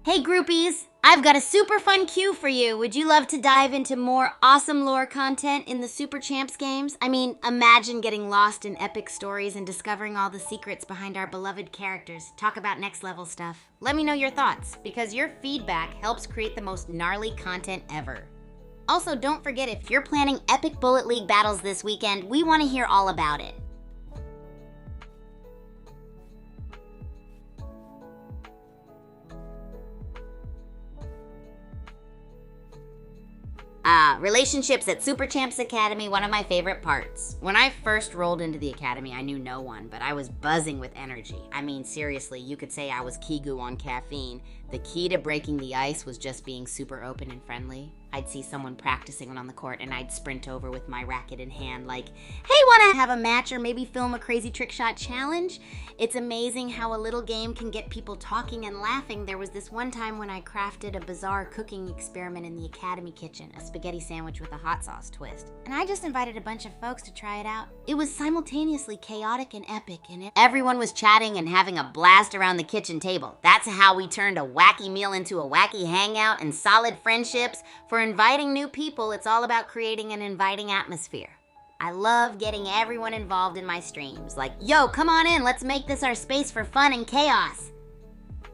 Hey groupies, I've got a super fun queue for you. Would you love to dive into more awesome lore content in the Super Champs games? I mean, imagine getting lost in epic stories and discovering all the secrets behind our beloved characters. Talk about next level stuff. Let me know your thoughts, because your feedback helps create the most gnarly content ever. Also, don't forget, if you're planning epic Bullet League battles this weekend, we want to hear all about it. Relationships at Super Champs Academy, one of my favorite parts. When I first rolled into the academy, I knew no one, but I was buzzing with energy. I mean, seriously, you could say I was Kigu on caffeine. The key to breaking the ice was just being super open and friendly. I'd see someone practicing on the court and I'd sprint over with my racket in hand like, hey, wanna have a match or maybe film a crazy trick shot challenge? It's amazing how a little game can get people talking and laughing. There was this one time when I crafted a bizarre cooking experiment in the academy kitchen, a spaghetti sandwich with a hot sauce twist. And I just invited a bunch of folks to try it out. It was simultaneously chaotic and epic, and everyone was chatting and having a blast around the kitchen table. That's how we turned a wacky meal into a wacky hangout and solid friendships for inviting new people, it's all about creating an inviting atmosphere. I love getting everyone involved in my streams. Like, yo, come on in, let's make this our space for fun and chaos.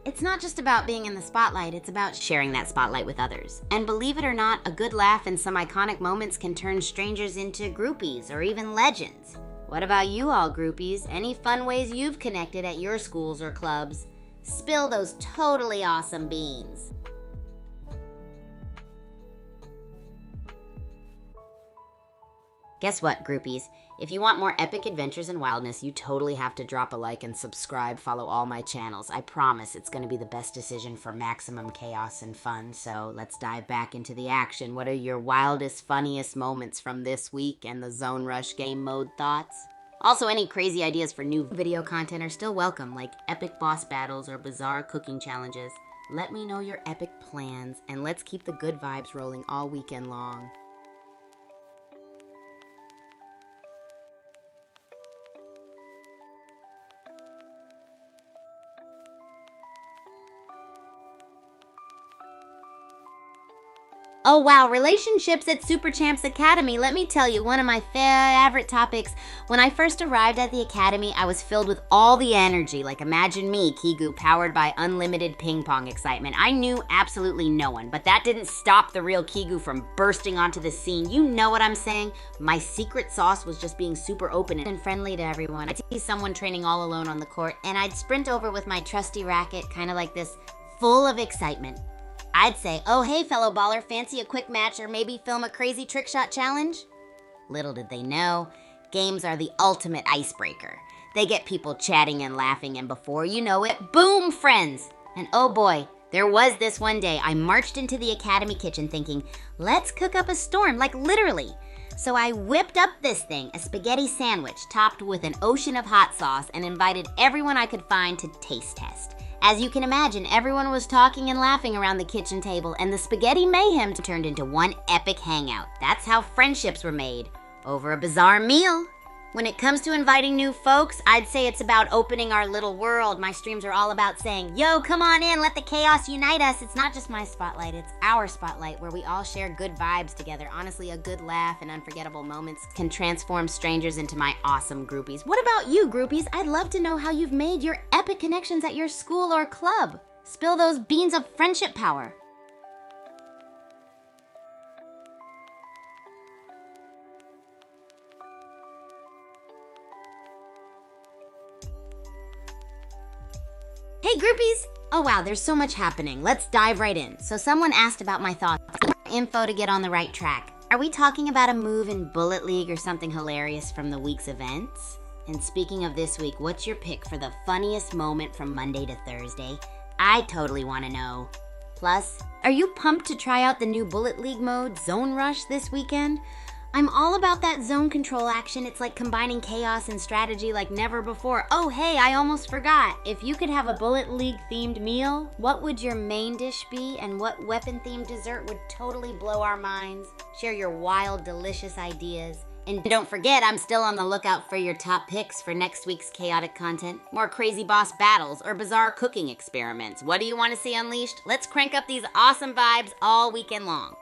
It's not just about being in the spotlight, it's about sharing that spotlight with others. And believe it or not, a good laugh and some iconic moments can turn strangers into groupies or even legends. What about you all, groupies? Any fun ways you've connected at your schools or clubs? Spill those totally awesome beans. Guess what, groupies? If you want more epic adventures and wildness, you totally have to drop a like and subscribe, follow all my channels. I promise it's going to be the best decision for maximum chaos and fun. So let's dive back into the action. What are your wildest, funniest moments from this week and the Zone Rush game mode thoughts? Also, any crazy ideas for new video content are still welcome, like epic boss battles or bizarre cooking challenges. Let me know your epic plans, and let's keep the good vibes rolling all weekend long. Oh wow, relationships at Super Champs Academy. Let me tell you, one of my favorite topics. When I first arrived at the academy, I was filled with all the energy. Like, imagine me, Kigu, powered by unlimited ping pong excitement. I knew absolutely no one, but that didn't stop the real Kigu from bursting onto the scene. You know what I'm saying? My secret sauce was just being super open and friendly to everyone. I'd see someone training all alone on the court, and I'd sprint over with my trusty racket, kind of like this, full of excitement. I'd say, oh hey fellow baller, fancy a quick match or maybe film a crazy trick shot challenge? Little did they know, games are the ultimate icebreaker. They get people chatting and laughing, and before you know it, boom, friends! And oh boy, there was this one day I marched into the academy kitchen thinking, let's cook up a storm, like literally. So I whipped up this thing, a spaghetti sandwich topped with an ocean of hot sauce, and invited everyone I could find to taste test. As you can imagine, everyone was talking and laughing around the kitchen table, and the spaghetti mayhem turned into one epic hangout. That's how friendships were made, over a bizarre meal. When it comes to inviting new folks, I'd say it's about opening our little world. My streams are all about saying, yo, come on in, let the chaos unite us. It's not just my spotlight, it's our spotlight where we all share good vibes together. Honestly, a good laugh and unforgettable moments can transform strangers into my awesome groupies. What about you, groupies? I'd love to know how you've made your epic connections at your school or club. Spill those beans of friendship power. Hey groupies! Oh wow, there's so much happening. Let's dive right in. So someone asked about my thoughts. Info to get on the right track. Are we talking about a move in Bullet League or something hilarious from the week's events? And speaking of this week, what's your pick for the funniest moment from Monday to Thursday? I totally want to know. Plus, are you pumped to try out the new Bullet League mode, Zone Rush, this weekend? I'm all about that zone control action. It's like combining chaos and strategy like never before. Oh, hey, I almost forgot. If you could have a Bullet League themed meal, what would your main dish be, and what weapon themed dessert would totally blow our minds? Share your wild, delicious ideas. And don't forget, I'm still on the lookout for your top picks for next week's chaotic content. More crazy boss battles or bizarre cooking experiments. What do you want to see unleashed? Let's crank up these awesome vibes all weekend long.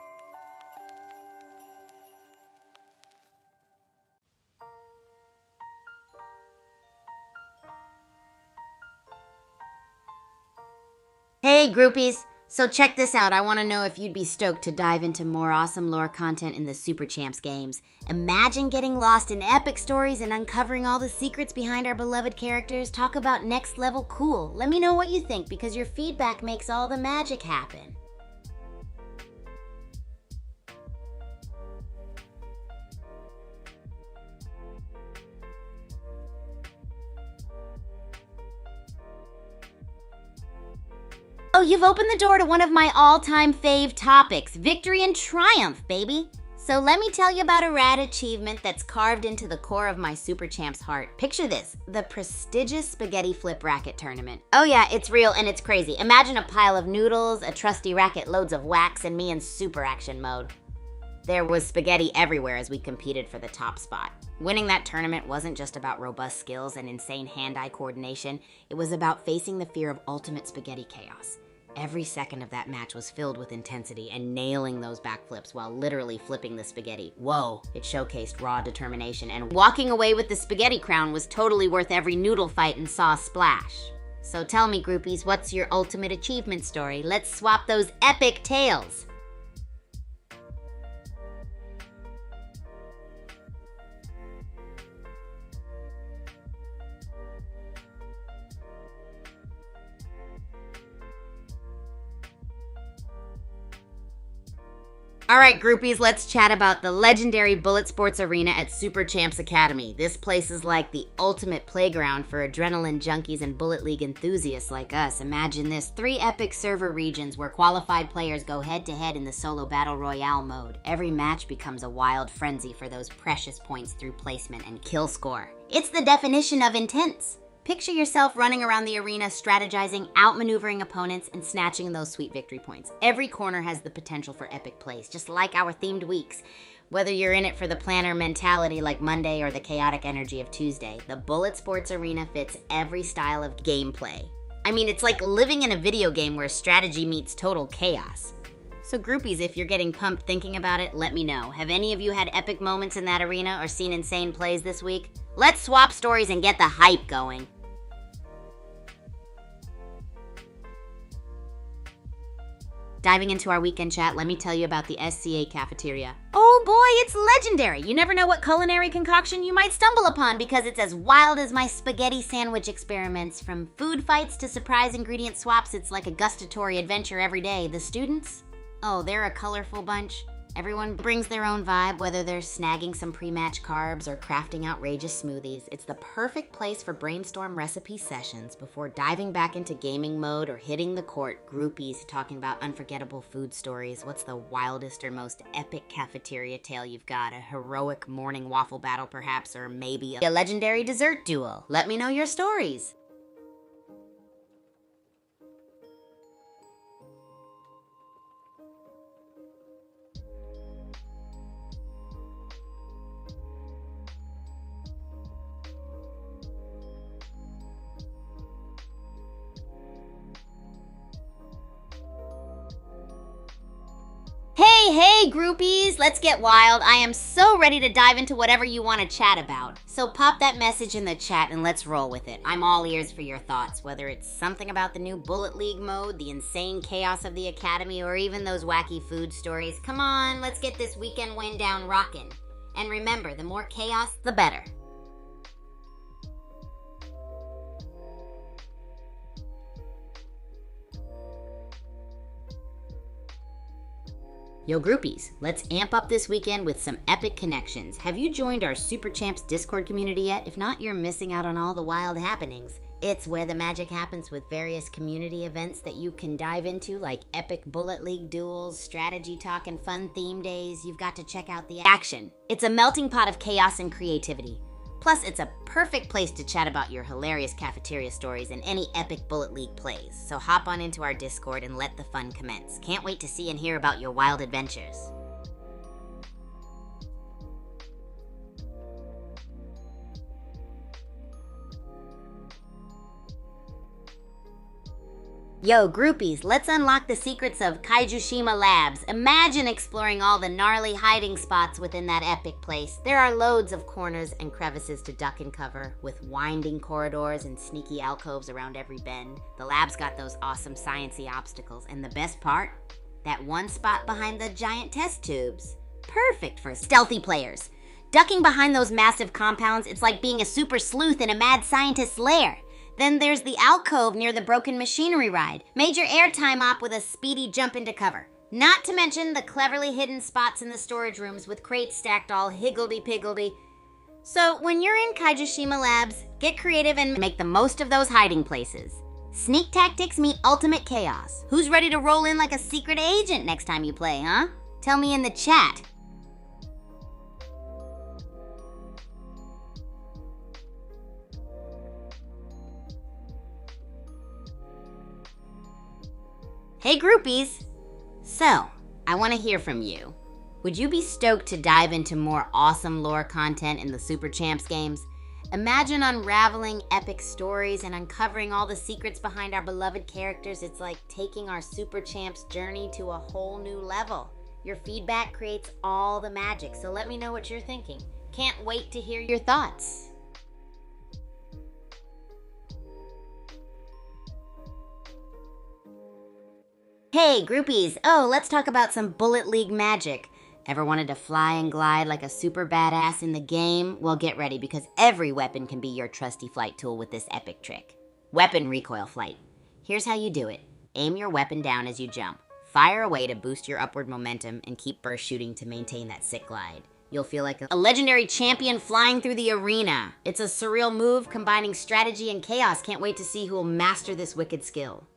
Hey groupies! So check this out, I want to know if you'd be stoked to dive into more awesome lore content in the Super Champs games. Imagine getting lost in epic stories and uncovering all the secrets behind our beloved characters. Talk about next level cool. Let me know what you think, because your feedback makes all the magic happen. Oh, you've opened the door to one of my all-time fave topics, victory and triumph, baby. So let me tell you about a rad achievement that's carved into the core of my Super Champs heart. Picture this, the prestigious spaghetti flip racket tournament. Oh yeah, it's real and it's crazy. Imagine a pile of noodles, a trusty racket, loads of wax, and me in super action mode. There was spaghetti everywhere as we competed for the top spot. Winning that tournament wasn't just about robust skills and insane hand-eye coordination. It was about facing the fear of ultimate spaghetti chaos. Every second of that match was filled with intensity and nailing those backflips while literally flipping the spaghetti. Whoa, it showcased raw determination, and walking away with the spaghetti crown was totally worth every noodle fight and sauce splash. So tell me, groupies, what's your ultimate achievement story? Let's swap those epic tales. All right, groupies, let's chat about the legendary Bullet Sports Arena at Super Champs Academy. This place is like the ultimate playground for adrenaline junkies and Bullet League enthusiasts like us. Imagine this, 3 epic server regions where qualified players go head-to-head in the solo battle royale mode. Every match becomes a wild frenzy for those precious points through placement and kill score. It's the definition of intense. Picture yourself running around the arena, strategizing, outmaneuvering opponents, and snatching those sweet victory points. Every corner has the potential for epic plays, just like our themed weeks. Whether you're in it for the planner mentality like Monday or the chaotic energy of Tuesday, the Bullet Sports Arena fits every style of gameplay. I mean, it's like living in a video game where strategy meets total chaos. So groupies, if you're getting pumped thinking about it, let me know. Have any of you had epic moments in that arena or seen insane plays this week? Let's swap stories and get the hype going. Diving into our weekend chat, let me tell you about the SCA cafeteria. Oh boy, it's legendary! You never know what culinary concoction you might stumble upon because it's as wild as my spaghetti sandwich experiments. From food fights to surprise ingredient swaps, it's like a gustatory adventure every day. The students? Oh, they're a colorful bunch. Everyone brings their own vibe, whether they're snagging some pre-match carbs or crafting outrageous smoothies. It's the perfect place for brainstorm recipe sessions before diving back into gaming mode or hitting the court. Groupies talking about unforgettable food stories. What's the wildest or most epic cafeteria tale you've got? A heroic morning waffle battle perhaps, or maybe a legendary dessert duel? Let me know your stories. Hey, groupies, let's get wild. I am so ready to dive into whatever you want to chat about. So pop that message in the chat and let's roll with it. I'm all ears for your thoughts, whether it's something about the new Bullet League mode, the insane chaos of the Academy, or even those wacky food stories. Come on, let's get this weekend wind down rockin'. And remember, the more chaos, the better. Yo groupies, let's amp up this weekend with some epic connections. Have you joined our Super Champs Discord community yet? If not, you're missing out on all the wild happenings. It's where the magic happens with various community events that you can dive into, like epic Bullet League duels, strategy talk, and fun theme days. You've got to check out the action. It's a melting pot of chaos and creativity. Plus, it's a perfect place to chat about your hilarious cafeteria stories and any epic Bullet League plays. So hop on into our Discord and let the fun commence. Can't wait to see and hear about your wild adventures. Yo, groupies, let's unlock the secrets of Kaijushima Labs. Imagine exploring all the gnarly hiding spots within that epic place. There are loads of corners and crevices to duck and cover, with winding corridors and sneaky alcoves around every bend. The lab's got those awesome sciencey obstacles, and the best part? That one spot behind the giant test tubes. Perfect for stealthy players. Ducking behind those massive compounds, it's like being a super sleuth in a mad scientist's lair. Then there's the alcove near the broken machinery ride. Major airtime op with a speedy jump into cover. Not to mention the cleverly hidden spots in the storage rooms with crates stacked all higgledy-piggledy. So when you're in Kaijushima Labs, get creative and make the most of those hiding places. Sneak tactics meet ultimate chaos. Who's ready to roll in like a secret agent next time you play, huh? Tell me in the chat. Hey groupies! So, I want to hear from you. Would you be stoked to dive into more awesome lore content in the Super Champs games? Imagine unraveling epic stories and uncovering all the secrets behind our beloved characters. It's like taking our Super Champs journey to a whole new level. Your feedback creates all the magic, so let me know what you're thinking. Can't wait to hear your thoughts. Hey, groupies! Oh, let's talk about some Bullet League magic. Ever wanted to fly and glide like a super badass in the game? Well, get ready, because every weapon can be your trusty flight tool with this epic trick. Weapon recoil flight. Here's how you do it. Aim your weapon down as you jump. Fire away to boost your upward momentum, and keep burst shooting to maintain that sick glide. You'll feel like a legendary champion flying through the arena. It's a surreal move combining strategy and chaos. Can't wait to see who will master this wicked skill.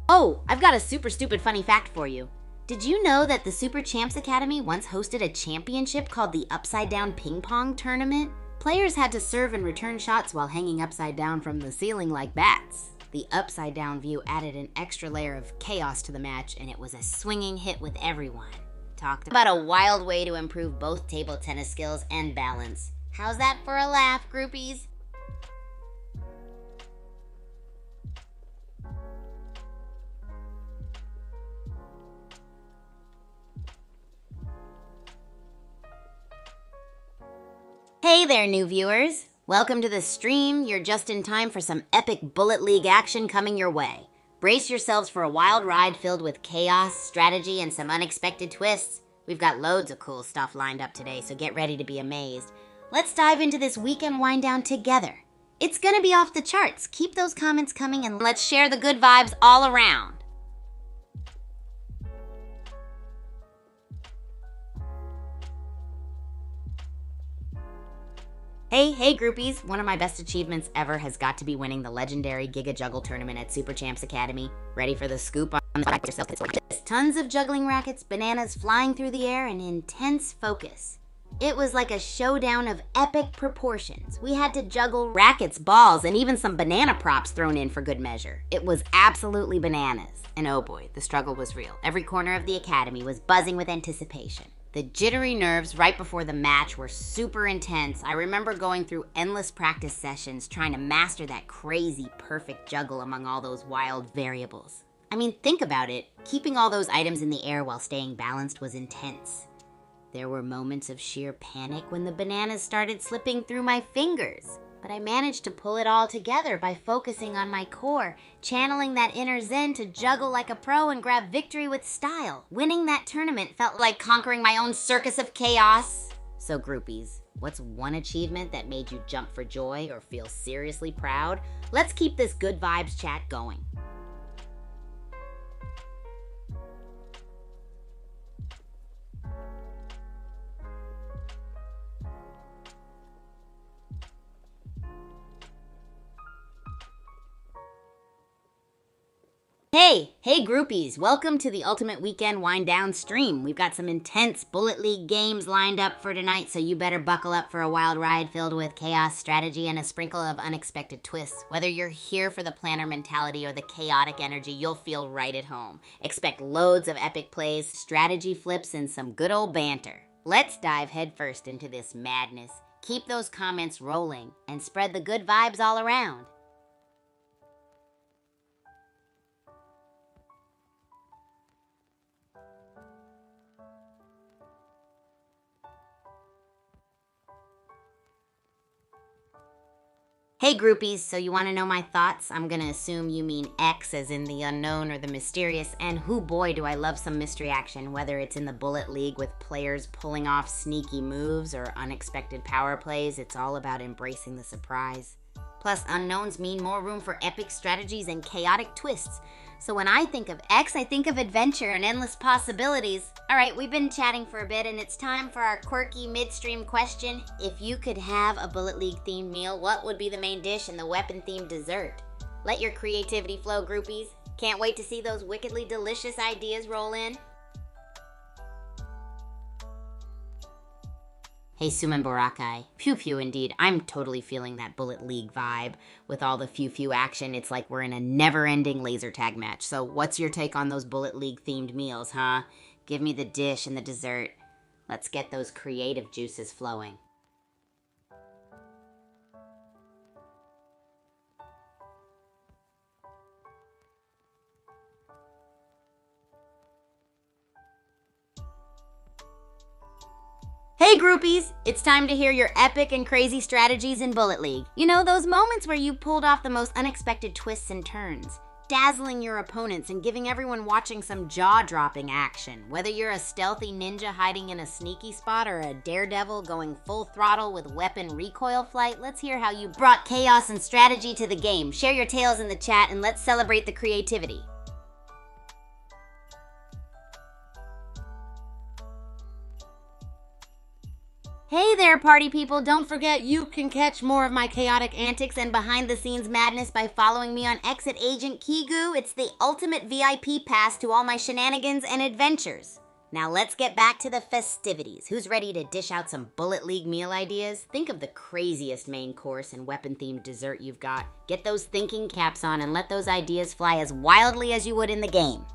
Oh, I've got a super stupid funny fact for you. Did you know that the Super Champs Academy once hosted a championship called the Upside Down Ping Pong Tournament? Players had to serve and return shots while hanging upside down from the ceiling like bats. The upside down view added an extra layer of chaos to the match, and it was a swinging hit with everyone. Talked about a wild way to improve both table tennis skills and balance. How's that for a laugh, groupies? Hey there, new viewers! Welcome to the stream. You're just in time for some epic Bullet League action coming your way. Brace yourselves for a wild ride filled with chaos, strategy, and some unexpected twists. We've got loads of cool stuff lined up today, so get ready to be amazed. Let's dive into this weekend wind down together. It's gonna be off the charts. Keep those comments coming, and let's share the good vibes all around. Hey groupies! One of my best achievements ever has got to be winning the legendary Giga Juggle tournament at Super Champs Academy. Ready for the scoop on the racket yourself? Tons of juggling rackets, bananas flying through the air, and intense focus. It was like a showdown of epic proportions. We had to juggle rackets, balls, and even some banana props thrown in for good measure. It was absolutely bananas. And oh boy, the struggle was real. Every corner of the academy was buzzing with anticipation. The jittery nerves right before the match were super intense. I remember going through endless practice sessions trying to master that crazy, perfect juggle among all those wild variables. I mean, think about it. Keeping all those items in the air while staying balanced was intense. There were moments of sheer panic when the bananas started slipping through my fingers. But I managed to pull it all together by focusing on my core, channeling that inner zen to juggle like a pro and grab victory with style. Winning that tournament felt like conquering my own circus of chaos. So groupies, what's one achievement that made you jump for joy or feel seriously proud? Let's keep this good vibes chat going. Hey groupies, welcome to the Ultimate Weekend Wind Down stream. We've got some intense Bullet League games lined up for tonight, so you better buckle up for a wild ride filled with chaos, strategy, and a sprinkle of unexpected twists. Whether you're here for the planner mentality or the chaotic energy, you'll feel right at home. Expect loads of epic plays, strategy flips, and some good old banter. Let's dive headfirst into this madness. Keep those comments rolling and spread the good vibes all around. Hey groupies, so you want to know my thoughts? I'm gonna assume you mean X as in the unknown or the mysterious, and whoo boy do I love some mystery action, whether it's in the Bullet League with players pulling off sneaky moves or unexpected power plays. It's all about embracing the surprise. Plus, unknowns mean more room for epic strategies and chaotic twists. So when I think of X, I think of adventure and endless possibilities. Alright, we've been chatting for a bit, and it's time for our quirky midstream question. If you could have a Bullet League themed meal, what would be the main dish and the weapon themed dessert? Let your creativity flow, groupies. Can't wait to see those wickedly delicious ideas roll in. Hey, Suman Borakai. Pew pew indeed. I'm totally feeling that Bullet League vibe with all the few action. It's like we're in a never-ending laser tag match. So what's your take on those Bullet League themed meals, huh? Give me the dish and the dessert. Let's get those creative juices flowing. Hey groupies, it's time to hear your epic and crazy strategies in Bullet League. You know, those moments where you pulled off the most unexpected twists and turns, dazzling your opponents and giving everyone watching some jaw-dropping action. Whether you're a stealthy ninja hiding in a sneaky spot or a daredevil going full throttle with weapon recoil flight, let's hear how you brought chaos and strategy to the game. Share your tales in the chat and let's celebrate the creativity. Hey there, party people! Don't forget you can catch more of my chaotic antics and behind-the-scenes madness by following me on X at Agent Kigu. It's the ultimate VIP pass to all my shenanigans and adventures. Now let's get back to the festivities. Who's ready to dish out some Bullet League meal ideas? Think of the craziest main course and weapon-themed dessert you've got. Get those thinking caps on and let those ideas fly as wildly as you would in the game.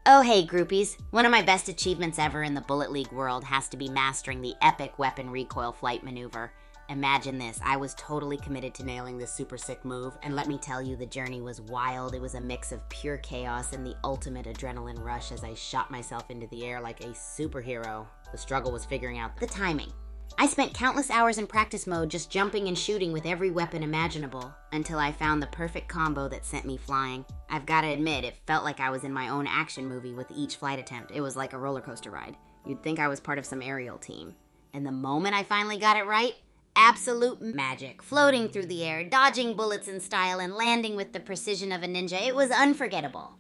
Oh hey groupies, one of my best achievements ever in the Bullet League world has to be mastering the epic weapon recoil flight maneuver. Imagine this, I was totally committed to nailing this super sick move, and let me tell you, the journey was wild. It was a mix of pure chaos and the ultimate adrenaline rush as I shot myself into the air like a superhero. The struggle was figuring out the timing. I spent countless hours in practice mode just jumping and shooting with every weapon imaginable until I found the perfect combo that sent me flying. I've got to admit, it felt like I was in my own action movie with each flight attempt. It was like a roller coaster ride. You'd think I was part of some aerial team. And the moment I finally got it right, absolute magic. Floating through the air, dodging bullets in style, and landing with the precision of a ninja. It was unforgettable.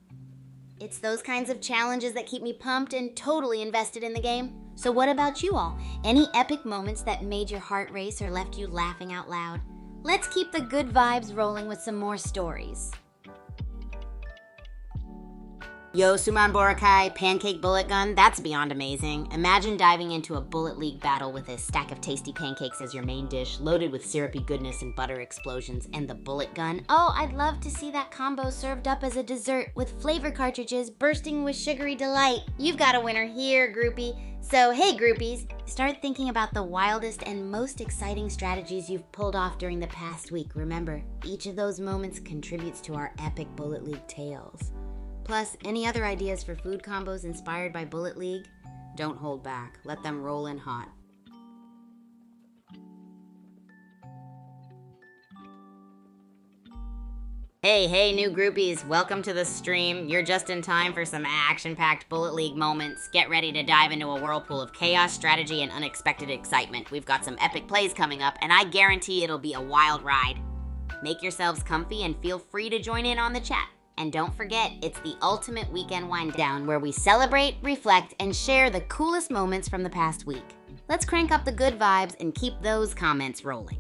It's those kinds of challenges that keep me pumped and totally invested in the game. So what about you all? Any epic moments that made your heart race or left you laughing out loud? Let's keep the good vibes rolling with some more stories. Yo, Suman Borakai, pancake bullet gun, that's beyond amazing. Imagine diving into a Bullet League battle with a stack of tasty pancakes as your main dish, loaded with syrupy goodness and butter explosions, and the bullet gun. Oh, I'd love to see that combo served up as a dessert with flavor cartridges bursting with sugary delight. You've got a winner here, groupie. So hey groupies, start thinking about the wildest and most exciting strategies you've pulled off during the past week. Remember, each of those moments contributes to our epic Bullet League tales. Plus, any other ideas for food combos inspired by Bullet League? Don't hold back. Let them roll in hot. Hey, new groupies. Welcome to the stream. You're just in time for some action-packed Bullet League moments. Get ready to dive into a whirlpool of chaos, strategy, and unexpected excitement. We've got some epic plays coming up, and I guarantee it'll be a wild ride. Make yourselves comfy and feel free to join in on the chat. And don't forget, it's the ultimate weekend wind down where we celebrate, reflect, and share the coolest moments from the past week. Let's crank up the good vibes and keep those comments rolling.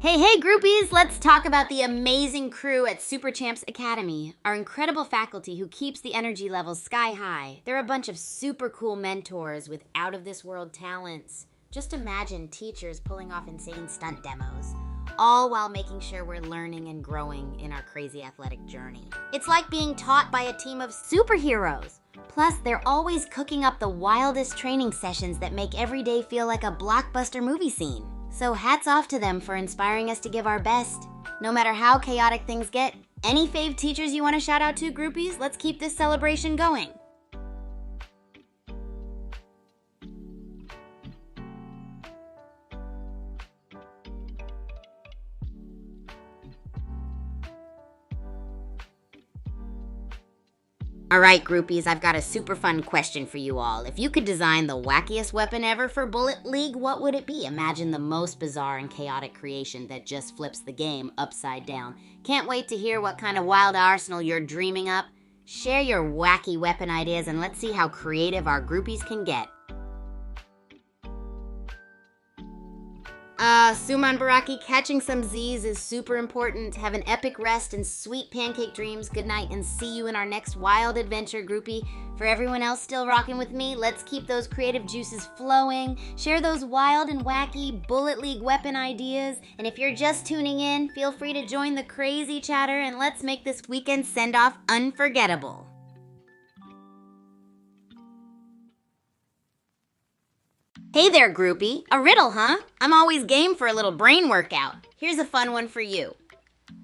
Hey groupies, let's talk about the amazing crew at Super Champs Academy, our incredible faculty who keeps the energy levels sky high. They're a bunch of super cool mentors with out-of-this-world talents. Just imagine teachers pulling off insane stunt demos, all while making sure we're learning and growing in our crazy athletic journey. It's like being taught by a team of superheroes. Plus, they're always cooking up the wildest training sessions that make every day feel like a blockbuster movie scene. So hats off to them for inspiring us to give our best. No matter how chaotic things get, any fave teachers you want to shout out to, groupies? Let's keep this celebration going. Alright groupies, I've got a super fun question for you all. If you could design the wackiest weapon ever for Bullet League, what would it be? Imagine the most bizarre and chaotic creation that just flips the game upside down. Can't wait to hear what kind of wild arsenal you're dreaming up. Share your wacky weapon ideas and let's see how creative our groupies can get. Suman Baraki, catching some Z's is super important. Have an epic rest and sweet pancake dreams. Good night and see you in our next wild adventure, groupie. For everyone else still rocking with me, let's keep those creative juices flowing. Share those wild and wacky Bullet League weapon ideas. And if you're just tuning in, feel free to join the crazy chatter and let's make this weekend send-off unforgettable. Hey there, groupie. A riddle, huh? I'm always game for a little brain workout. Here's a fun one for you.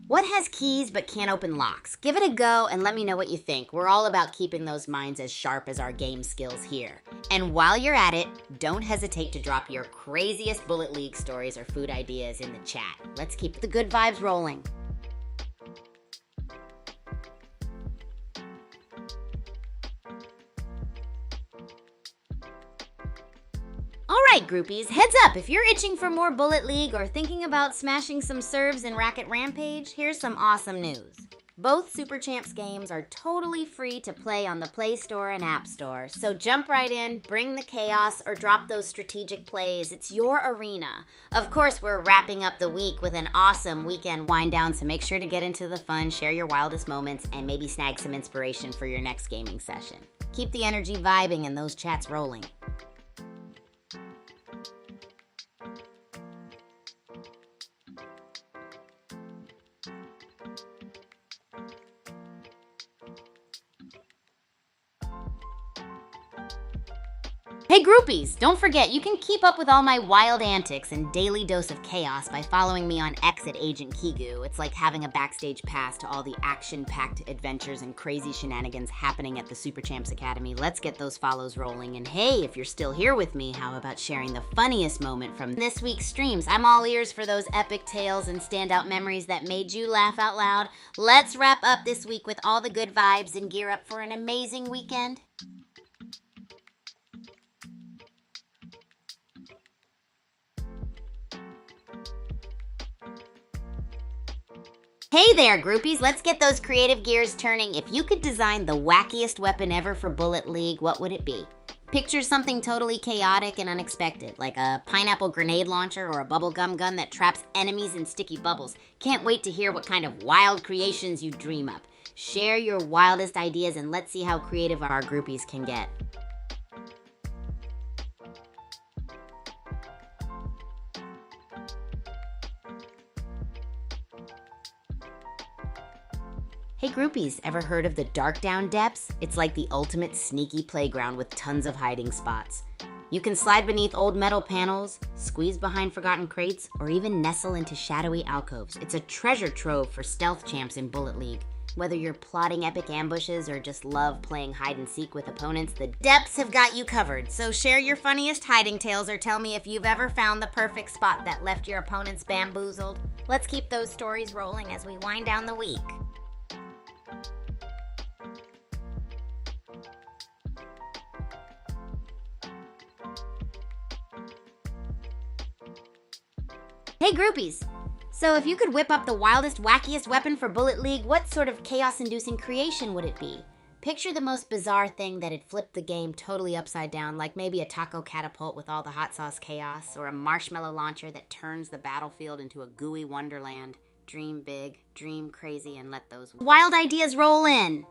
What has keys but can't open locks? Give it a go and let me know what you think. We're all about keeping those minds as sharp as our game skills here. And while you're at it, don't hesitate to drop your craziest Bullet League stories or food ideas in the chat. Let's keep the good vibes rolling. Alright, groupies, heads up! If you're itching for more Bullet League or thinking about smashing some serves in Racket Rampage, here's some awesome news. Both Super Champs games are totally free to play on the Play Store and App Store, so jump right in, bring the chaos, or drop those strategic plays. It's your arena. Of course, we're wrapping up the week with an awesome weekend wind down, so make sure to get into the fun, share your wildest moments, and maybe snag some inspiration for your next gaming session. Keep the energy vibing and those chats rolling. Hey groupies, don't forget you can keep up with all my wild antics and daily dose of chaos by following me on X at Agent Kigu. It's like having a backstage pass to all the action-packed adventures and crazy shenanigans happening at the Super Champs Academy. Let's get those follows rolling. And hey, if you're still here with me, how about sharing the funniest moment from this week's streams? I'm all ears for those epic tales and standout memories that made you laugh out loud. Let's wrap up this week with all the good vibes and gear up for an amazing weekend. Hey there, groupies. Let's get those creative gears turning. If you could design the wackiest weapon ever for Bullet League, what would it be? Picture something totally chaotic and unexpected, like a pineapple grenade launcher or a bubblegum gun that traps enemies in sticky bubbles. Can't wait to hear what kind of wild creations you dream up. Share your wildest ideas and let's see how creative our groupies can get. Hey groupies, ever heard of the Dark Down Depths? It's like the ultimate sneaky playground with tons of hiding spots. You can slide beneath old metal panels, squeeze behind forgotten crates, or even nestle into shadowy alcoves. It's a treasure trove for stealth champs in Bullet League. Whether you're plotting epic ambushes or just love playing hide and seek with opponents, the depths have got you covered. So share your funniest hiding tales or tell me if you've ever found the perfect spot that left your opponents bamboozled. Let's keep those stories rolling as we wind down the week. Hey groupies! So if you could whip up the wildest, wackiest weapon for Bullet League, what sort of chaos-inducing creation would it be? Picture the most bizarre thing that'd flip the game totally upside down, like maybe a taco catapult with all the hot sauce chaos, or a marshmallow launcher that turns the battlefield into a gooey wonderland. Dream big, dream crazy, and let those wild ideas roll in!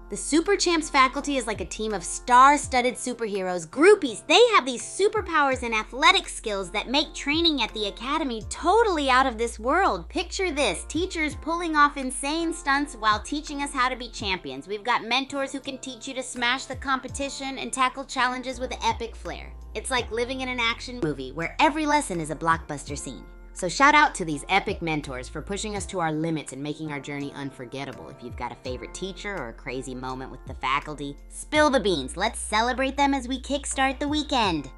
The Super Champs faculty is like a team of star-studded superheroes. Groupies, they have these superpowers and athletic skills that make training at the academy totally out of this world. Picture this, teachers pulling off insane stunts while teaching us how to be champions. We've got mentors who can teach you to smash the competition and tackle challenges with epic flair. It's like living in an action movie where every lesson is a blockbuster scene. So shout out to these epic mentors for pushing us to our limits and making our journey unforgettable. If you've got a favorite teacher or a crazy moment with the faculty, spill the beans. Let's celebrate them as we kickstart the weekend.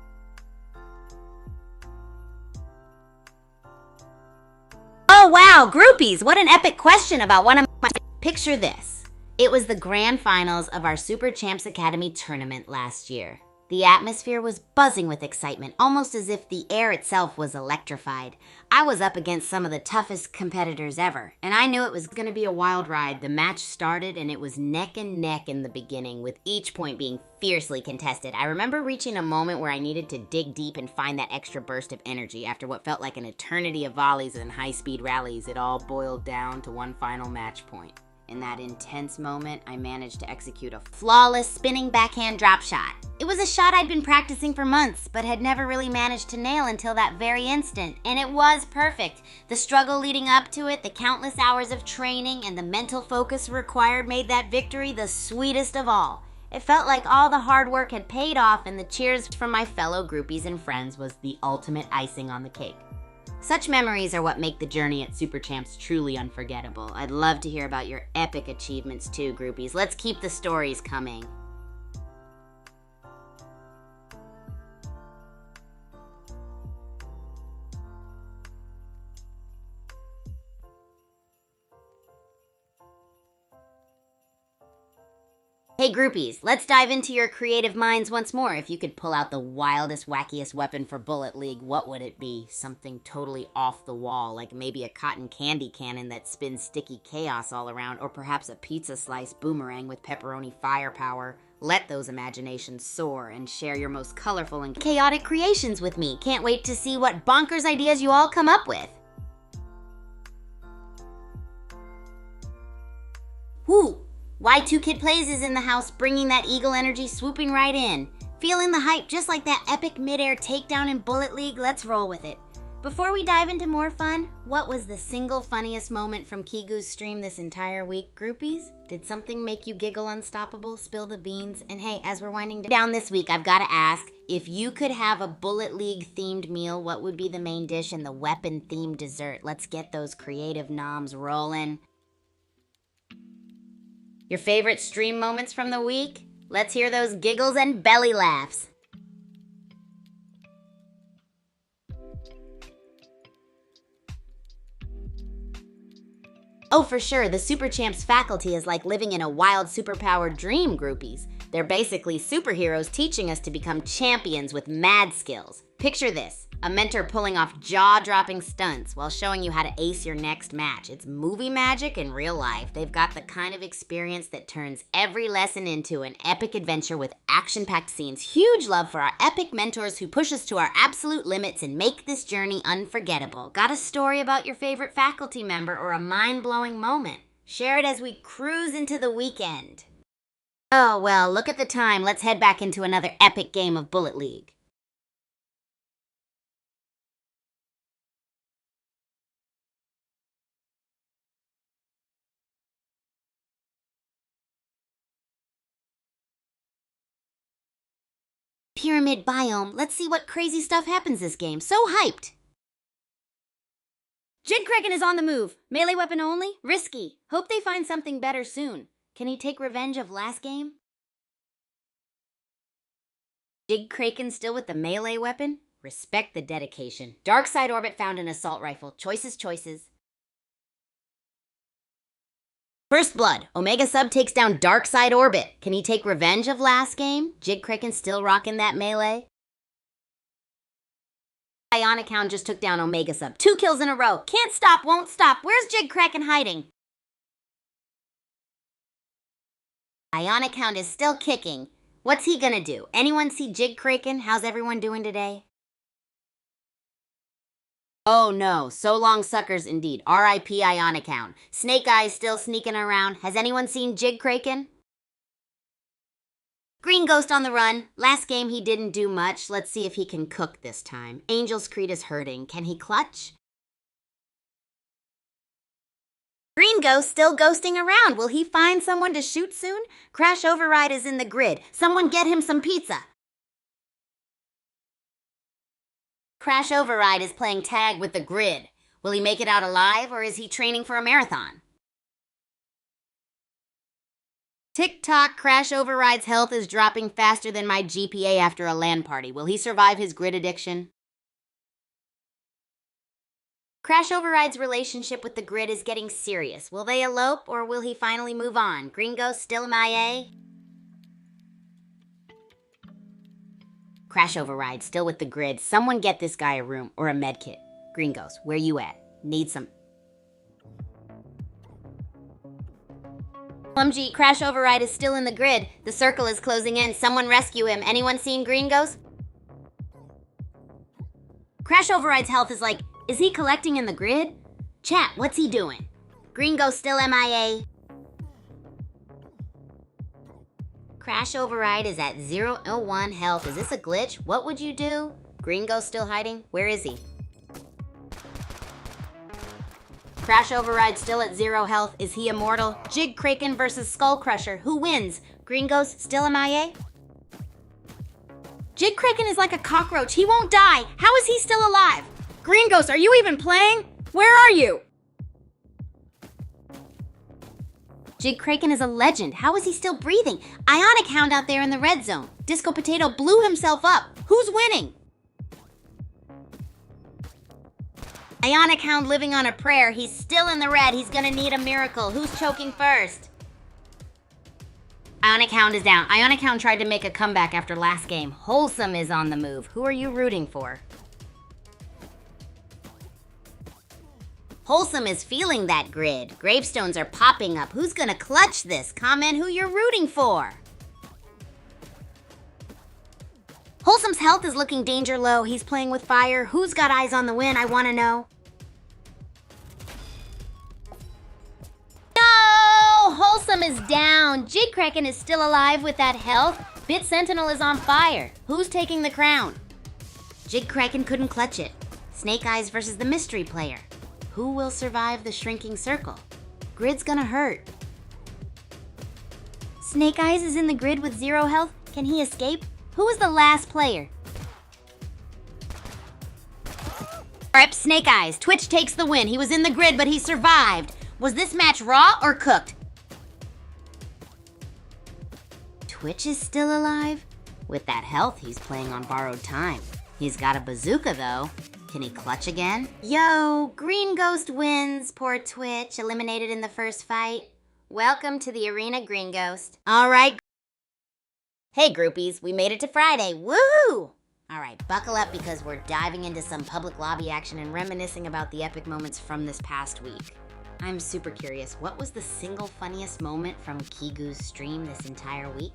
Oh wow, groupies, what an epic question about one of my... Picture this. It was the grand finals of our Super Champs Academy tournament last year. The atmosphere was buzzing with excitement, almost as if the air itself was electrified. I was up against some of the toughest competitors ever, and I knew it was going to be a wild ride. The match started, and it was neck and neck in the beginning, with each point being fiercely contested. I remember reaching a moment where I needed to dig deep and find that extra burst of energy. After what felt like an eternity of volleys and high-speed rallies, it all boiled down to one final match point. In that intense moment, I managed to execute a flawless spinning backhand drop shot. It was a shot I'd been practicing for months, but had never really managed to nail until that very instant, and it was perfect. The struggle leading up to it, the countless hours of training, and the mental focus required made that victory the sweetest of all. It felt like all the hard work had paid off, and the cheers from my fellow groupies and friends was the ultimate icing on the cake. Such memories are what make the journey at Super Champs truly unforgettable. I'd love to hear about your epic achievements too, groupies. Let's keep the stories coming. Hey groupies, let's dive into your creative minds once more. If you could pull out the wildest, wackiest weapon for Bullet League, what would it be? Something totally off the wall, like maybe a cotton candy cannon that spins sticky chaos all around, or perhaps a pizza slice boomerang with pepperoni firepower. Let those imaginations soar and share your most colorful and chaotic creations with me. Can't wait to see what bonkers ideas you all come up with. Woo! Y2Kid Plays is in the house, bringing that eagle energy swooping right in. Feeling the hype just like that epic mid-air takedown in Bullet League? Let's roll with it. Before we dive into more fun, what was the single funniest moment from Kigu's stream this entire week, groupies? Did something make you giggle unstoppable? Spill the beans? And hey, as we're winding down this week, I've got to ask, if you could have a Bullet League themed meal, what would be the main dish and the weapon themed dessert? Let's get those creative noms rolling. Your favorite stream moments from the week? Let's hear those giggles and belly laughs. Oh, for sure, the Super Champs faculty is like living in a wild superpowered dream, groupies. They're basically superheroes teaching us to become champions with mad skills. Picture this. A mentor pulling off jaw-dropping stunts while showing you how to ace your next match. It's movie magic in real life. They've got the kind of experience that turns every lesson into an epic adventure with action-packed scenes. Huge love for our epic mentors who push us to our absolute limits and make this journey unforgettable. Got a story about your favorite faculty member or a mind-blowing moment? Share it as we cruise into the weekend. Oh, well, look at the time. Let's head back into another epic game of Bullet League. Pyramid biome. Let's see what crazy stuff happens this game. So hyped! Jid Kraken is on the move. Melee weapon only? Risky. Hope they find something better soon. Can he take revenge of last game? Jid Kraken still with the melee weapon? Respect the dedication. Dark Side Orbit found an assault rifle. Choices, choices. First Blood. Omega Sub takes down Dark Side Orbit. Can he take revenge of last game? Jid Kraken still rocking that melee? Ionic Hound just took down Omega Sub. 2 kills in a row. Can't stop, won't stop. Where's Jid Kraken hiding? Ionic Hound is still kicking. What's he gonna do? Anyone see Jid Kraken? How's everyone doing today? Oh no, so long suckers indeed. R.I.P. Ionic Hound. Snake Eyes still sneaking around. Has anyone seen Jid Kraken? Green Ghost on the run. Last game he didn't do much. Let's see if he can cook this time. Angel's Creed is hurting. Can he clutch? Green Ghost still ghosting around. Will he find someone to shoot soon? Crash Override is in the grid. Someone get him some pizza. Crash Override is playing tag with the grid. Will he make it out alive, or is he training for a marathon? TikTok, Crash Override's health is dropping faster than my GPA after a LAN party. Will he survive his grid addiction? Crash Override's relationship with the grid is getting serious. Will they elope, or will he finally move on? Green Ghost still MIA? Crash Override, still with the grid. Someone get this guy a room or a med kit. Green Ghost, where you at? Need some... LMG, Crash Override is still in the grid. The circle is closing in. Someone rescue him. Anyone seen Green Ghost? Crash Override's health is like, is he collecting in the grid? Chat, what's he doing? Green Ghost still MIA. Crash Override is at 001 health. Is this a glitch? What would you do? Green Ghost still hiding? Where is he? Crash Override still at 0 health. Is he immortal? Jig Kraken versus Skull Crusher. Who wins? Green Ghost still MIA? Jig Kraken is like a cockroach. He won't die. How is he still alive? Green Ghost, are you even playing? Where are you? Jig Kraken is a legend. How is he still breathing? Ionic Hound out there in the red zone. Disco Potato blew himself up. Who's winning? Ionic Hound living on a prayer. He's still in the red. He's gonna need a miracle. Who's choking first? Ionic Hound is down. Ionic Hound tried to make a comeback after last game. Wholesome is on the move. Who are you rooting for? Wholesome is feeling that grid. Gravestones are popping up. Who's gonna clutch this? Comment who you're rooting for. Wholesome's health is looking danger low. He's playing with fire. Who's got eyes on the win? I want to know. No! Wholesome is down. Jig Kraken is still alive with that health. Bit Sentinel is on fire. Who's taking the crown? Jig Kraken couldn't clutch it. Snake Eyes versus the mystery player. Who will survive the shrinking circle? Grid's gonna hurt. Snake Eyes is in the grid with 0 health. Can he escape? Who was the last player? Rep Snake Eyes. Twitch takes the win. He was in the grid, but he survived. Was this match raw or cooked? Twitch is still alive? With that health, he's playing on borrowed time. He's got a bazooka, though. Can he clutch again? Yo, Green Ghost wins. Poor Twitch, eliminated in the first fight. Welcome to the arena, Green Ghost. All right. Hey groupies, we made it to Friday, woo! All right, buckle up because we're diving into some public lobby action and reminiscing about the epic moments from this past week. I'm super curious, what was the single funniest moment from Kigu's stream this entire week?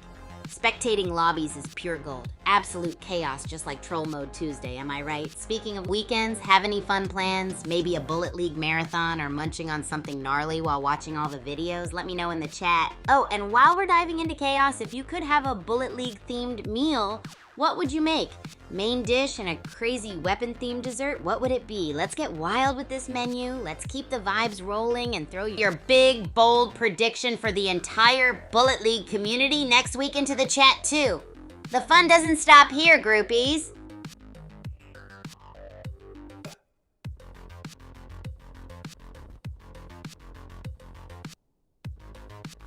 Spectating lobbies is pure gold. Absolute chaos, just like Troll Mode Tuesday, am I right? Speaking of weekends, have any fun plans? Maybe a Bullet League marathon or munching on something gnarly while watching all the videos? Let me know in the chat. Oh, and while we're diving into chaos, if you could have a Bullet League themed meal, what would you make? Main dish and a crazy weapon themed dessert? What would it be? Let's get wild with this menu. Let's keep the vibes rolling and throw your big, bold prediction for the entire Bullet League community next week into the chat too. The fun doesn't stop here, groupies.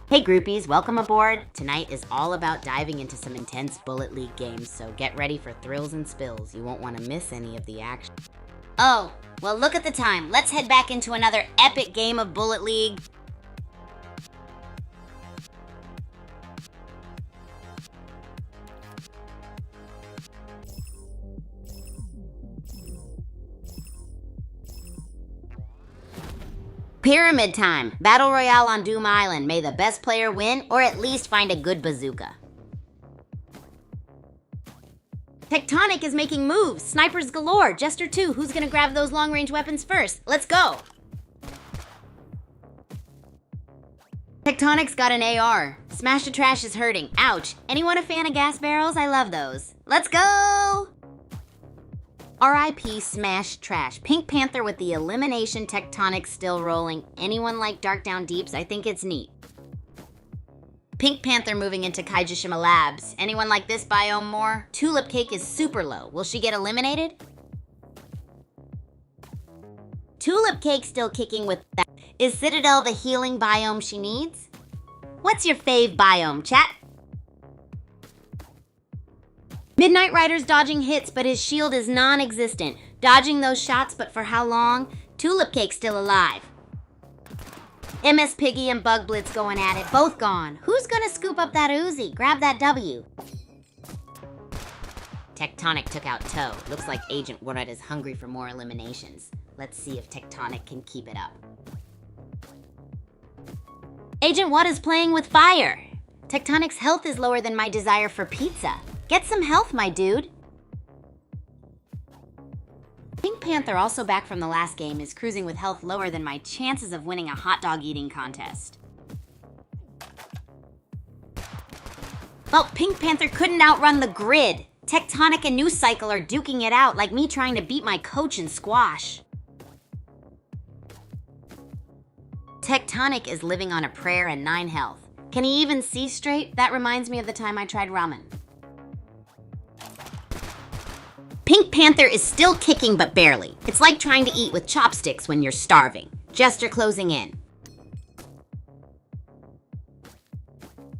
Hey groupies, welcome aboard. Tonight is all about diving into some intense Bullet League games, so get ready for thrills and spills. You won't want to miss any of the action. Oh, well look at the time. Let's head back into another epic game of Bullet League. Pyramid time. Battle Royale on Doom Island. May the best player win, or at least find a good bazooka. Tectonic is making moves. Snipers galore. Jester 2. Who's gonna grab those long-range weapons first? Let's go. Tectonic's got an AR. Smash to Trash is hurting. Ouch. Anyone a fan of gas barrels? I love those. Let's go! RIP Smash Trash. Pink Panther with the elimination. Tectonic still rolling. Anyone like Dark Down Deeps? I think it's neat. Pink Panther moving into Kaijishima Labs. Anyone like this biome more? Tulip Cake is super low. Will she get eliminated? Tulip Cake still kicking with that. Is Citadel the healing biome she needs? What's your fave biome, chat? Midnight Rider's dodging hits, but his shield is non-existent. Dodging those shots, but for how long? Tulip Cake still alive. MS Piggy and Bug Blitz going at it, both gone. Who's gonna scoop up that Uzi? Grab that W. Tectonic took out Toe. Looks like Agent Warnut is hungry for more eliminations. Let's see if Tectonic can keep it up. Agent What is playing with fire. Tectonic's health is lower than my desire for pizza. Get some health, my dude. Pink Panther, also back from the last game, is cruising with health lower than my chances of winning a hot dog eating contest. Well, Pink Panther couldn't outrun the grid. Tectonic and New Cycle are duking it out like me trying to beat my coach in squash. Tectonic is living on a prayer and 9 health. Can he even see straight? That reminds me of the time I tried ramen. Pink Panther is still kicking but barely. It's like trying to eat with chopsticks when you're starving. Jester closing in.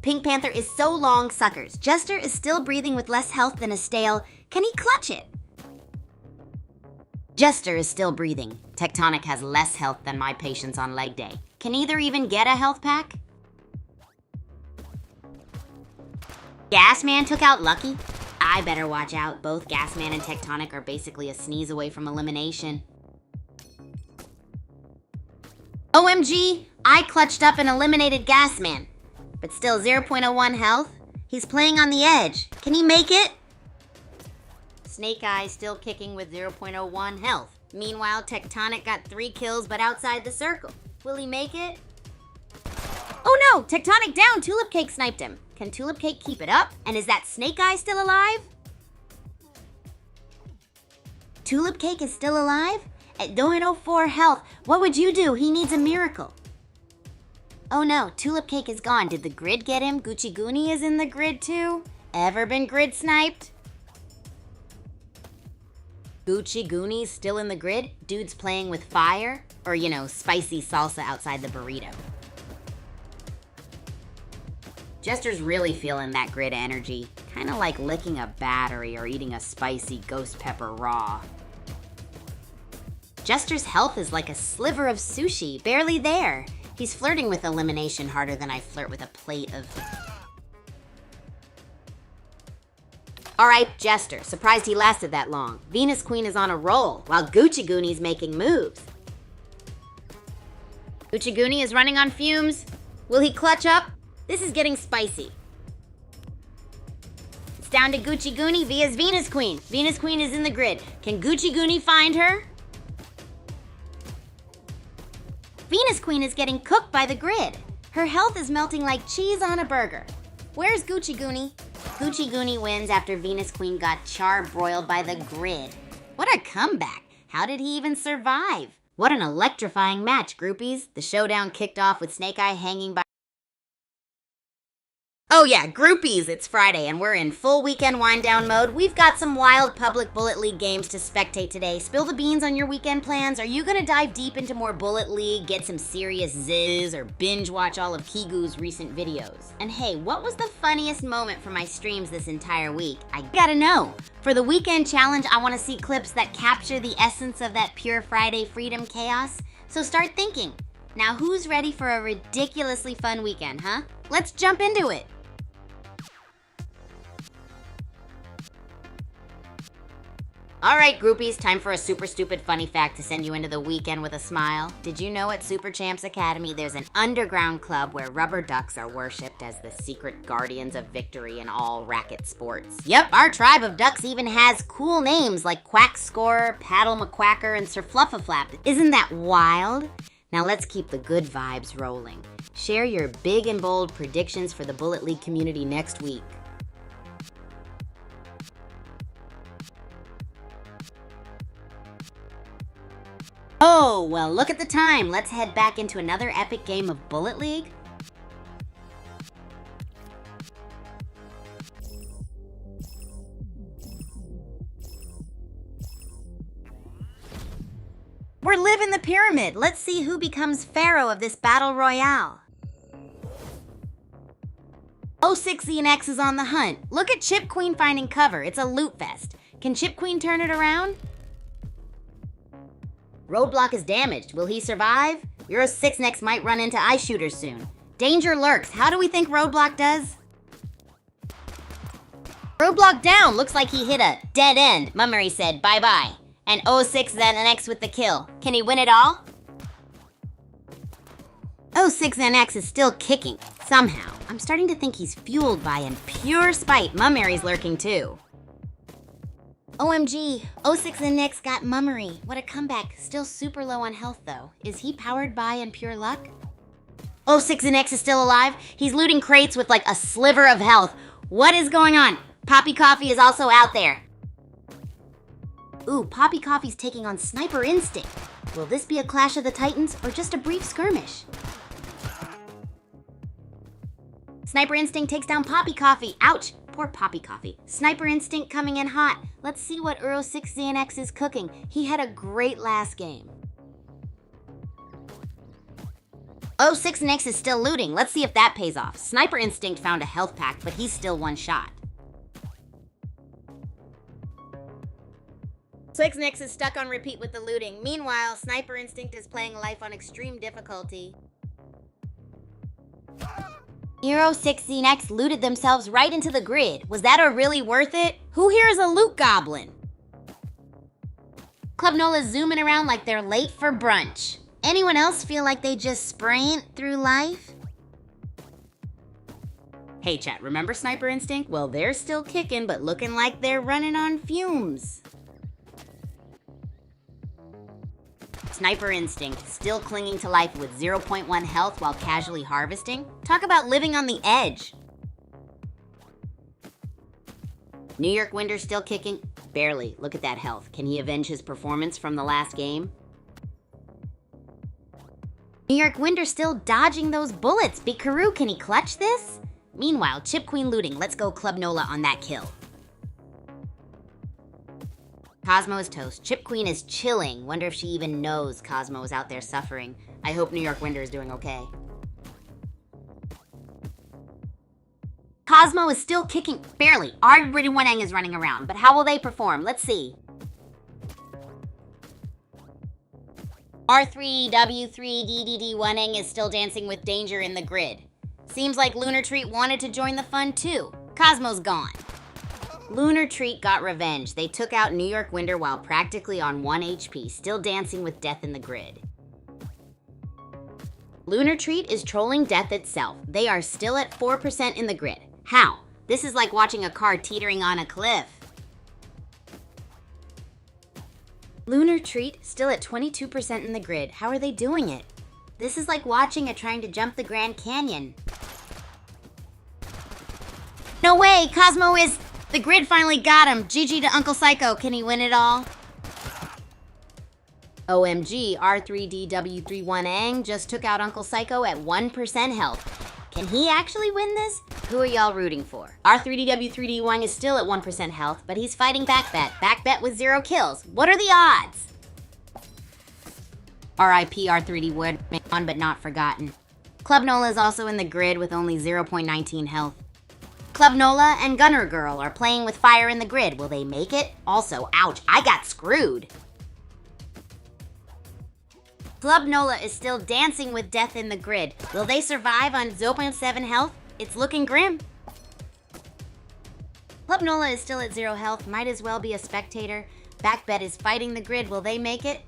Pink Panther is so long, suckers. Jester is still breathing with less health than a stale. Can he clutch it? Jester is still breathing. Tectonic has less health than my patience on leg day. Can either even get a health pack? Gasman took out Lucky. I better watch out. Both Gasman and Tectonic are basically a sneeze away from elimination. OMG! I clutched up and eliminated Gasman. But still 0.01 health. He's playing on the edge. Can he make it? Snake Eye still kicking with 0.01 health. Meanwhile, Tectonic got 3 kills but outside the circle. Will he make it? Oh no! Tectonic down! Tulip Cake sniped him. Can Tulip Cake keep it up? And is that Snake Eye still alive? Tulip Cake is still alive? At 0.04 health. What would you do? He needs a miracle. Oh no, Tulip Cake is gone. Did the grid get him? Gucci Goonie is in the grid too? Ever been grid sniped? Gucci Goonies still in the grid? Dude's playing with fire? Or, you know, spicy salsa outside the burrito. Jester's really feeling that grid energy. Kind of like licking a battery or eating a spicy ghost pepper raw. Jester's health is like a sliver of sushi, barely there. He's flirting with elimination harder than I flirt with a plate of... Alright, Jester. Surprised he lasted that long. Venus Queen is on a roll, while Gucci Goonie's making moves. Gucci Goonie is running on fumes. Will he clutch up? This is getting spicy. It's down to Gucci Goonie vs Venus Queen. Venus Queen is in the grid. Can Gucci Goonie find her? Venus Queen is getting cooked by the grid. Her health is melting like cheese on a burger. Where's Gucci Goonie? Gucci Goonie wins after Venus Queen got char-broiled by the grid. What a comeback. How did he even survive? What an electrifying match, groupies. The showdown kicked off with Snake Eye hanging by... Oh yeah, groupies, it's Friday and we're in full weekend wind down mode. We've got some wild public Bullet League games to spectate today. Spill the beans on your weekend plans. Are you gonna dive deep into more Bullet League, get some serious zizz, or binge watch all of Kigu's recent videos? And hey, what was the funniest moment from my streams this entire week? I gotta know. For the weekend challenge, I wanna see clips that capture the essence of that pure Friday freedom chaos. So start thinking. Now who's ready for a ridiculously fun weekend, huh? Let's jump into it. Alright groupies, time for a super stupid funny fact to send you into the weekend with a smile. Did you know at Super Champs Academy there's an underground club where rubber ducks are worshipped as the secret guardians of victory in all racket sports? Yep, our tribe of ducks even has cool names like Quack Scorer, Paddle McQuacker, and Sir Fluffaflap. Isn't that wild? Now let's keep the good vibes rolling. Share your big and bold predictions for the Bullet League community next week. Oh, well, look at the time. Let's head back into another epic game of Bullet League. We're living the pyramid. Let's see who becomes pharaoh of this battle royale. 06ENX is on the hunt. Look at Chip Queen finding cover. It's a loot fest. Can Chip Queen turn it around? Roadblock is damaged. Will he survive? Euro 6 next might run into ice shooters soon. Danger lurks. How do we think Roadblock does? Roadblock down. Looks like he hit a dead end. Mummery said bye-bye. And 06 then NX with the kill. Can he win it all? 06NX is still kicking, somehow. I'm starting to think he's fueled by and pure spite. Mummery's lurking too. OMG, 06NX got Mummery. What a comeback. Still super low on health though. Is he powered by and pure luck? 06NX is still alive. He's looting crates with like a sliver of health. What is going on? Poppy Coffee is also out there. Ooh, Poppy Coffee's taking on Sniper Instinct. Will this be a clash of the titans or just a brief skirmish? Sniper Instinct takes down Poppy Coffee. Ouch! Poor Poppy Coffee. Sniper Instinct coming in hot. Let's see what 06ZNX is cooking. He had a great last game. 06NX is still looting. Let's see if that pays off. Sniper Instinct found a health pack, but he's still one shot. 06NX is stuck on repeat with the looting. Meanwhile, Sniper Instinct is playing life on extreme difficulty. 06ZNX looted themselves right into the grid. Was that really worth it? Who here is a loot goblin? Club Nola's zooming around like they're late for brunch. Anyone else feel like they just sprint through life? Hey chat, remember Sniper Instinct? Well, they're still kicking, but looking like they're running on fumes. Sniper Instinct still clinging to life with 0.1 health while casually harvesting. Talk about living on the edge. New York Winder still kicking. Barely. Look at that health. Can he avenge his performance from the last game? New York Winder still dodging those bullets. Big Karoo, can he clutch this? Meanwhile, Chip Queen looting. Let's go Club Nola on that kill. Cosmo is toast. Chip Queen is chilling. Wonder if she even knows Cosmo is out there suffering. I hope New York Winder is doing okay. Cosmo is still kicking. Barely. R31Ang is running around, but how will they perform? Let's see. R3W3DDD1Ang is still dancing with danger in the grid. Seems like Lunar Treat wanted to join the fun too. Cosmo's gone. Lunar Treat got revenge. They took out New York Winder while practically on 1 HP, still dancing with death in the grid. Lunar Treat is trolling death itself. They are still at 4% in the grid. How? This is like watching a car teetering on a cliff. Lunar Treat still at 22% in the grid. How are they doing it? This is like watching a trying to jump the Grand Canyon. No way! Cosmo is... The grid finally got him. GG to Uncle Psycho. Can he win it all? OMG, R3DW31Ang just took out Uncle Psycho at 1% health. Can he actually win this? Who are y'all rooting for? R3DW3D1 is still at 1% health, but he's fighting Backbet. Backbet with 0 kills. What are the odds? RIP R3D Wood, on but not forgotten. Club Nola is also in the grid with only 0.19 health. Club Nola and Gunner Girl are playing with fire in the grid. Will they make it? Also, ouch, I got screwed. Club Nola is still dancing with death in the grid. Will they survive on 0.7 health? It's looking grim. Club Nola is still at 0 health. Might as well be a spectator. Backbet is fighting the grid. Will they make it?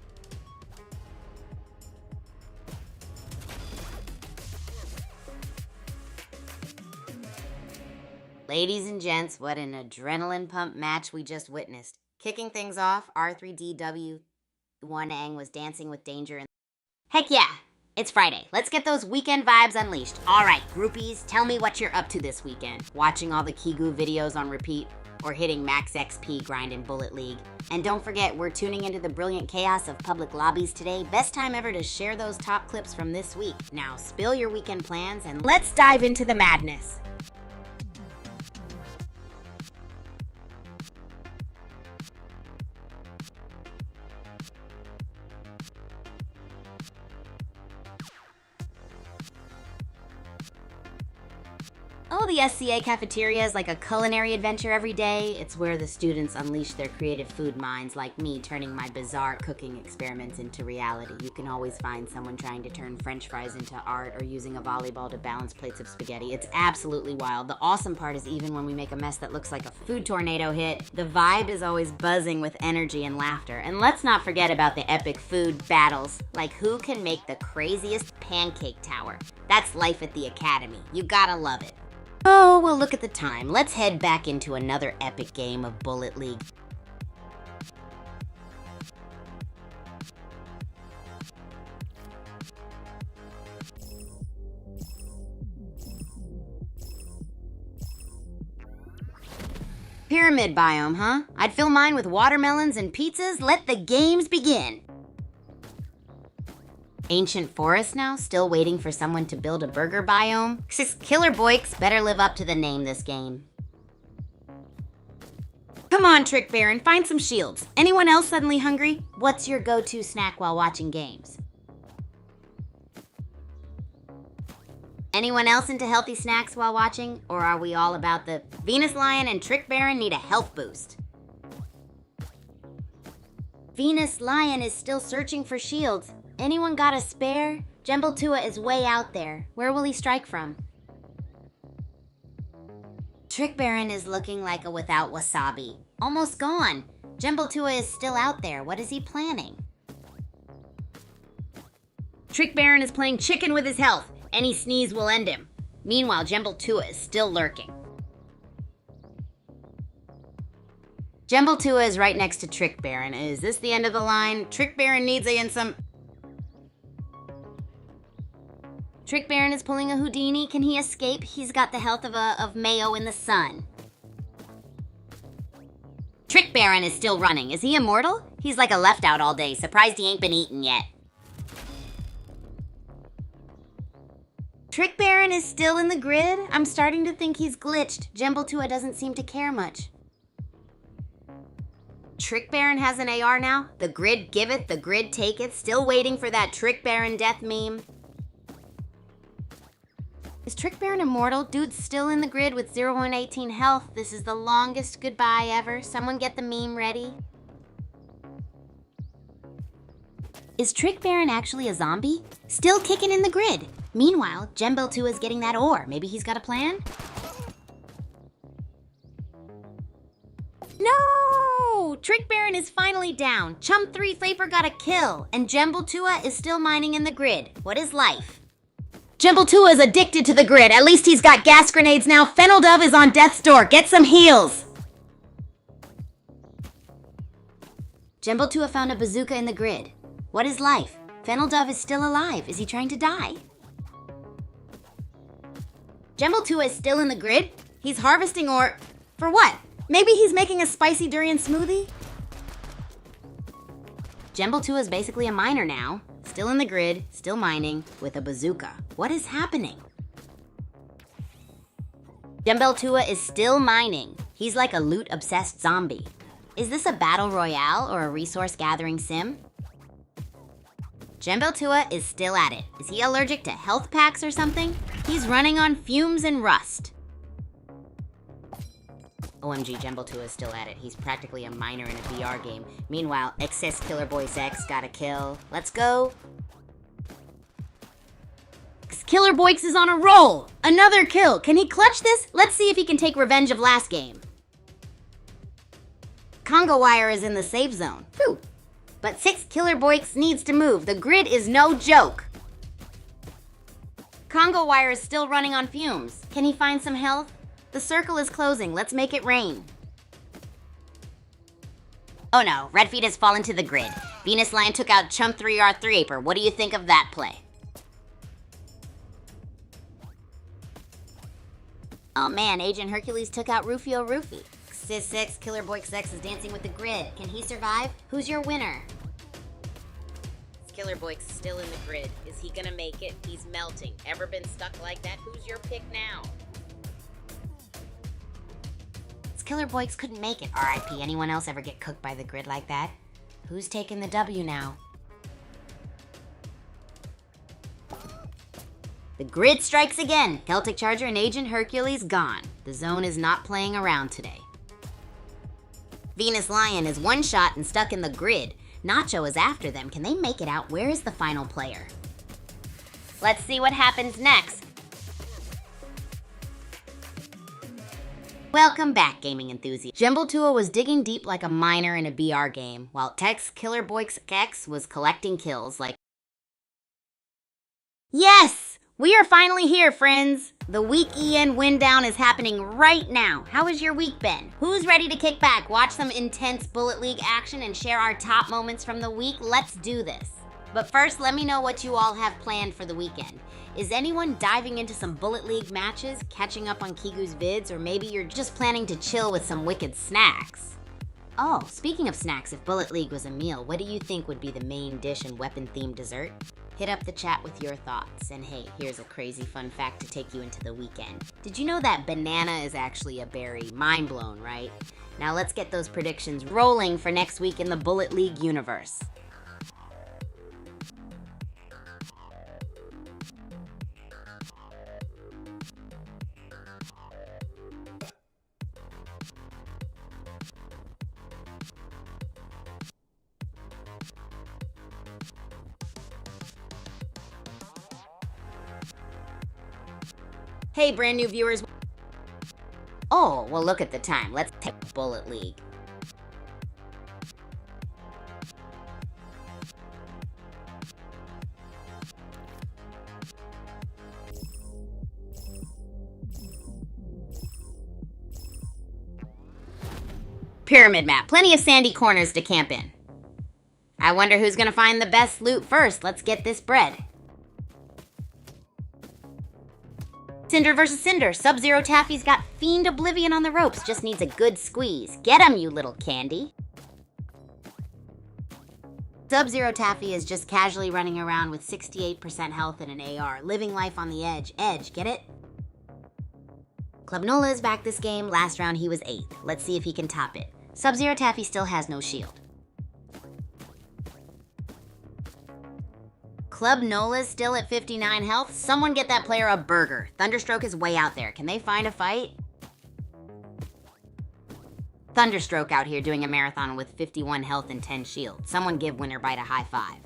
Ladies and gents, what an adrenaline pump match we just witnessed. Kicking things off, R3DW1Ang was dancing with danger. Heck yeah, it's Friday. Let's get those weekend vibes unleashed. All right, groupies, tell me what you're up to this weekend. Watching all the Kigu videos on repeat or hitting max XP grind in Bullet League. And don't forget, we're tuning into the brilliant chaos of public lobbies today. Best time ever to share those top clips from this week. Now spill your weekend plans and let's dive into the madness. Oh, the SCA cafeteria is like a culinary adventure every day. It's where the students unleash their creative food minds, like me turning my bizarre cooking experiments into reality. You can always find someone trying to turn French fries into art or using a volleyball to balance plates of spaghetti. It's absolutely wild. The awesome part is even when we make a mess that looks like a food tornado hit, the vibe is always buzzing with energy and laughter. And let's not forget about the epic food battles, like who can make the craziest pancake tower. That's life at the academy. You gotta love it. Oh, well, look at the time. Let's head back into another epic game of Bullet League. Pyramid biome, huh? I'd fill mine with watermelons and pizzas. Let the games begin. Ancient forest now, still waiting for someone to build a burger biome? Killer Boiks better live up to the name this game. Come on, Trick Baron, find some shields. Anyone else suddenly hungry? What's your go-to snack while watching games? Anyone else into healthy snacks while watching? Or are we all about the Venus Lion and Trick Baron need a health boost? Venus Lion is still searching for shields. Anyone got a spare? Jembletua is way out there. Where will he strike from? Trick Baron is looking like a without wasabi. Almost gone. Jembletua is still out there. What is he planning? Trick Baron is playing chicken with his health. Any sneeze will end him. Meanwhile, Jembletua is still lurking. Jembletua is right next to Trick Baron. Is this the end of the line? Trick Baron needs some... Trick Baron is pulling a Houdini. Can he escape? He's got the health of Mayo in the sun. Trick Baron is still running. Is he immortal? He's like a left out all day. Surprised he ain't been eaten yet. Trick Baron is still in the grid? I'm starting to think he's glitched. Jembletua doesn't seem to care much. Trick Baron has an AR now? The grid giveth, the grid taketh. Still waiting for that Trick Baron death meme. Is Trick Baron immortal? Dude's still in the grid with 0.18 health. This is the longest goodbye ever. Someone get the meme ready. Is Trick Baron actually a zombie? Still kicking in the grid. Meanwhile, Jembletua is getting that ore. Maybe he's got a plan? No! Trick Baron is finally down. Chum 3 Flaper got a kill. And Jembletua is still mining in the grid. What is life? Jembletua is addicted to the grid. At least he's got gas grenades now. Fennel Dove is on death's door. Get some heals. Jembletua found a bazooka in the grid. What is life? Fennel Dove is still alive. Is he trying to die? Jembletua is still in the grid? He's harvesting ore. For what? Maybe he's making a spicy durian smoothie? Jembletua is basically a miner now. Still in the grid, still mining, with a bazooka. What is happening? Jembletua is still mining. He's like a loot-obsessed zombie. Is this a battle royale or a resource-gathering sim? Jembletua is still at it. Is he allergic to health packs or something? He's running on fumes and rust. OMG, Jembletua is still at it. He's practically a miner in a VR game. Meanwhile, Excess Killer Boys X got a kill. Let's go. Killer Boiks is on a roll. Another kill. Can he clutch this? Let's see if he can take revenge of last game. Congo Wire is in the safe zone. Phew. But 6 Killer Boiks needs to move. The grid is no joke. Congo Wire is still running on fumes. Can he find some health? The circle is closing. Let's make it rain. Oh no, Redfeet has fallen to the grid. Venus Lion took out Chump 3R3 Aper. What do you think of that play? Oh man, Agent Hercules took out Rufio Rufy. Sis 6, Killer Boy X is dancing with the grid. Can he survive? Who's your winner? Killer Boy's still in the grid. Is he gonna make it? He's melting. Ever been stuck like that? Who's your pick now? Killer Boiks couldn't make it. R.I.P. Anyone else ever get cooked by the grid like that? Who's taking the W now? The grid strikes again. Celtic Charger and Agent Hercules gone. The zone is not playing around today. Venus Lion is one shot and stuck in the grid. Nacho is after them. Can they make it out? Where is the final player? Let's see what happens next. Welcome back, gaming enthusiasts. Jimble2 was digging deep like a miner in a BR game, while Tex Killer Boix X was collecting kills like... Yes! We are finally here, friends! The week EN win down is happening right now. How has your week been? Who's ready to kick back, watch some intense Bullet League action, and share our top moments from the week? Let's do this. But first, let me know what you all have planned for the weekend. Is anyone diving into some Bullet League matches, catching up on Kigu's vids, or maybe you're just planning to chill with some wicked snacks? Oh, speaking of snacks, if Bullet League was a meal, what do you think would be the main dish and weapon-themed dessert? Hit up the chat with your thoughts. And hey, here's a crazy fun fact to take you into the weekend. Did you know that banana is actually a berry? Mind blown, right? Now let's get those predictions rolling for next week in the Bullet League universe. Hey, brand new viewers. Oh, well, look at the time. Let's take Bullet League. Pyramid map. Plenty of sandy corners to camp in. I wonder who's gonna find the best loot first. Let's get this bread. Cinder versus Cinder. Sub-Zero Taffy's got Fiend Oblivion on the ropes. Just needs a good squeeze. Get him, you little candy. Sub-Zero Taffy is just casually running around with 68% health and an AR, living life on the edge. Edge, get it? Club Nola is back this game. Last round he was 8th. Let's see if he can top it. Sub-Zero Taffy still has no shield. Club Nola's still at 59 health. Someone get that player a burger. Thunderstroke is way out there. Can they find a fight? Thunderstroke out here doing a marathon with 51 health and 10 shield. Someone give Winterbite a high five.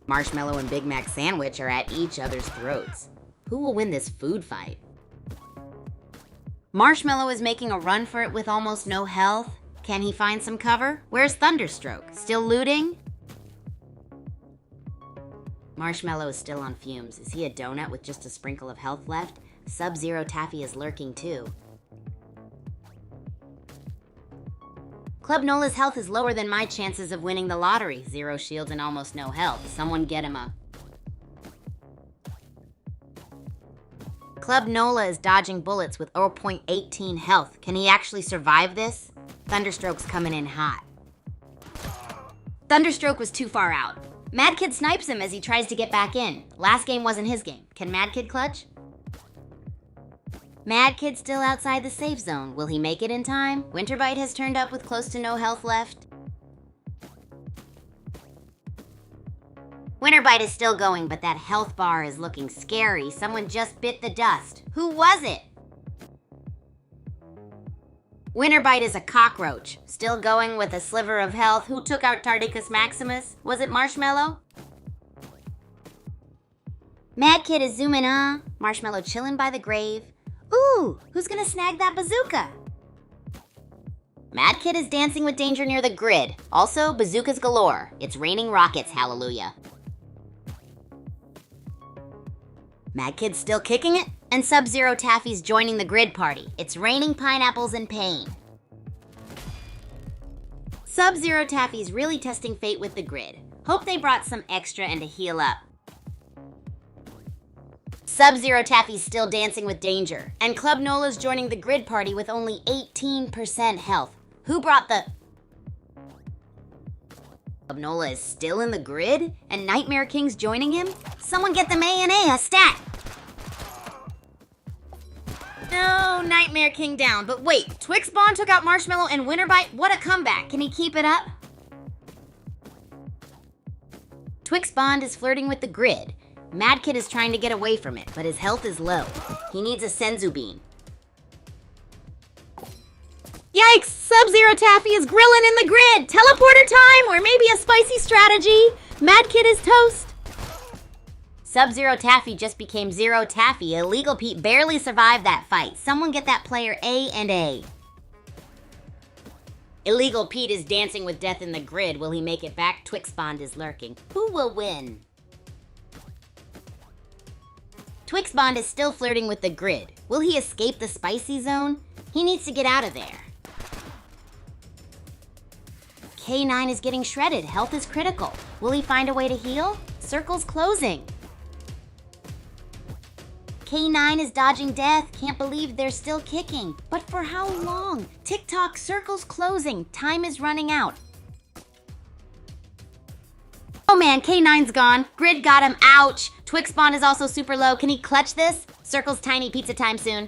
Marshmallow and Big Mac Sandwich are at each other's throats. Who will win this food fight? Marshmallow is making a run for it with almost no health. Can he find some cover? Where's Thunderstroke? Still looting? Marshmallow is still on fumes. Is he a donut with just a sprinkle of health left? Sub-Zero Taffy is lurking too. Club Nola's health is lower than my chances of winning the lottery. 0 shields and almost no health. Someone get him a... Club Nola is dodging bullets with 0.18 health. Can he actually survive this? Thunderstroke's coming in hot. Thunderstroke was too far out. Mad Kid snipes him as he tries to get back in. Last game wasn't his game. Can Mad Kid clutch? Mad Kid's still outside the safe zone. Will he make it in time? Winterbite has turned up with close to no health left. Winterbite is still going, but that health bar is looking scary. Someone just bit the dust. Who was it? Winterbite is a cockroach, still going with a sliver of health. Who took out Tardicus Maximus? Was it Marshmallow? Mad Kid is zooming on. Marshmallow chilling by the grave. Ooh, who's gonna snag that bazooka? Mad Kid is dancing with danger near the grid. Also, bazookas galore. It's raining rockets, hallelujah. Mad Kid's still kicking it, and Sub-Zero Taffy's joining the grid party. It's raining pineapples and pain. Sub-Zero Taffy's really testing fate with the grid. Hope they brought some extra and to heal up. Sub-Zero Taffy's still dancing with danger, and Club Nola's joining the grid party with only 18% health. Who brought the... Club Nola is still in the grid, and Nightmare King's joining him? Someone get them a stat! No, Nightmare King down. But wait, Twixbon took out Marshmallow and Winterbite? What a comeback. Can he keep it up? Twixbond is flirting with the grid. Mad Kid is trying to get away from it, but his health is low. He needs a Senzu bean. Yikes! Sub-Zero Taffy is grilling in the grid! Teleporter time, or maybe a spicy strategy! Mad Kid is toast! Sub-Zero Taffy just became Zero Taffy. Illegal Pete barely survived that fight. Someone get that player A and A. Illegal Pete is dancing with death in the grid. Will he make it back? Twixbond is lurking. Who will win? Twixbond is still flirting with the grid. Will he escape the spicy zone? He needs to get out of there. K9 is getting shredded. Health is critical. Will he find a way to heal? Circle's closing. K9 is dodging death. Can't believe they're still kicking. But for how long? TikTok, circle's closing. Time is running out. Oh man, K9's gone. Grid got him. Ouch. Twixbond is also super low. Can he clutch this? Circle's tiny. Pizza time soon.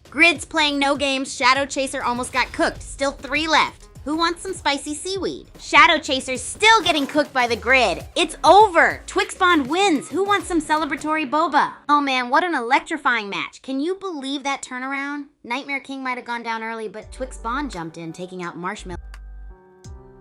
Grid's playing no games. Shadow Chaser almost got cooked. Still 3 left. Who wants some spicy seaweed? Shadow Chaser's still getting cooked by the grid. It's over. Twixbond wins. Who wants some celebratory boba? Oh man, what an electrifying match. Can you believe that turnaround? Nightmare King might have gone down early, but Twixbond jumped in, taking out Marshmallow.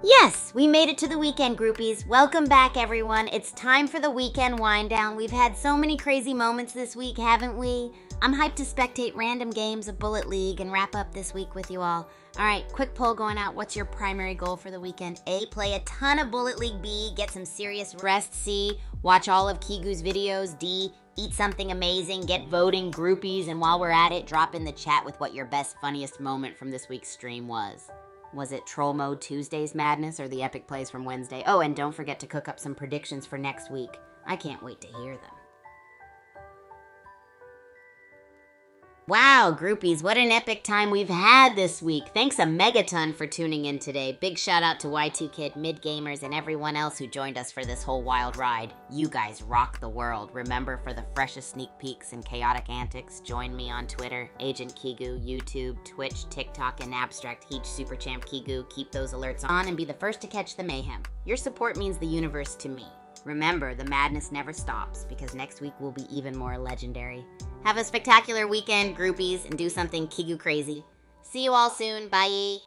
Yes, we made it to the weekend, groupies. Welcome back, everyone. It's time for the weekend wind down. We've had so many crazy moments this week, haven't we? I'm hyped to spectate random games of Bullet League and wrap up this week with you all. All right, quick poll going out. What's your primary goal for the weekend? A, play a ton of Bullet League. B, get some serious rest. C, watch all of Kigu's videos. D, eat something amazing. Get voting, groupies. And while we're at it, drop in the chat with what your best, funniest moment from this week's stream was. Was it Troll Mode Tuesday's madness or the epic plays from Wednesday? Oh, and don't forget to cook up some predictions for next week. I can't wait to hear them. Wow, groupies, what an epic time we've had this week. Thanks a megaton for tuning in today. Big shout out to Y2Kid, Mid Gamers, and everyone else who joined us for this whole wild ride. You guys rock the world. Remember, for the freshest sneak peeks and chaotic antics, join me on Twitter, Agent Kigu, YouTube, Twitch, TikTok, and Abstract Heech Super Champ Kigu. Keep those alerts on and be the first to catch the mayhem. Your support means the universe to me. Remember, the madness never stops, because next week will be even more legendary. Have a spectacular weekend, groupies, and do something Kigu crazy. See you all soon. Bye.